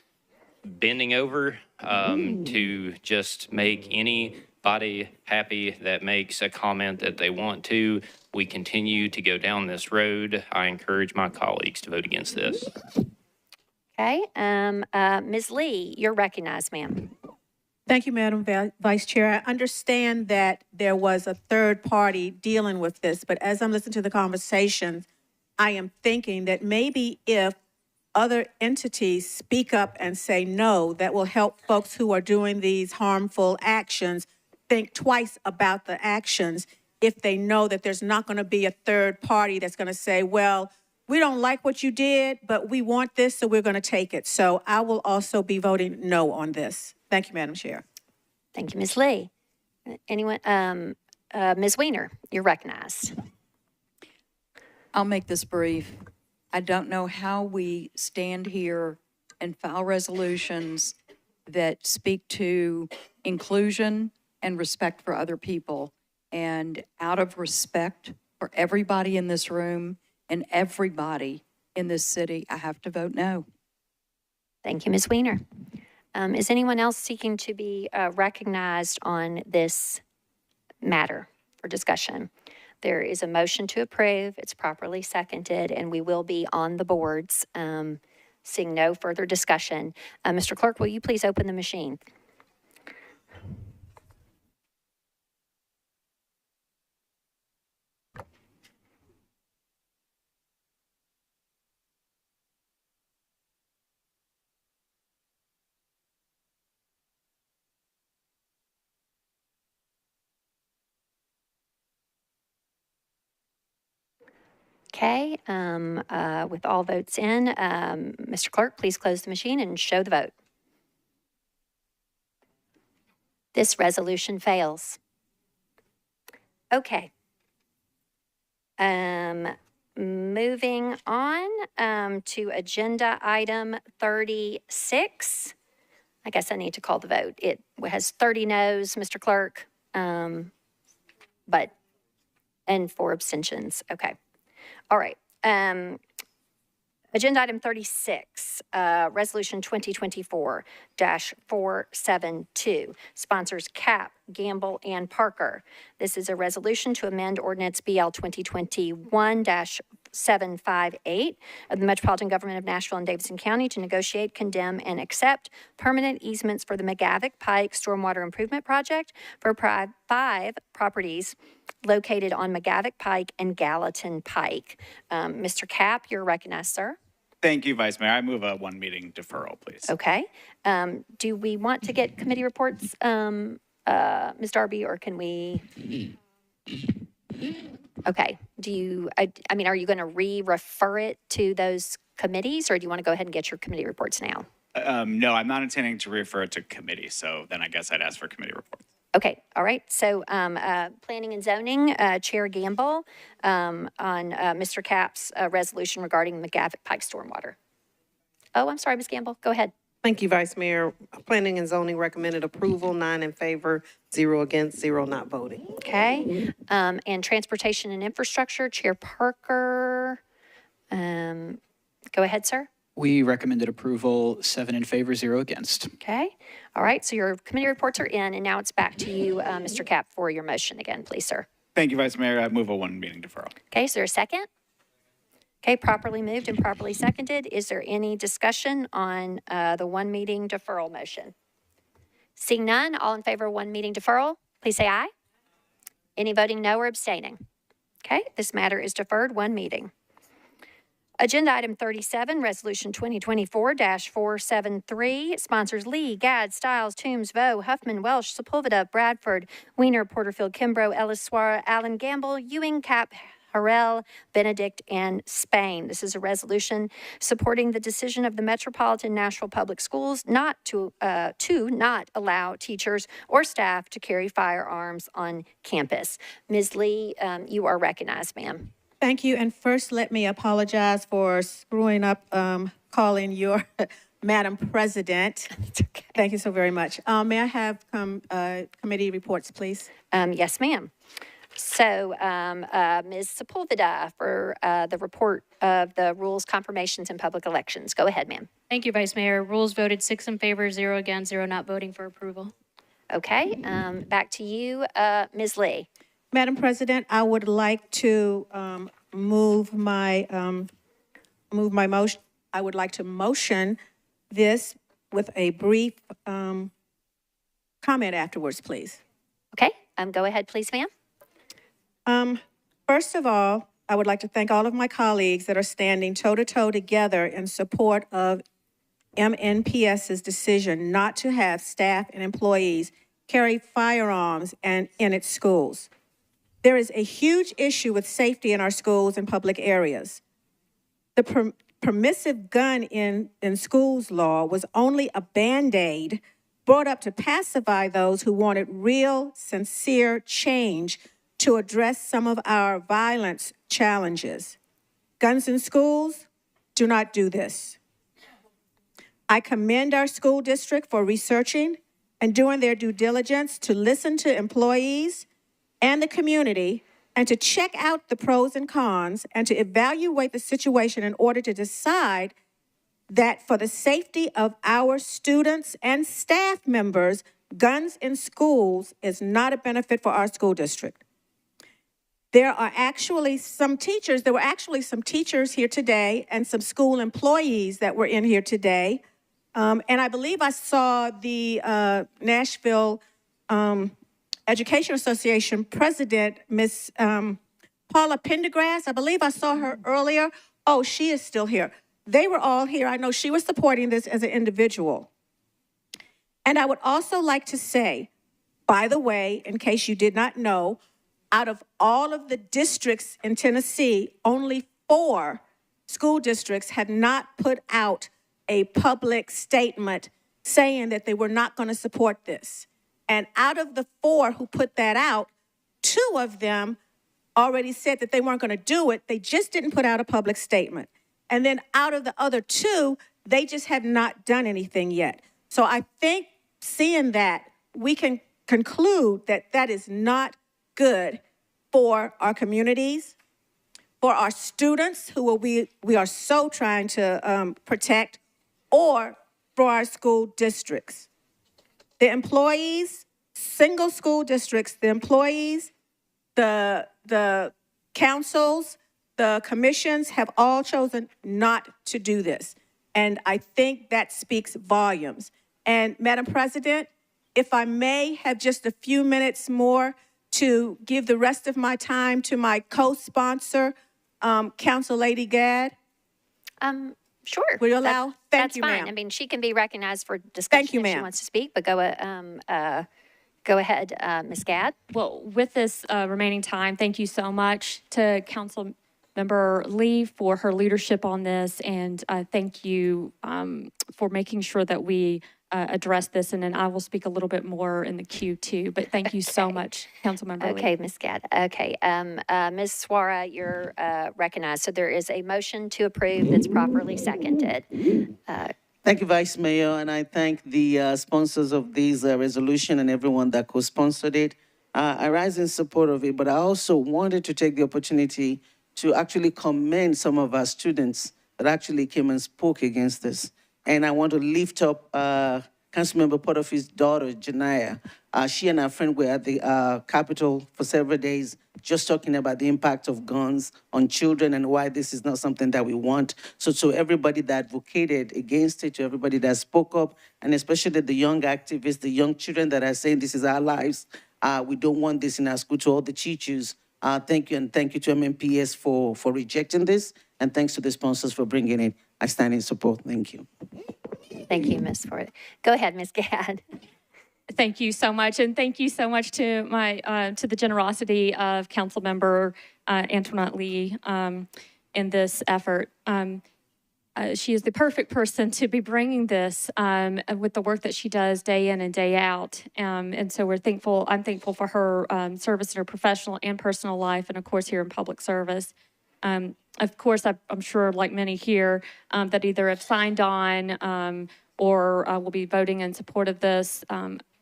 bending over to just make anybody happy that makes a comment that they want to. We continue to go down this road. I encourage my colleagues to vote against this. Okay, Ms. Lee, you're recognized, ma'am. Thank you, Madam Vice Chair. I understand that there was a third party dealing with this, but as I'm listening to the conversation, I am thinking that maybe if other entities speak up and say no, that will help folks who are doing these harmful actions think twice about the actions if they know that there's not going to be a third party that's going to say, well, we don't like what you did, but we want this, so we're going to take it. So I will also be voting no on this. Thank you, Madam Chair. Thank you, Ms. Lee. Anyone? Ms. Weiner, you're recognized. I'll make this brief. I don't know how we stand here and file resolutions that speak to inclusion and respect for other people. And out of respect for everybody in this room and everybody in this city, I have to vote no. Thank you, Ms. Weiner. Is anyone else seeking to be recognized on this matter for discussion? There is a motion to approve. It's properly seconded, and we will be on the boards. Seeing no further discussion. Mr. Clerk, will you please open the machine? Okay, with all votes in, Mr. Clerk, please close the machine and show the vote. This resolution fails. Okay. Moving on to agenda item 36. I guess I need to call the vote. It has 30 noes, Mr. Clerk, and 4 abstentions. Okay. All right. Agenda item 36, Resolution 2024-472, sponsors Cap, Gamble, and Parker. This is a resolution to amend Ordinance BL 2021-758 of the Metropolitan Government of Nashville and Davidson County to negotiate, condemn, and accept permanent easements for the McGavick Pike Stormwater Improvement Project for 5 properties located on McGavick Pike and Gallatin Pike. Mr. Cap, you're recognized, sir. Thank you, Vice Mayor. I move a one meeting deferral, please. Okay. Do we want to get committee reports, Ms. Darby, or can we? Okay. Do you, I mean, are you going to refer it to those committees, or do you want to go ahead and get your committee reports now? No, I'm not intending to refer it to committee, so then I guess I'd ask for committee reports. Okay, all right. So Planning and Zoning, Chair Gamble, on Mr. Cap's resolution regarding McGavick Pike Stormwater. Oh, I'm sorry, Ms. Gamble. Go ahead. Thank you, Vice Mayor. Planning and Zoning recommended approval, 9 in favor, 0 against, 0 not voting. Okay. And Transportation and Infrastructure, Chair Parker. Go ahead, sir. We recommended approval, 7 in favor, 0 against. Okay. All right. So your committee reports are in, and now it's back to you, Mr. Cap, for your motion again, please, sir. Thank you, Vice Mayor. I move a one meeting deferral. Okay. Is there a second? Okay. Properly moved and properly seconded. Is there any discussion on the one meeting deferral motion? Seeing none, all in favor of one meeting deferral, please say aye. Any voting no or abstaining? Okay. This matter is deferred one meeting. Agenda item 37, Resolution 2024-473. Sponsors Lee, Gadd, Stiles, Toombs, Vo, Huffman, Welsh, Sepulveda, Bradford, Weiner, Porterfield, Kimbrough, Ellis, Suara, Allen, Gamble, Ewing, Cap, Harrell, Benedict, and Spain. This is a resolution supporting the decision of the Metropolitan Nashville Public Schools not to not allow teachers or staff to carry firearms on campus. Ms. Lee, you are recognized, ma'am. Thank you. And first, let me apologize for screwing up calling your Madam President. Okay. Thank you so very much. May I have committee reports, please? Yes, ma'am. So, Ms. Sepulveda for the report of the rules, confirmations, and public elections. Go ahead, ma'am. Thank you, Vice Mayor. Rules voted 6 in favor, 0 against, 0 not voting for approval. Okay, back to you, Ms. Lee. Madam President, I would like to move my motion. I would like to motion this with a brief comment afterwards, please. Okay, go ahead, please, ma'am. First of all, I would like to thank all of my colleagues that are standing toe-to-toe together in support of MNPS's decision not to have staff and employees carry firearms in its schools. There is a huge issue with safety in our schools and public areas. The permissive gun in schools law was only a Band-Aid brought up to pacify those who wanted real, sincere change to address some of our violence challenges. Guns in schools, do not do this. I commend our school district for researching and doing their due diligence to listen to employees and the community and to check out the pros and cons and to evaluate the situation in order to decide that for the safety of our students and staff members, guns in schools is not a benefit for our school district. There were actually some teachers here today and some school employees that were in here today. And I believe I saw the Nashville Education Association president, Miss Paula Pendergrass. I believe I saw her earlier. Oh, she is still here. They were all here. I know she was supporting this as an individual. And I would also like to say, by the way, in case you did not know, out of all of the districts in Tennessee, only 4 school districts have not put out a public statement saying that they were not going to support this. And out of the 4 who put that out, 2 of them already said that they weren't going to do it. They just didn't put out a public statement. And then out of the other 2, they just have not done anything yet. So I think seeing that, we can conclude that that is not good for our communities, for our students who we are so trying to protect, or for our school districts. The employees, single school districts, the employees, the councils, the commissions have all chosen not to do this. And I think that speaks volumes. And Madam President, if I may have just a few minutes more to give the rest of my time to my co-sponsor, Council Lady Gadd. Sure. Will you allow? Thank you, That's fine. ma'am. I mean, she can be recognized for discussion Thank you, if she ma'am. wants to speak, but go ahead, Ms. Gadd. Well, with this remaining time, thank you so much to Councilmember Lee for her leadership on this, and thank you for making sure that we address this, and then I will speak a little bit more in the queue too, but thank you so much, Councilmember Lee. Okay, Ms. Gadd. Okay, Ms. Suara, you're recognized. So there is a motion to approve that's properly seconded. Thank you, Vice Mayor, and I thank the sponsors of this resolution and everyone that co-sponsored it. I rise in support of it, but I also wanted to take the opportunity to actually commend some of our students that actually came and spoke against this. And I want to lift up Councilmember Porterfield's daughter, Janaya. She and her friend were at the Capitol for several days just talking about the impact of guns on children and why this is not something that we want. So to everybody that advocated against it, to everybody that spoke up, and especially the young activists, the young children that are saying this is our lives, we don't want this in our school, to all the teachers, Thank you, and thank you to MMPS for rejecting this, and thanks to the sponsors for bringing it. I stand in support. Thank you. Thank you, Ms. Ford. Go ahead, Ms. Gadd. Thank you so much, and thank you so much to to the generosity of Councilmember Antoinette Lee in this effort. She is the perfect person to be bringing this with the work that she does day in and day out. And so we're thankful. I'm thankful for her service in her professional and personal life, and of course here in public service. Of course, I'm sure, like many here, that either have signed on or will be voting in support of this.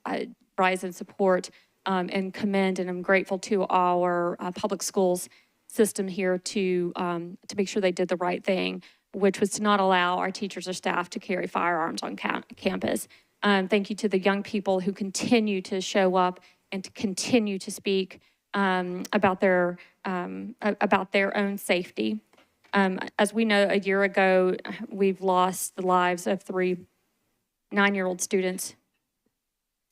I rise in support and commend, and I'm grateful to our public schools system here to make sure they did the right thing, which was to not allow our teachers or staff to carry firearms on campus. Thank you to the young people who continue to show up and to continue to speak about their own safety. As we know, a year ago, we've lost the lives of 3 9-year-old students.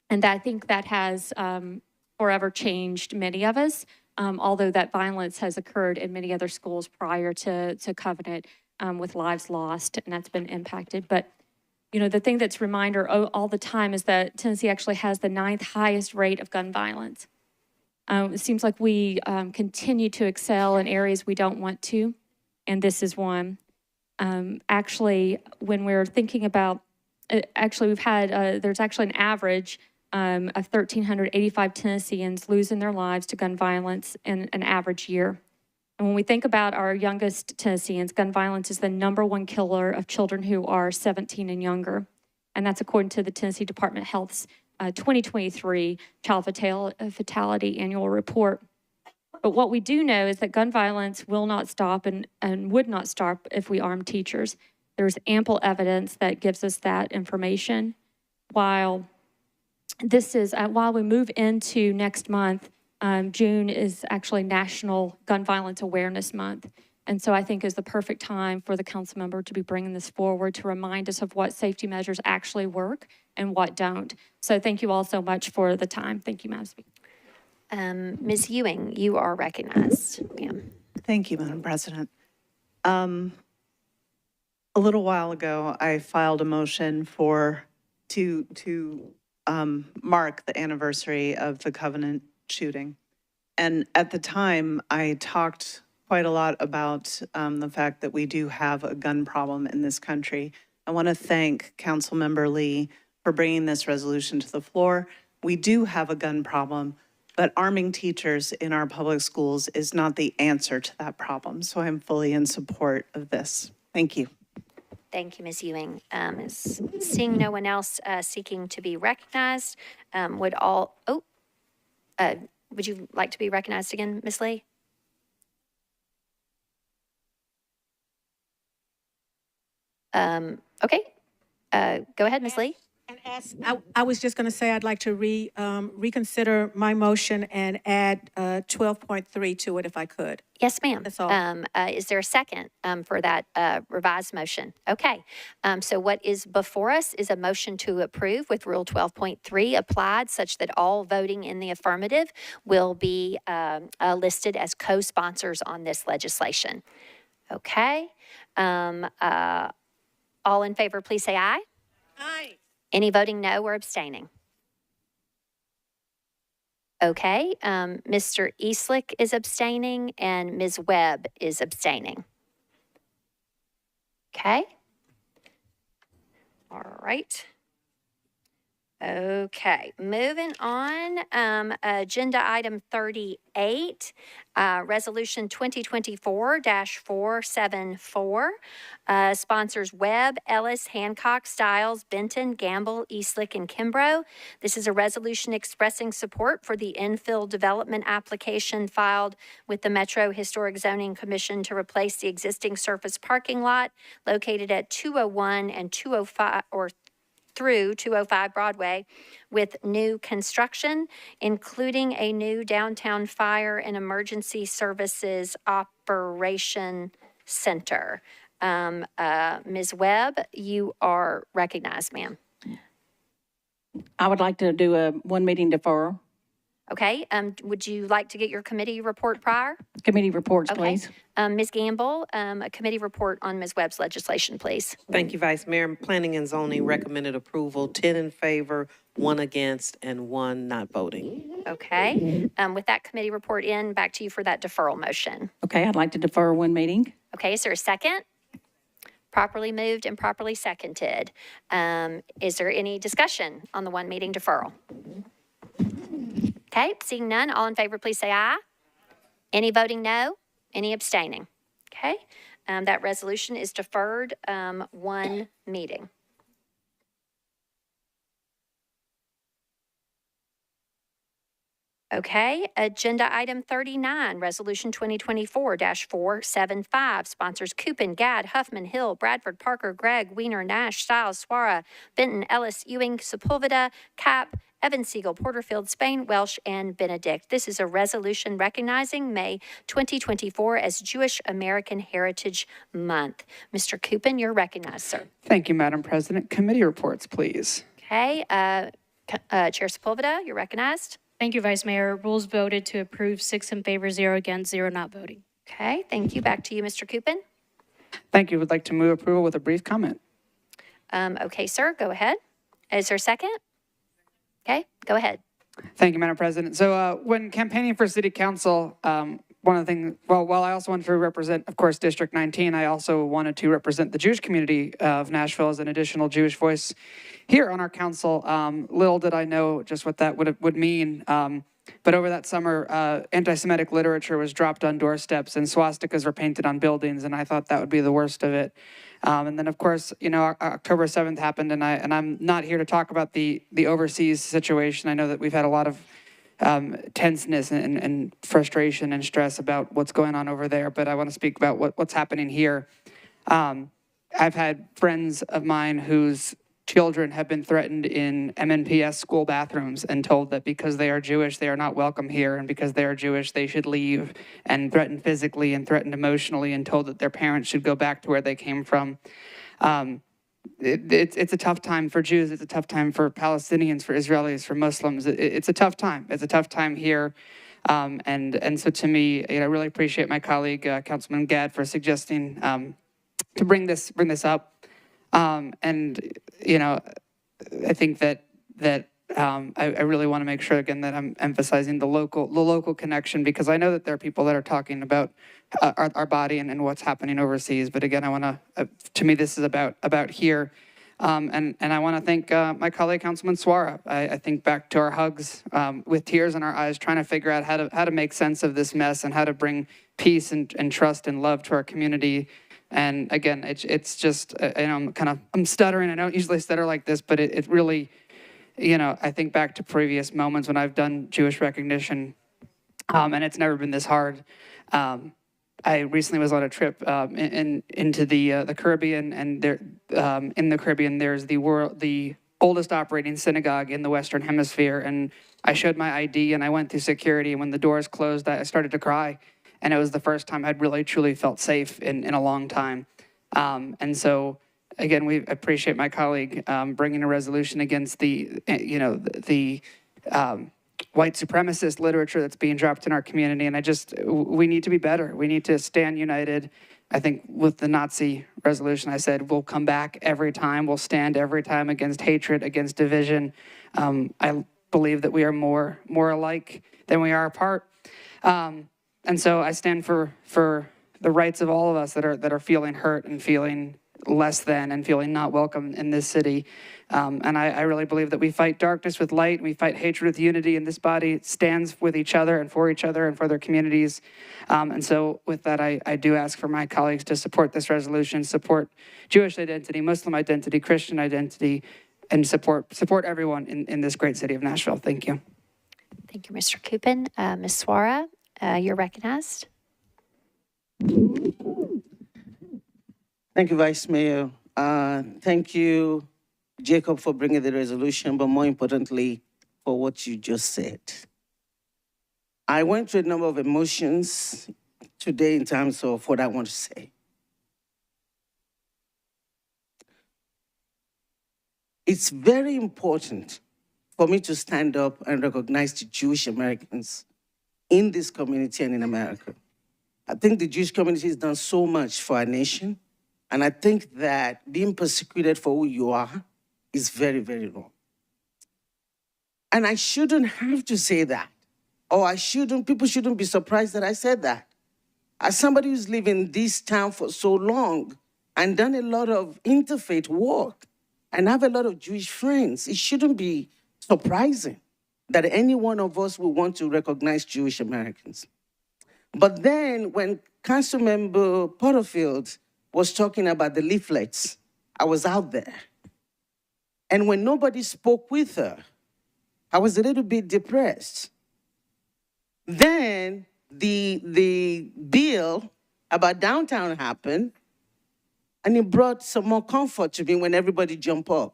And I think that has forever changed many of us, although that violence has occurred in many other schools prior to Covenant with lives lost, and that's been impacted. But, you know, the thing that's reminder all the time is that Tennessee actually has the 9th highest rate of gun violence. It seems like we continue to excel in areas we don't want to, and this is one. Actually, when we're thinking about, we've had, there's actually an average of 1,385 Tennesseans losing their lives to gun violence in an average year. And when we think about our youngest Tennesseans, gun violence is the #1 killer of children who are 17 and younger. And that's according to the Tennessee Department of Health's 2023 Child Fatality Annual Report. But what we do know is that gun violence will not stop and would not stop if we arm teachers. There's ample evidence that gives us that information. While we move into next month, June is actually National Gun Violence Awareness Month. And so I think is the perfect time for the council member to be bringing this forward to remind us of what safety measures actually work and what don't. So thank you all so much for the time. Thank you, Madam Speaker. Ms. Ewing, you are recognized, ma'am. Thank you, Madam President. A little while ago, I filed a motion to mark the anniversary of the Covenant shooting. And at the time, I talked quite a lot about the fact that we do have a gun problem in this country. I want to thank Councilmember Lee for bringing this resolution to the floor. We do have a gun problem, but arming teachers in our public schools is not the answer to that problem. So I'm fully in support of this. Thank you. Thank you, Ms. Ewing. Seeing no one else seeking to be recognized, would you like to be recognized again, Ms. Lee? Okay. Go ahead, Ms. Lee. I was just going to say I'd like to reconsider my motion and add 12.3 to it if I could. Yes, ma'am. That's all. Is there a second for that revised motion? Okay. So what is before us is a motion to approve with Rule 12.3 applied such that all voting in the affirmative will be listed as co-sponsors on this legislation. Okay. All in favor, please say aye. Aye. Any voting no or abstaining? Okay, Mr. Eastlick is abstaining and Ms. Webb is abstaining. Okay. All right. Okay, moving on, agenda item 38, resolution 2024-474, sponsors Webb, Ellis, Hancock, Stiles, Benton, Gamble, Eastlick, and Kimbrough. This is a resolution expressing support for the infill development application filed with the Metro Historic Zoning Commission to replace the existing surface parking lot located at 201 and 205, or through 205 Broadway with new construction, including a new downtown fire and emergency services operation center. Ms. Webb, you are recognized, ma'am. I would like to do a one meeting deferral. Okay, would you like to get your committee report prior? Committee reports, Okay. please. Ms. Gamble, a committee report on Ms. Webb's legislation, please. Thank you, Vice Mayor. Planning and Zoning recommended approval, 10 in favor, 1 against, and 1 not voting. Okay, with that committee report in, back to you for that deferral motion. Okay, I'd like to defer one meeting. Okay, is there a second? Properly moved and properly seconded. Is there any discussion on the one meeting deferral? Okay, seeing none, all in favor, please say aye. Any voting no? Any abstaining? Okay, that resolution is deferred one meeting. Okay, agenda item 39, resolution 2024-475, sponsors Coopin, Gadd, Huffman, Hill, Bradford, Parker, Gregg, Weiner, Nash, Stiles, Suara, Benton, Ellis, Ewing, Sepulveda, Cap, Evan Siegel, Porterfield, Spain, Welsh, and Benedict. This is a resolution recognizing May 2024 as Jewish American Heritage Month. Mr. Coopin, you're recognized, sir. Thank you, Madam President. Committee reports, please. Okay, Chair Sepulveda, you're recognized. Thank you, Vice Mayor. Rules voted to approve, 6 in favor, 0 against, 0 not voting. Okay, thank you. Back to you, Mr. Coopin. Thank you. Would like to move approval with a brief comment. Okay, sir, go ahead. Is there a second? Okay, go ahead. Thank you, Madam President. So when campaigning for City Council, one of the things, well, while I also wanted to represent, of course, District 19, I also wanted to represent the Jewish community of Nashville as an additional Jewish voice here on our council. Little did I know just what that would mean. But over that summer, anti-Semitic literature was dropped on doorsteps and swastikas were painted on buildings, and I thought that would be the worst of it. And then, of course, you know, October 7th happened, and I'm not here to talk about the overseas situation. I know that we've had a lot of tenseness and frustration and stress about what's going on over there, but I want to speak about what's happening here. I've had friends of mine whose children have been threatened in MNPS school bathrooms and told that because they are Jewish, they are not welcome here, and because they are Jewish, they should leave, and threatened physically and threatened emotionally, and told that their parents should go back to where they came from. It's a tough time for Jews. It's a tough time for Palestinians, for Israelis, for Muslims. It's a tough time. It's a tough time here. And so to me, you know, I really appreciate my colleague, Councilman Gadd, for suggesting to bring this up. And, you know, I think that I really want to make sure, again, that I'm emphasizing the local connection, because I know that there are people that are talking about our body and what's happening overseas. But again, I want to me, this is about here. And I want to thank my colleague, Councilman Suara. I think back to our hugs with tears in our eyes, trying to figure out how to make sense of this mess and how to bring peace and trust and love to our community. And again, it's just, you know, I'm stuttering. I don't usually stutter like this, but it really, you know, I think back to previous moments when I've done Jewish recognition, and it's never been this hard. I recently was on a trip into the Caribbean, and there in the Caribbean there's the oldest operating synagogue in the Western Hemisphere, and I showed my ID and I went through security, and when the doors closed, I started to cry. And it was the first time I'd really truly felt safe in a long time. And so, again, we appreciate my colleague bringing a resolution against the white supremacist literature that's being dropped in our community. And we need to be better. We need to stand united. I think with the Nazi resolution, I said, we'll come back every time. We'll stand every time against hatred, against division. I believe that we are more alike than we are apart. And so I stand for the rights of all of us that are feeling hurt and feeling less than and feeling not welcome in this city. And I really believe that we fight darkness with light, and we fight hatred with unity, and this body stands with each other and for their communities. And so with that, I do ask for my colleagues to support this resolution, support Jewish identity, Muslim identity, Christian identity, and support everyone in this great city of Nashville. Thank you. Thank you, Mr. Coopin. Ms. Suara, you're recognized. Thank you, Vice Mayor. Thank you, Jacob, for bringing the resolution, but more importantly, for what you just said. I went through a number of emotions today in terms of what I want to say. It's very important for me to stand up and recognize the Jewish Americans in this community and in America. I think the Jewish community has done so much for our nation, and I think that being persecuted for who you are is very, very wrong. And I shouldn't have to say that, or people shouldn't be surprised that I said that. As somebody who's lived in this town for so long and done a lot of interfaith work and have a lot of Jewish friends, it shouldn't be surprising that any one of us will want to recognize Jewish Americans. But then when Councilmember Porterfield was talking about the leaflets, I was out there. And when nobody spoke with her, I was a little bit depressed. Then the bill about downtown happened, and it brought some more comfort to me when everybody jumped up.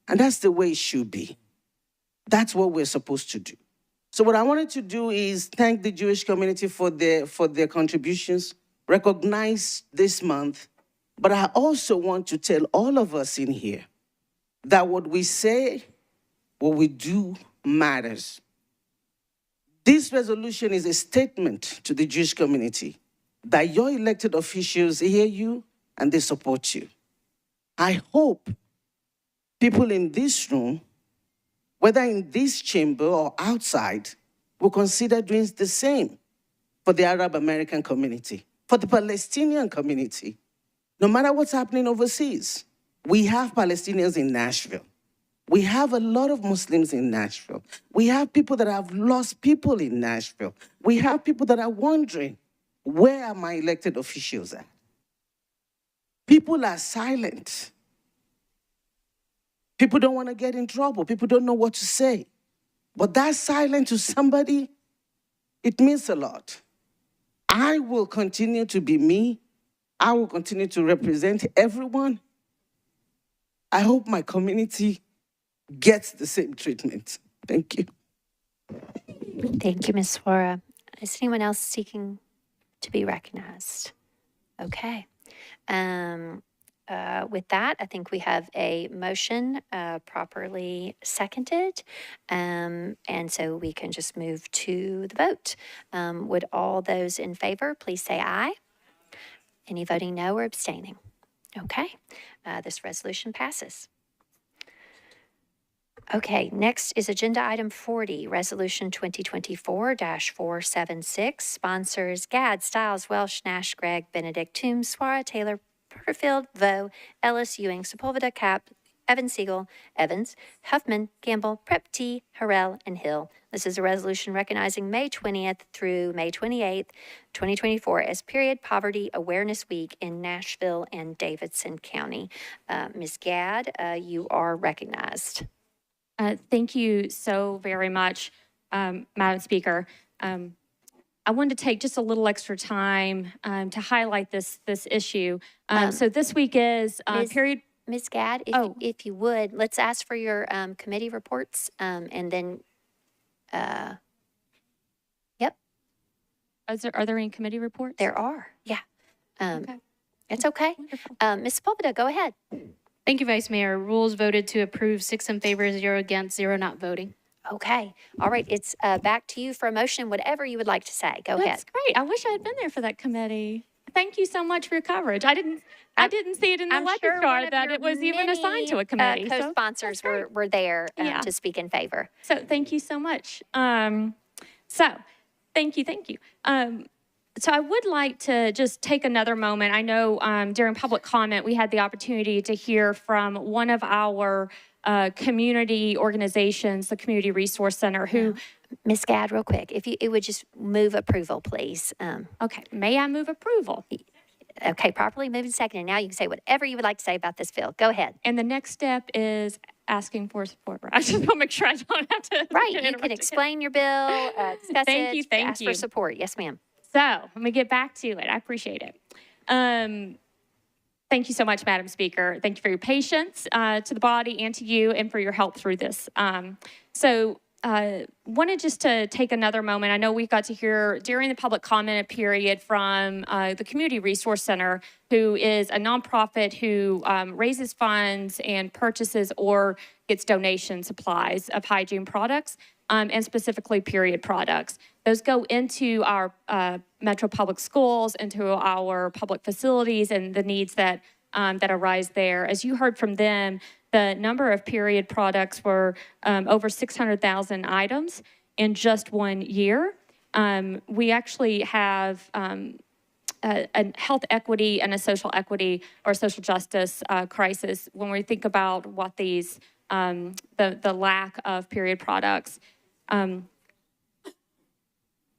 And that's the way it should be. That's what we're supposed to do. So what I wanted to do is thank the Jewish community for their contributions, recognize this month, but I also want to tell all of us in here that what we say, what we do matters. This resolution is a statement to the Jewish community that your elected officials hear you and they support you. I hope people in this room, whether in this chamber or outside, will consider doing the same for the Arab American community, for the Palestinian community. No matter what's happening overseas, we have Palestinians in Nashville. We have a lot of Muslims in Nashville. We have people that have lost people in Nashville. We have people that are wondering, where are my elected officials at? People are silent. People don't want to get in trouble. People don't know what to say. But that silence to somebody, it means a lot. I will continue to be me. I will continue to represent everyone. I hope my community gets the same treatment. Thank you. Thank you, Ms. Suara. Is anyone else seeking to be recognized? Okay. With that, I think we have a motion properly seconded, and so we can just move to the vote. Would all those in favor please say aye? Any voting no or abstaining? Okay, this resolution passes. Okay, next is Agenda Item 40, Resolution 2024-476. Sponsors Gadd, Stiles, Welsh, Nash, Gregg, Benedict, Toombs, Suara, Taylor, Porterfield, Vo, Ellis, Ewing, Sepulveda, Cap, Evans, Siegel, Evans, Huffman, Gamble, Prep T, Harrell, and Hill. This is a resolution recognizing May 20th through May 28th, 2024 as Period Poverty Awareness Week in Nashville and Davidson County. Ms. Gadd, you are recognized. Thank you so very much, Madam Speaker. I wanted to take just a little extra time to highlight this issue. So this week is period. Ms. Gadd, if you would, let's ask for your committee reports, and then, yep. Are there any committee reports? There are, yeah. It's okay. Ms. Sepulveda, go ahead. Thank you, Vice Mayor. Rules voted to approve, 6 in favor, 0 against, 0 not voting. Okay. All right. It's back to you for a motion, whatever you would like to say. Go ahead. That's great. I wish I had been there for that committee. Thank you so much for your coverage. I didn't see it in the letter chart that it was even assigned to a committee. Co-sponsors were there to speak in favor. So thank you so much. Thank you. So I would like to just take another moment. I know during public comment, we had the opportunity to hear from one of our community organizations, the Community Resource Center, who... Ms. Gadd, real quick, if it would just move approval, please. Okay, may I move approval? Okay, properly moved and seconded. Now you can say whatever you would like to say about this bill. Go ahead. And the next step is asking for support. I just want to make sure I don't have to... Right, you can explain your bill, discuss Thank you. ask for support. Yes, ma'am. So let me get back to it. I appreciate it. Thank you so much, Madam Speaker. Thank you for your patience to the body and to you and for your help through this. So wanted just to take another moment. I know we got to hear during the public comment period from the Community Resource Center, who is a nonprofit who raises funds and purchases or gets donation supplies of hygiene products and specifically period products. Those go into our Metro Public Schools, into our public facilities, and the needs that that arise there. As you heard from them, the number of period products were over 600,000 items in just 1 year. We actually have a health equity and a social equity or social justice crisis when we think about what these, the lack of period products.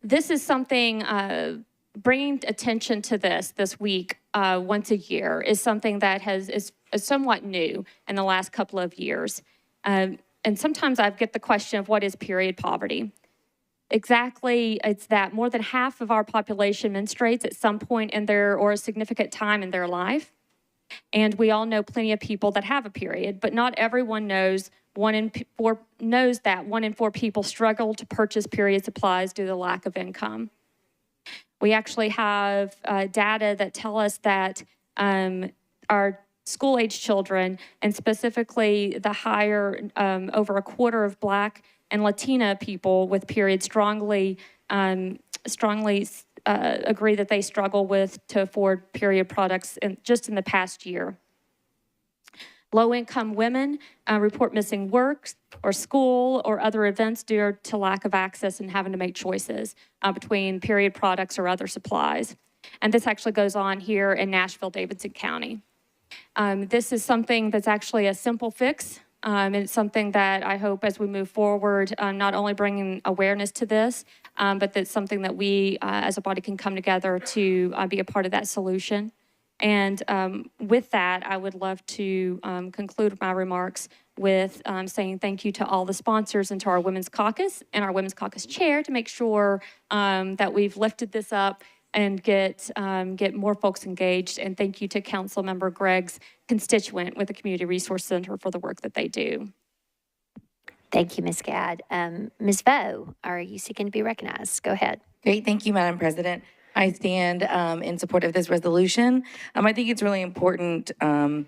This is something, bringing attention to this week once a year is something that is somewhat new in the last couple of years. And sometimes I get the question of what is period poverty? Exactly, it's that more than half of our population menstruates at some point in their, or a significant time in their life. And we all know plenty of people that have a period, but not everyone knows that 1 in 4 people struggle to purchase period supplies due to the lack of income. We actually have data that tell us that our school-age children, and specifically the higher, over a quarter of Black and Latina people with periods strongly agree that they struggle to afford period products just in the past year. Low-income women report missing work or school or other events due to lack of access and having to make choices between period products or other supplies. And this actually goes on here in Nashville, Davidson County. This is something that's actually a simple fix. It's something that I hope as we move forward, not only bringing awareness to this, but that's something that we as a body can come together to be a part of that solution. And with that, I would love to conclude my remarks with saying thank you to all the sponsors and to our Women's Caucus and our Women's Caucus Chair to make sure that we've lifted this up and get more folks engaged. And thank you to Councilmember Gregg's constituent with the Community Resource Center for the work that they do. Thank you, Ms. Gadd. Ms. Vo, are you seeking to be recognized? Go ahead. Great. Thank you, Madam President. I stand in support of this resolution. I think it's really important to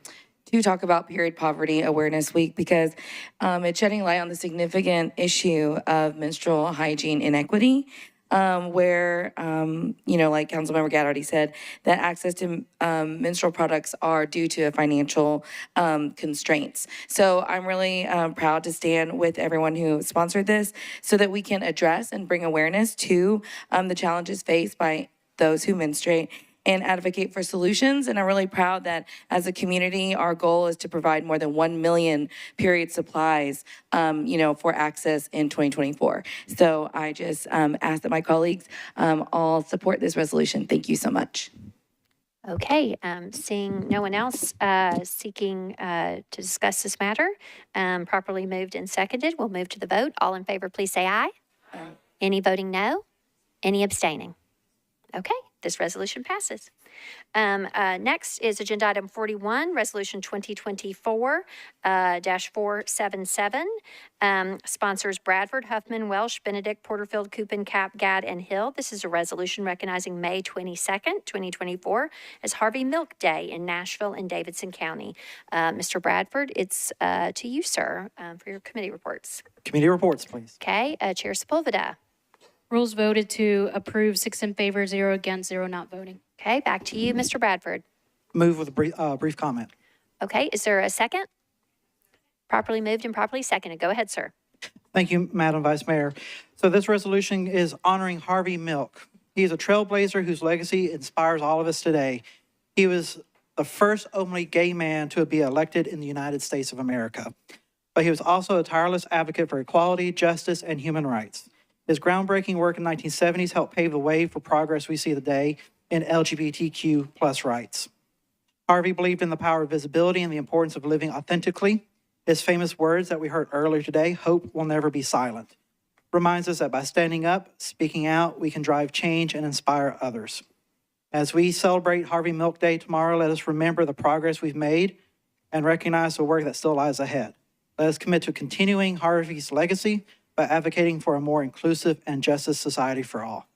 talk about Period Poverty Awareness Week because it's shedding light on the significant issue of menstrual hygiene inequity, where, like Councilmember Gadd already said, that access to menstrual products are due to financial constraints. So I'm really proud to stand with everyone who sponsored this so that we can address and bring awareness to the challenges faced by those who menstruate and advocate for solutions. And I'm really proud that as a community, our goal is to provide more than 1 million period supplies, for access in 2024. So I just ask that my colleagues all support this resolution. Thank you so much. Okay, seeing no one else seeking to discuss this matter, properly moved and seconded, we'll move to the vote. All in favor, please say aye. Aye. Any voting no? Any abstaining? Okay, this resolution passes. Next is agenda item 41, resolution 2024-477. Sponsors Bradford, Huffman, Welsh, Benedict, Porterfield, Coopin, Cap, Gadd, and Hill. This is a resolution recognizing May 22nd, 2024 as Harvey Milk Day in Nashville and Davidson County. Mr. Bradford, it's to you, sir, for your committee reports. Committee reports, please. Okay, Chair Sepulveda. Rules voted to approve, 6 in favor, 0 against, 0 not voting. Okay, back to you, Mr. Bradford. Move with a brief comment. Okay, is there a second? Properly moved and properly seconded. Go ahead, sir. Thank you, Madam Vice Mayor. So this resolution is honoring Harvey Milk. He is a trailblazer whose legacy inspires all of us today. He was the first openly gay man to be elected in the United States of America. But he was also a tireless advocate for equality, justice, and human rights. His groundbreaking work in the 1970s helped pave the way for progress we see today in LGBTQ plus rights. Harvey believed in the power of visibility and the importance of living authentically. His famous words that we heard earlier today, "Hope will never be silent," reminds us that by standing up, speaking out, we can drive change and inspire others. As we celebrate Harvey Milk Day tomorrow, let us remember the progress we've made and recognize the work that still lies ahead. Let us commit to continuing Harvey's legacy by advocating for a more inclusive and justice society for all.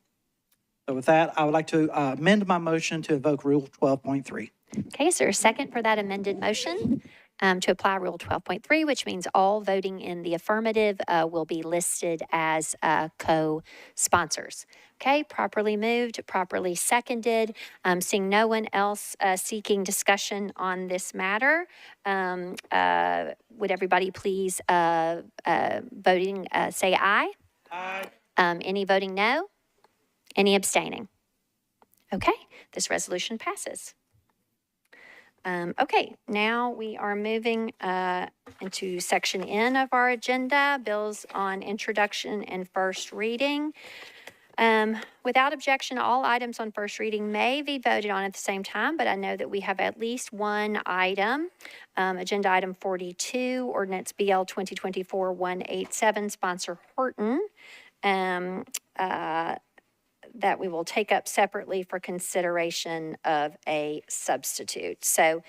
So with that, I would like to amend my motion to invoke Rule 12.3. Okay, is there a second for that amended motion to apply Rule 12.3, which means all voting in the affirmative will be listed as co-sponsors? Okay, properly moved, properly seconded. Seeing no one else seeking discussion on this matter, would everybody please voting say aye? Aye. Any voting no? Any abstaining? Okay, this resolution passes. Okay, now we are moving into section N of our agenda, bills on introduction and first reading. Without objection, all items on first reading may be voted on at the same time, but I know that we have at least one item, agenda item 42, ordinance BL 2024-187, sponsor Horton, that we will take up separately for consideration of a substitute. So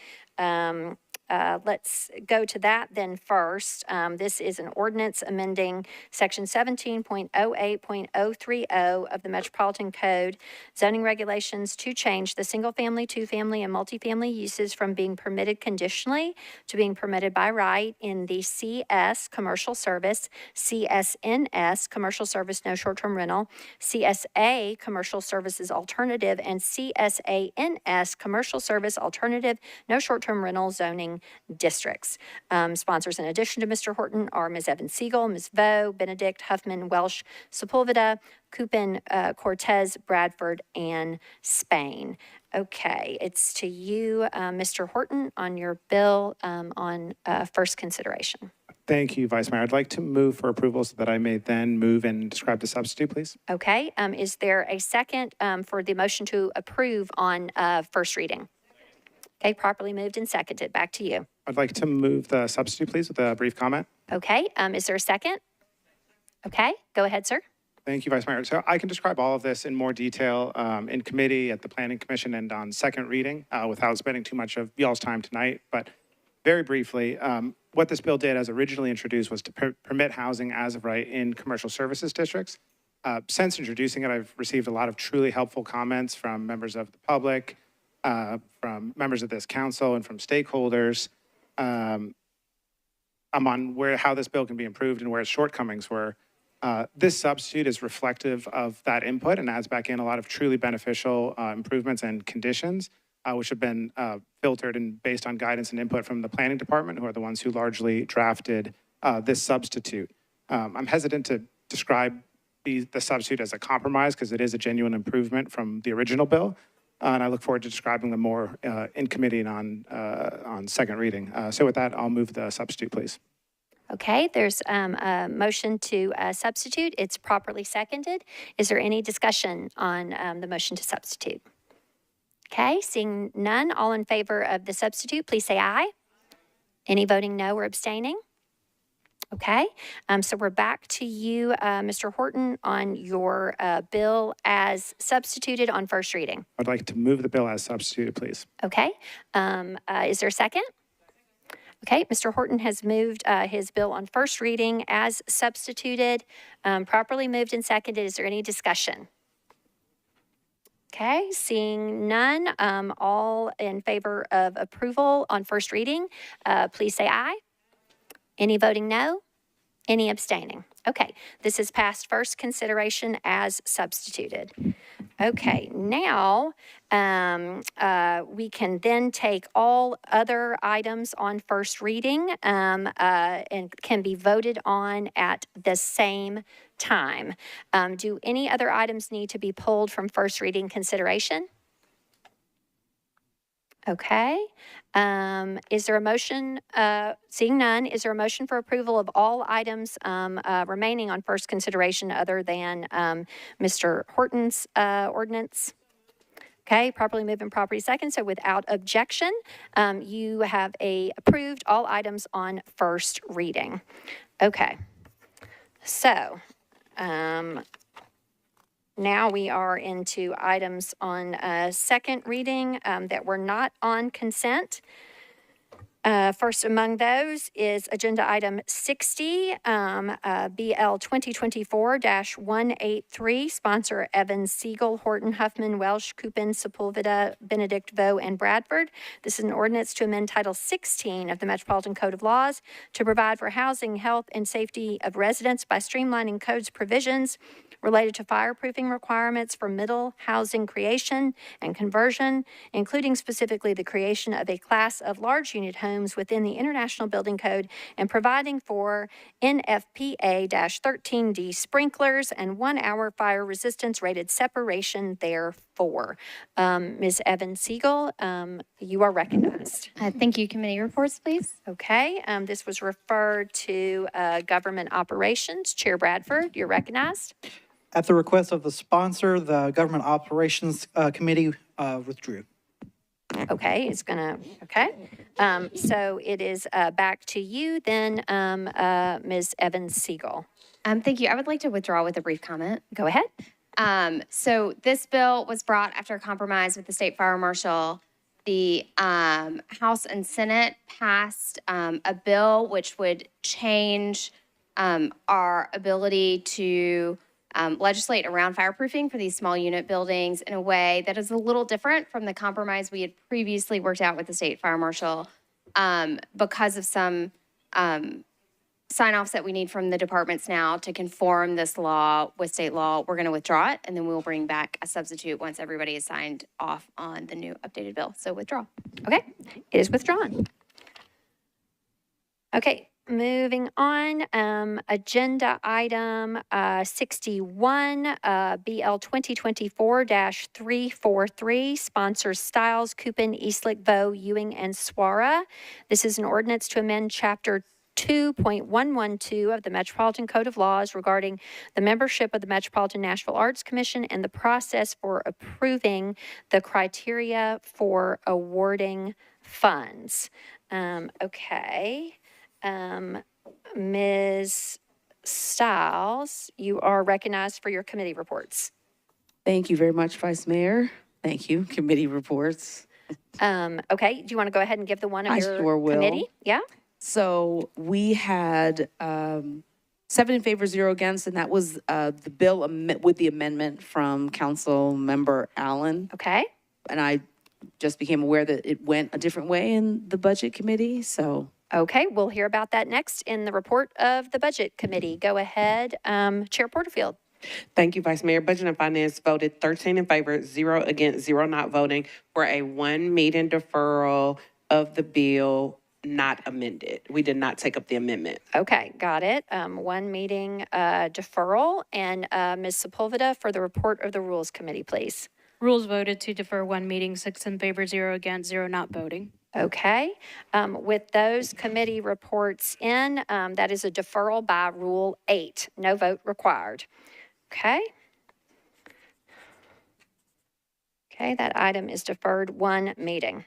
let's go to that then first. This is an ordinance amending section 17.08.030 of the Metropolitan Code zoning regulations to change the single-family, two-family, and multifamily uses from being permitted conditionally to being permitted by right in the CS, commercial service, CSNS, commercial service, no short-term rental, CSA, commercial services alternative, and CSANS, commercial service alternative, no short-term rental zoning districts. Sponsors in addition to Mr. Horton are Ms. Evans Siegel, Ms. Vo, Benedict, Huffman, Welsh, Sepulveda, Coupin, Cortez, Bradford, and Spain. Okay, it's to you, Mr. Horton, on your bill on first consideration. Thank you, Vice Mayor. I'd like to move for approval so that I may then move and describe the substitute, please. Okay, is there a second for the motion to approve on first reading? Okay, properly moved and seconded. Back to you. I'd like to move the substitute, please, with a brief comment. Okay, is there a second? Okay, go ahead, sir. Thank you, Vice Mayor. So I can describe all of this in more detail in committee, at the Planning Commission, and on second reading without spending too much of y'all's time tonight. But very briefly, what this bill did as originally introduced was to permit housing as of right in commercial services districts. Since introducing it, I've received a lot of truly helpful comments from members of the public, from members of this council, and from stakeholders. I'm on how this bill can be improved and where its shortcomings were. This substitute is reflective of that input and adds back in a lot of truly beneficial improvements and conditions, which have been filtered and based on guidance and input from the planning department, who are the ones who largely drafted this substitute. I'm hesitant to describe the substitute as a compromise because it is a genuine improvement from the original bill. And I look forward to describing them more in committee and on second reading. So with that, I'll move the substitute, please. Okay, there's a motion to substitute. It's properly seconded. Is there any discussion on the motion to substitute? Okay, seeing none, all in favor of the substitute, please say aye. Any voting no or abstaining? Okay, so we're back to you, Mr. Horton, on your bill as substituted on first reading. I'd like to move the bill as substituted, please. Okay, is there a second? Okay, Mr. Horton has moved his bill on first reading as substituted, properly moved and seconded. Is there any discussion? Okay, seeing none, all in favor of approval on first reading, please say aye. Any voting no? Any abstaining? Okay, this is passed first consideration as substituted. Okay, now we can then take all other items on first reading and can be voted on at the same time. Do any other items need to be pulled from first reading consideration? Okay. Is there a motion? Seeing none, is there a motion for approval of all items remaining on first consideration other than Mr. Horton's ordinance? Okay, properly moved and properly second. So without objection, you have approved all items on first reading. Okay. So now we are into items on second reading that were not on consent. First among those is Agenda Item 60, BL 2024-183, sponsor Evan Siegel, Horton, Huffman, Welsh, Coupin, Sepulveda, Benedict, Vo, and Bradford. This is an ordinance to amend Title 16 of the Metropolitan Code of Laws to provide for housing, health, and safety of residents by streamlining codes provisions related to fireproofing requirements for middle housing creation and conversion, including specifically the creation of a class of large unit homes within the International Building Code and providing for NFPA-13D sprinklers and 1-hour fire resistance rated separation therefore. Ms. Evan Siegel, you are recognized. Thank you. Committee reports, please. Okay, this was referred to Government Operations. Chair Bradford, you're recognized. At the request of the sponsor, the Government Operations Committee withdrew. Okay, it's gonna, okay. So it is back to you then, Ms. Evans Siegel. Thank you. I would like to withdraw with a brief comment. Go ahead. So this bill was brought after a compromise with the state fire marshal. The House and Senate passed a bill which would change our ability to legislate around fireproofing for these small unit buildings in a way that is a little different from the compromise we had previously worked out with the state fire marshal because of some sign-offs that we need from the departments now to conform this law with state law. We're going to withdraw it, and then we'll bring back a substitute once everybody is signed off on the new updated bill. So withdraw. Okay, it is withdrawn. Okay. Moving on, agenda item 61, BL 2024-343, sponsors Stiles, Coupin, Eastlick, Vo, Ewing, and Swara. This is an ordinance to amend Chapter 2.112 of the Metropolitan Code of Laws regarding the membership of the Metropolitan Nashville Arts Commission and the process for approving the criteria for awarding funds. Okay. Ms. Stiles, you are recognized for your committee reports. Thank you very much, Vice Mayor. Thank you. Committee reports. Okay, do you want to go ahead and give the one of I your sure will. committee? Yeah. So we had 7 in favor, 0 against, and that was the bill with the amendment from Council Member Allen. Okay. And I just became aware that it went a different way in the Budget Committee, so. Okay, we'll hear about that next in the report of the Budget Committee. Go ahead, Chair Porterfield. Thank you, Vice Mayor. Budget and Finance voted 13 in favor, 0 against, 0 not voting for a 1 meeting deferral of the bill not amended. We did not take up the amendment. Okay, got it. 1 meeting deferral. And Ms. Sepulveda for the report of the Rules Committee, please. Rules voted to defer 1 meeting, 6 in favor, 0 against, 0 not voting. Okay, with those committee reports in, that is a deferral by Rule 8. No vote required. Okay. Okay, that item is deferred 1 meeting.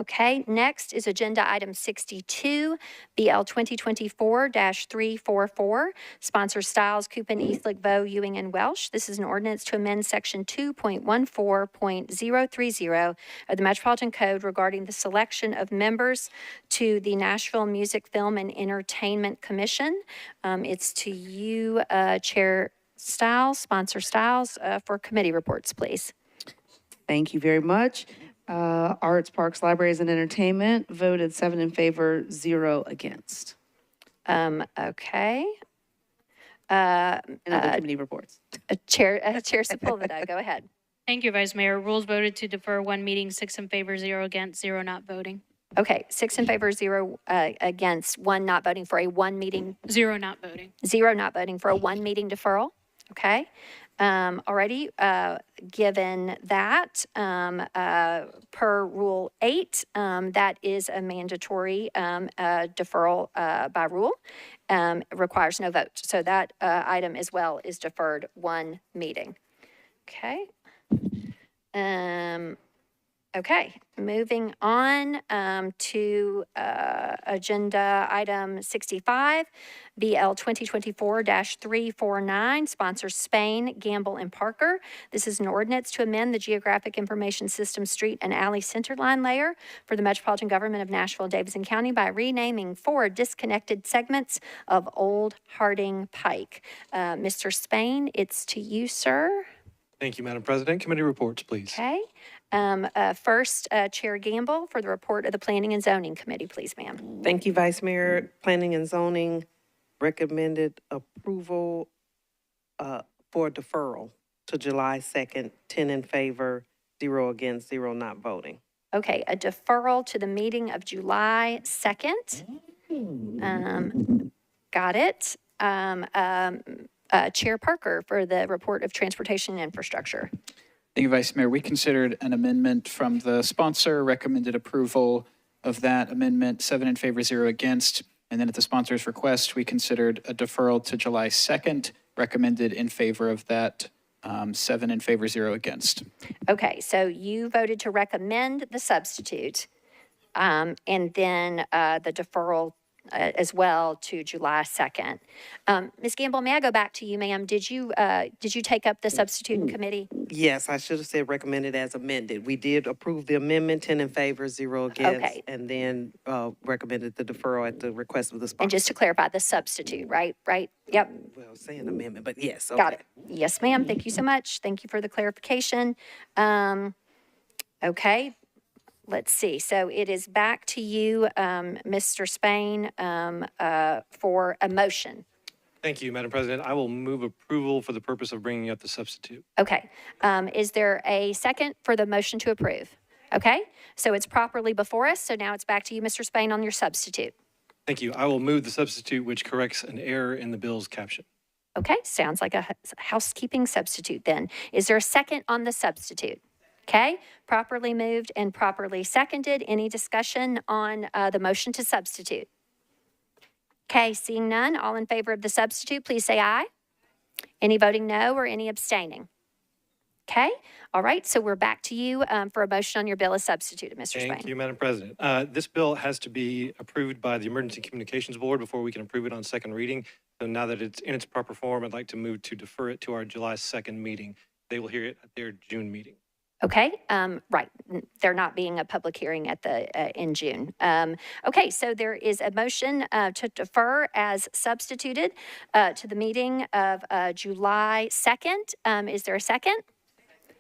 Okay, next is agenda item 62, BL 2024-344, sponsor Stiles, Coupin, Eastlick, Vo, Ewing, and Welsh. This is an ordinance to amend section 2.14.030 of the Metropolitan Code regarding the selection of members to the Nashville Music, Film, and Entertainment Commission. It's to you, Chair Stiles, sponsor Stiles, for committee reports, please. Thank you very much. Arts, Parks, Libraries, and Entertainment voted 7 in favor, 0 against. Okay. And other committee reports. Chair Sepulveda, go ahead. Thank you, Vice Mayor. Rules voted to defer 1 meeting, 6 in favor, 0 against, 0 not voting. Okay, 6 in favor, 0 against, 1 not voting for a 1 meeting. 0 not voting. 0 not voting for a 1 meeting deferral. Okay. Already, given that, per Rule 8, that is a mandatory deferral by rule. It requires no vote. So that item as well is deferred 1 meeting. Okay. Okay, moving on to agenda item 65, BL 2024-349, sponsors Spain, Gamble, and Parker. This is an ordinance to amend the Geographic Information System Street and Alley Centerline layer for the Metropolitan Government of Nashville and Davidson County by renaming 4 disconnected segments of Old Harding Pike. Mr. Spain, it's to you, sir. Thank you, Madam President. Committee reports, please. Okay. First, Chair Gamble for the report of the Planning and Zoning Committee, please, ma'am. Thank you, Vice Mayor. Planning and Zoning recommended approval for deferral to July 2nd, 10 in favor, 0 against, 0 not voting. Okay, a deferral to the meeting of July 2nd. Got it. Chair Parker for the report of Transportation and Infrastructure. Thank you, Vice Mayor. We considered an amendment from the sponsor, recommended approval of that amendment, 7 in favor, 0 against. And then at the sponsor's request, we considered a deferral to July 2nd, recommended in favor of that, 7 in favor, 0 against. Okay, so you voted to recommend the substitute and then the deferral as well to July 2nd. Ms. Gamble, may I go back to you, ma'am? Did you take up the substitute in committee? Yes, I should have said recommended as amended. We did approve the amendment, 10 in favor, 0 against. Okay. And then recommended the deferral at the request of the sponsor. And just to clarify, the substitute, right? Yep. Well, saying amendment, but yes. Okay. Got it. Yes, ma'am. Thank you so much. Thank you for the clarification. Okay. Let's see. So it is back to you, Mr. Spain, for a motion. Thank you, Madam President. I will move approval for the purpose of bringing up the substitute. Okay. Is there a second for the motion to approve? Okay. So it's properly before us. So now it's back to you, Mr. Spain, on your substitute. Thank you. I will move the substitute which corrects an error in the bill's caption. Okay. Sounds like a housekeeping substitute then. Is there a second on the substitute? Okay, properly moved and properly seconded. Any discussion on the motion to substitute? Okay, seeing none, all in favor of the substitute, please say aye. Any voting no or any abstaining? Okay, all right, so we're back to you for a motion on your bill as substituted, Mr. Spain. Thank you, Madam President. This bill has to be approved by the Emergency Communications Board before we can approve it on second reading. So now that it's in its proper form, I'd like to move to defer it to our July 2nd meeting. They will hear it at their June meeting. Okay, right. There not being a public hearing at the in June. Okay, so there is a motion to defer as substituted to the meeting of July 2nd. Is there a second?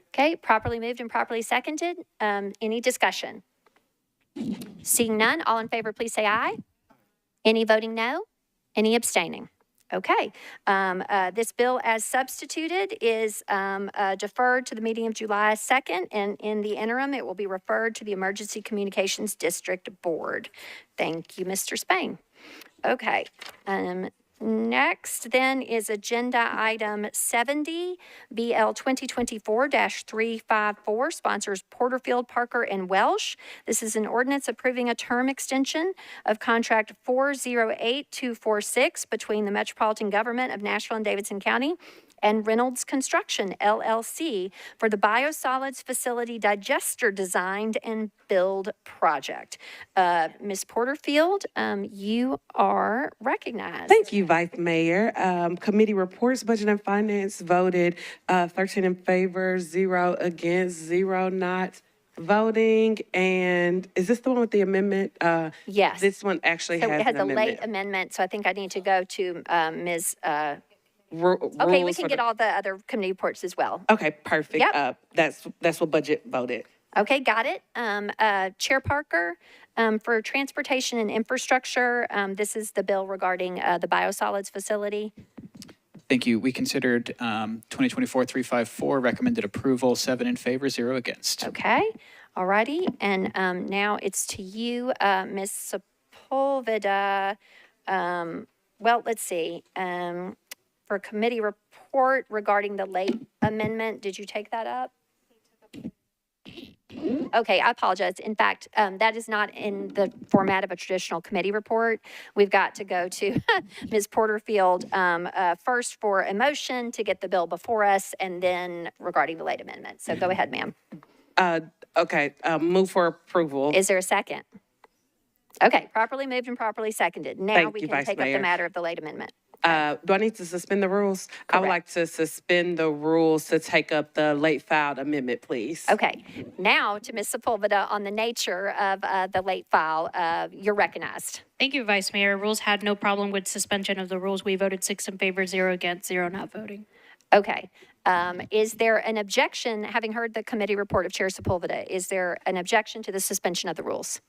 Okay, properly moved and properly seconded. Any discussion? Seeing none, all in favor, please say aye. Any voting no? Any abstaining? Okay, this bill as substituted is deferred to the meeting of July 2nd, and in the interim, it will be referred to the Emergency Communications District Board. Thank you, Mr. Spain. Okay, next then is agenda item 70, BL 2024-354, sponsors Porterfield, Parker, and Welsh. This is an ordinance approving a term extension of contract 408246 between the Metropolitan Government of Nashville and Davidson County and Reynolds Construction, LLC, for the biosolids facility digester designed and build project. Ms. Porterfield, you are recognized. Thank you, Vice Mayor. Committee reports, Budget and Finance voted 13 in favor, 0 against, 0 not voting. And is this the one with the amendment? Yes. This one actually So has it has an a amendment. late amendment, so I think I need to go to Ms. Okay, we Rules can for get all the other committee reports as well. Okay, perfect. Yep. That's what budget voted. Okay, got it. Chair Parker, for Transportation and Infrastructure, this is the bill regarding the biosolids facility. Thank you. We considered 2024-354, recommended approval, 7 in favor, 0 against. Okay, all righty. And now it's to you, Ms. Sepulveda. Well, let's see. For committee report regarding the late amendment, did you take that up? Okay, I apologize. In fact, that is not in the format of a traditional committee report. We've got to go to Ms. Porterfield first for a motion to get the bill before us, and then regarding the late amendment. So go ahead, ma'am. Okay, move for approval. Is there a second? Okay, properly moved and properly seconded. Now Thank we you, can Vice take up the Mayor. matter of the late amendment. Do I need to suspend the rules? I would like to suspend the rules to take up the late filed amendment, please. Okay, now to Ms. Sepulveda on the nature of the late file. You're recognized. Thank you, Vice Mayor. Rules had no problem with suspension of the rules. We voted 6 in favor, 0 against, 0 not voting. Okay. Is there an objection, having heard the committee report of Chair Sepulveda, is there an objection to the suspension of the rules?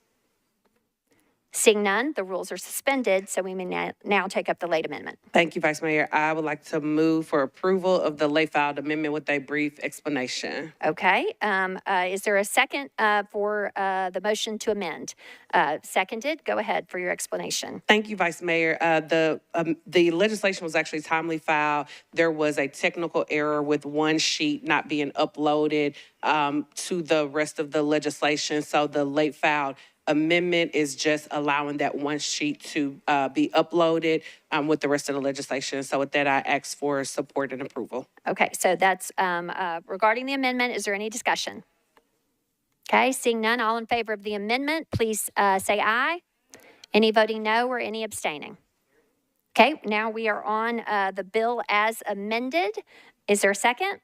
Seeing none, the rules are suspended, so we may now take up the late amendment. Thank you, Vice Mayor. I would like to move for approval of the late filed amendment with a brief explanation. Okay. Is there a second for the motion to amend? Seconded. Go ahead for your explanation. Thank you, Vice Mayor. The legislation was actually timely filed. There was a technical error with one sheet not being uploaded to the rest of the legislation. So the late filed amendment is just allowing that one sheet to be uploaded with the rest of the legislation. So with that, I ask for support and approval. Okay, so that's regarding the amendment. Is there any discussion? Okay, seeing none, all in favor of the amendment, please say aye. Any voting no or any abstaining? Okay, now we are on the bill as amended. Is there a second?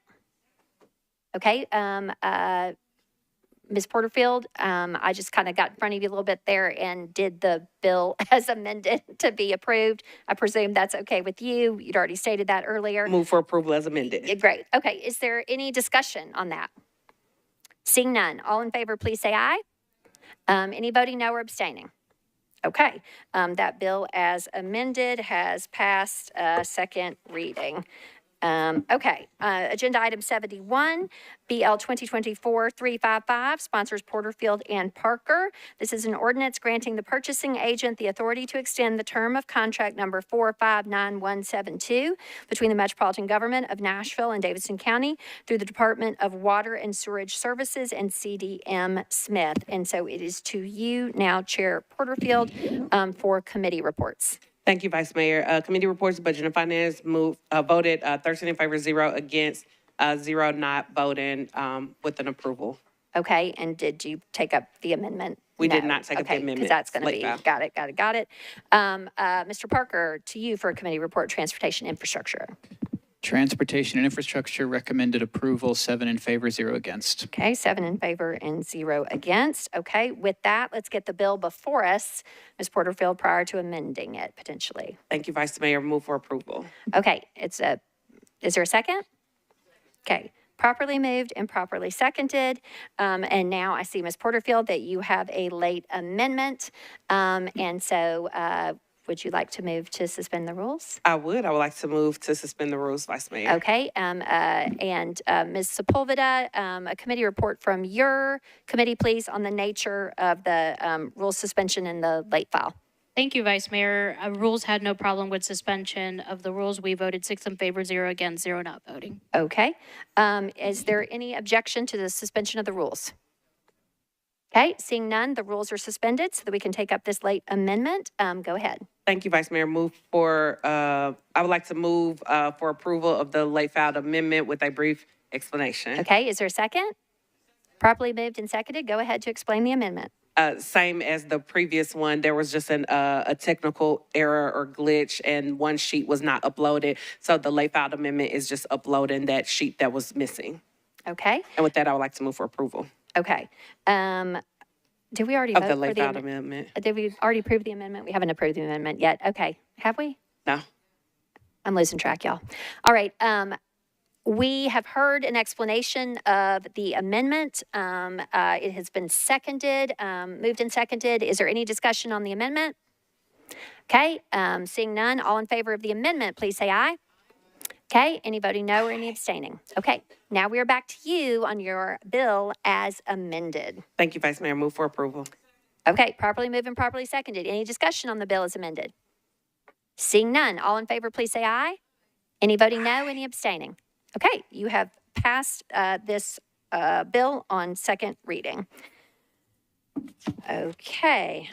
Okay, Ms. Porterfield, I just kind of got in front of you a little bit there and did the bill as amended to be approved. I presume that's okay with you. You'd already stated that earlier. Move for approval as amended. Yeah, great. Okay, is there any discussion on that? Seeing none, all in favor, please say aye. Any voting no or abstaining? Okay, that bill as amended has passed second reading. Okay, agenda item 71, BL 2024-355, sponsors Porterfield and Parker. This is an ordinance granting the purchasing agent the authority to extend the term of contract number 459172 between the Metropolitan Government of Nashville and Davidson County through the Department of Water and Sewerage Services and CDM Smith. And so it is to you now, Chair Porterfield, for committee reports. Thank you, Vice Mayor. Committee reports, Budget and Finance voted 13 in favor, 0 against, 0 not voting with an approval. Okay, and did you take up the amendment? We did not take up the amendment. Because that's going to be, Late got it. Mr. Parker, to you for a committee report, Transportation Infrastructure. Transportation and Infrastructure recommended approval, 7 in favor, 0 against. Okay, 7 in favor and 0 against. Okay, with that, let's get the bill before us, Ms. Porterfield, prior to amending it potentially. Thank you, Vice Mayor. Move for approval. Okay, is there a second? Okay, properly moved and properly seconded. And now I see, Ms. Porterfield, that you have a late amendment. And so would you like to move to suspend the rules? I would like to move to suspend the rules, Vice Mayor. Okay, and Ms. Sepulveda, a committee report from your committee, please, on the nature of the rule suspension in the late file. Thank you, Vice Mayor. Rules had no problem with suspension of the rules. We voted 6 in favor, 0 against, 0 not voting. Okay. Is there any objection to the suspension of the rules? Okay, seeing none, the rules are suspended so that we can take up this late amendment. Go ahead. Thank you, Vice Mayor. I would like to move for approval of the late filed amendment with a brief explanation. Okay, is there a second? Properly moved and seconded. Go ahead to explain the amendment. Same as the previous one, there was just a technical error or glitch and one sheet was not uploaded. So the late filed amendment is just uploading that sheet that was missing. Okay. And with that, I would like to move for approval. Okay. Did we already Of vote the for late the filed amendment? amendment. Did we already approve the amendment? We haven't approved the amendment yet. Okay. Have we? No. I'm losing track, y'all. All right. We have heard an explanation of the amendment. It has been seconded, moved and seconded. Is there any discussion on the amendment? Okay. Seeing none, all in favor of the amendment, please say aye. Okay. Any voting no or any abstaining? Okay. Now we are back to you on your bill as amended. Thank you, Vice Mayor. Move for approval. Okay. Properly moved and properly seconded. Any discussion on the bill as amended? Seeing none, all in favor, please say aye. Any voting no, any abstaining? Okay, you have passed this bill on second reading. Okay.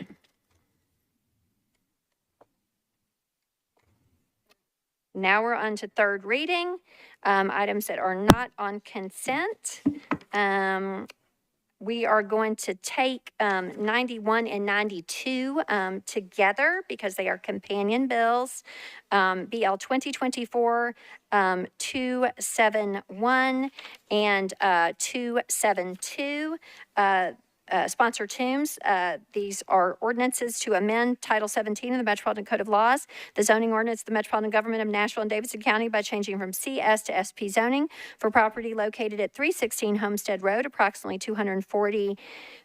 Now we're on to third reading, items that are not on consent. We are going to take 91 and 92 together because they are companion bills. BL 2024 271 and 272. Sponsor Toombs. These are ordinances to amend Title 17 of the Metropolitan Code of Laws, the zoning ordinance of the Metropolitan Government of Nashville and Davidson County by changing from CS to SP zoning for property located at 316 Homestead Road, approximately 240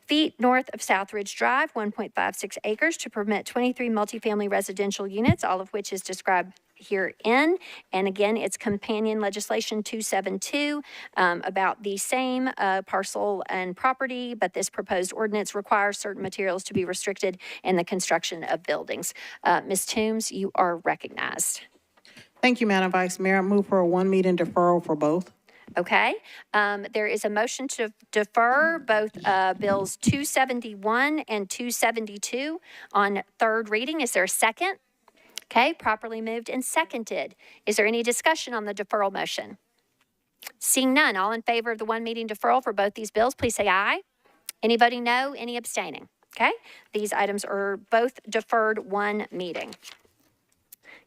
feet north of South Ridge Drive, 1.56 acres, to permit 23 multifamily residential units, all of which is described herein. And again, it's companion legislation 272 about the same parcel and property, but this proposed ordinance requires certain materials to be restricted in the construction of buildings. Ms. Toombs, you are recognized. Thank you, Madam Vice Mayor. I move for a one-meeting deferral for both. Okay. There is a motion to defer both bills 271 and 272 on third reading. Is there a second? Okay, properly moved and seconded. Is there any discussion on the deferral motion? Seeing none, all in favor of the one meeting deferral for both these bills, please say aye. Any voting no, any abstaining? Okay, these items are both deferred one meeting.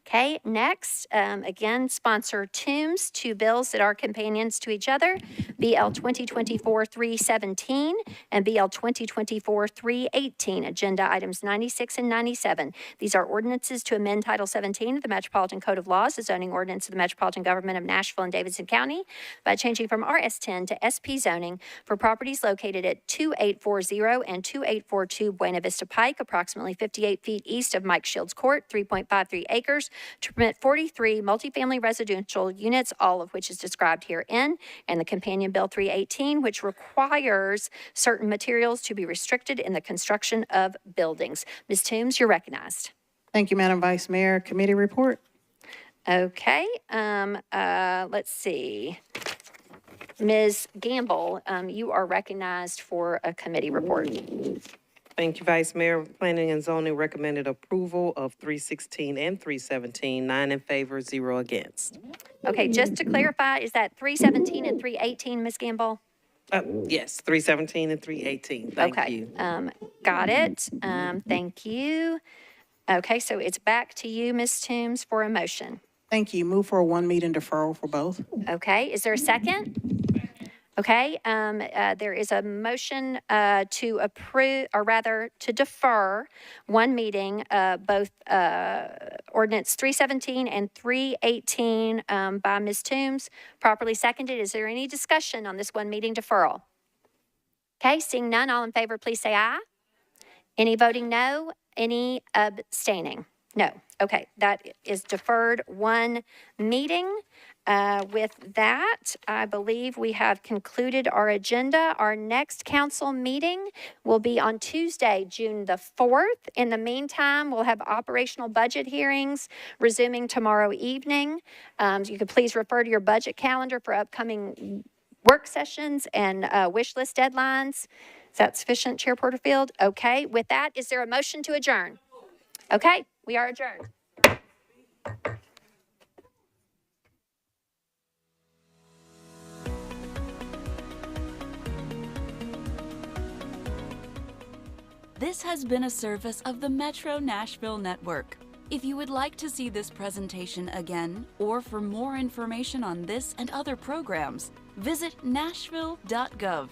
Okay, next, again, sponsor Toombs, two bills that are companions to each other, BL 2024-317 and BL 2024-318, agenda items 96 and 97. These are ordinances to amend Title 17 of the Metropolitan Code of Laws, the zoning ordinance of the Metropolitan Government of Nashville and Davidson County, by changing from RS10 to SP zoning for properties located at 2840 and 2842 Buena Vista Pike, approximately 58 feet east of Mike Shields Court, 3.53 acres, to permit 43 multifamily residential units, all of which is described herein, and the companion bill 318, which requires certain materials to be restricted in the construction of buildings. Ms. Toombs, you're recognized. Thank you, Madam Vice Mayor. Committee report. Okay, let's see. Ms. Gamble, you are recognized for a committee report. Thank you, Vice Mayor. Planning and Zoning recommended approval of 316 and 317, 9 in favor, 0 against. Okay, just to clarify, is that 317 and 318, Ms. Gamble? Yes, 317 and 318. Thank you. Got it. Thank you. Okay, so it's back to you, Ms. Toombs, for a motion. Thank you. Move for a one-meeting deferral for both. Okay, is there a second? Okay, there is a motion to approve, or rather to defer one meeting, both ordinance 317 and 318 by Ms. Toombs, properly seconded. Is there any discussion on this one meeting deferral? Okay, seeing none, all in favor, please say aye. Any voting no? Any abstaining? No. Okay, that is deferred one meeting. With that, I believe we have concluded our agenda. Our next council meeting will be on Tuesday, June the 4th. In the meantime, we'll have operational budget hearings resuming tomorrow evening. You could please refer to your budget calendar for upcoming work sessions and wish list deadlines. Is that sufficient, Chair Porterfield? Okay, with that, is there a motion to adjourn? Okay, we are adjourned. This has been a service of the Metro Nashville Network. If you would like to see this presentation again, or for more information on this and other programs, visit nashville.gov.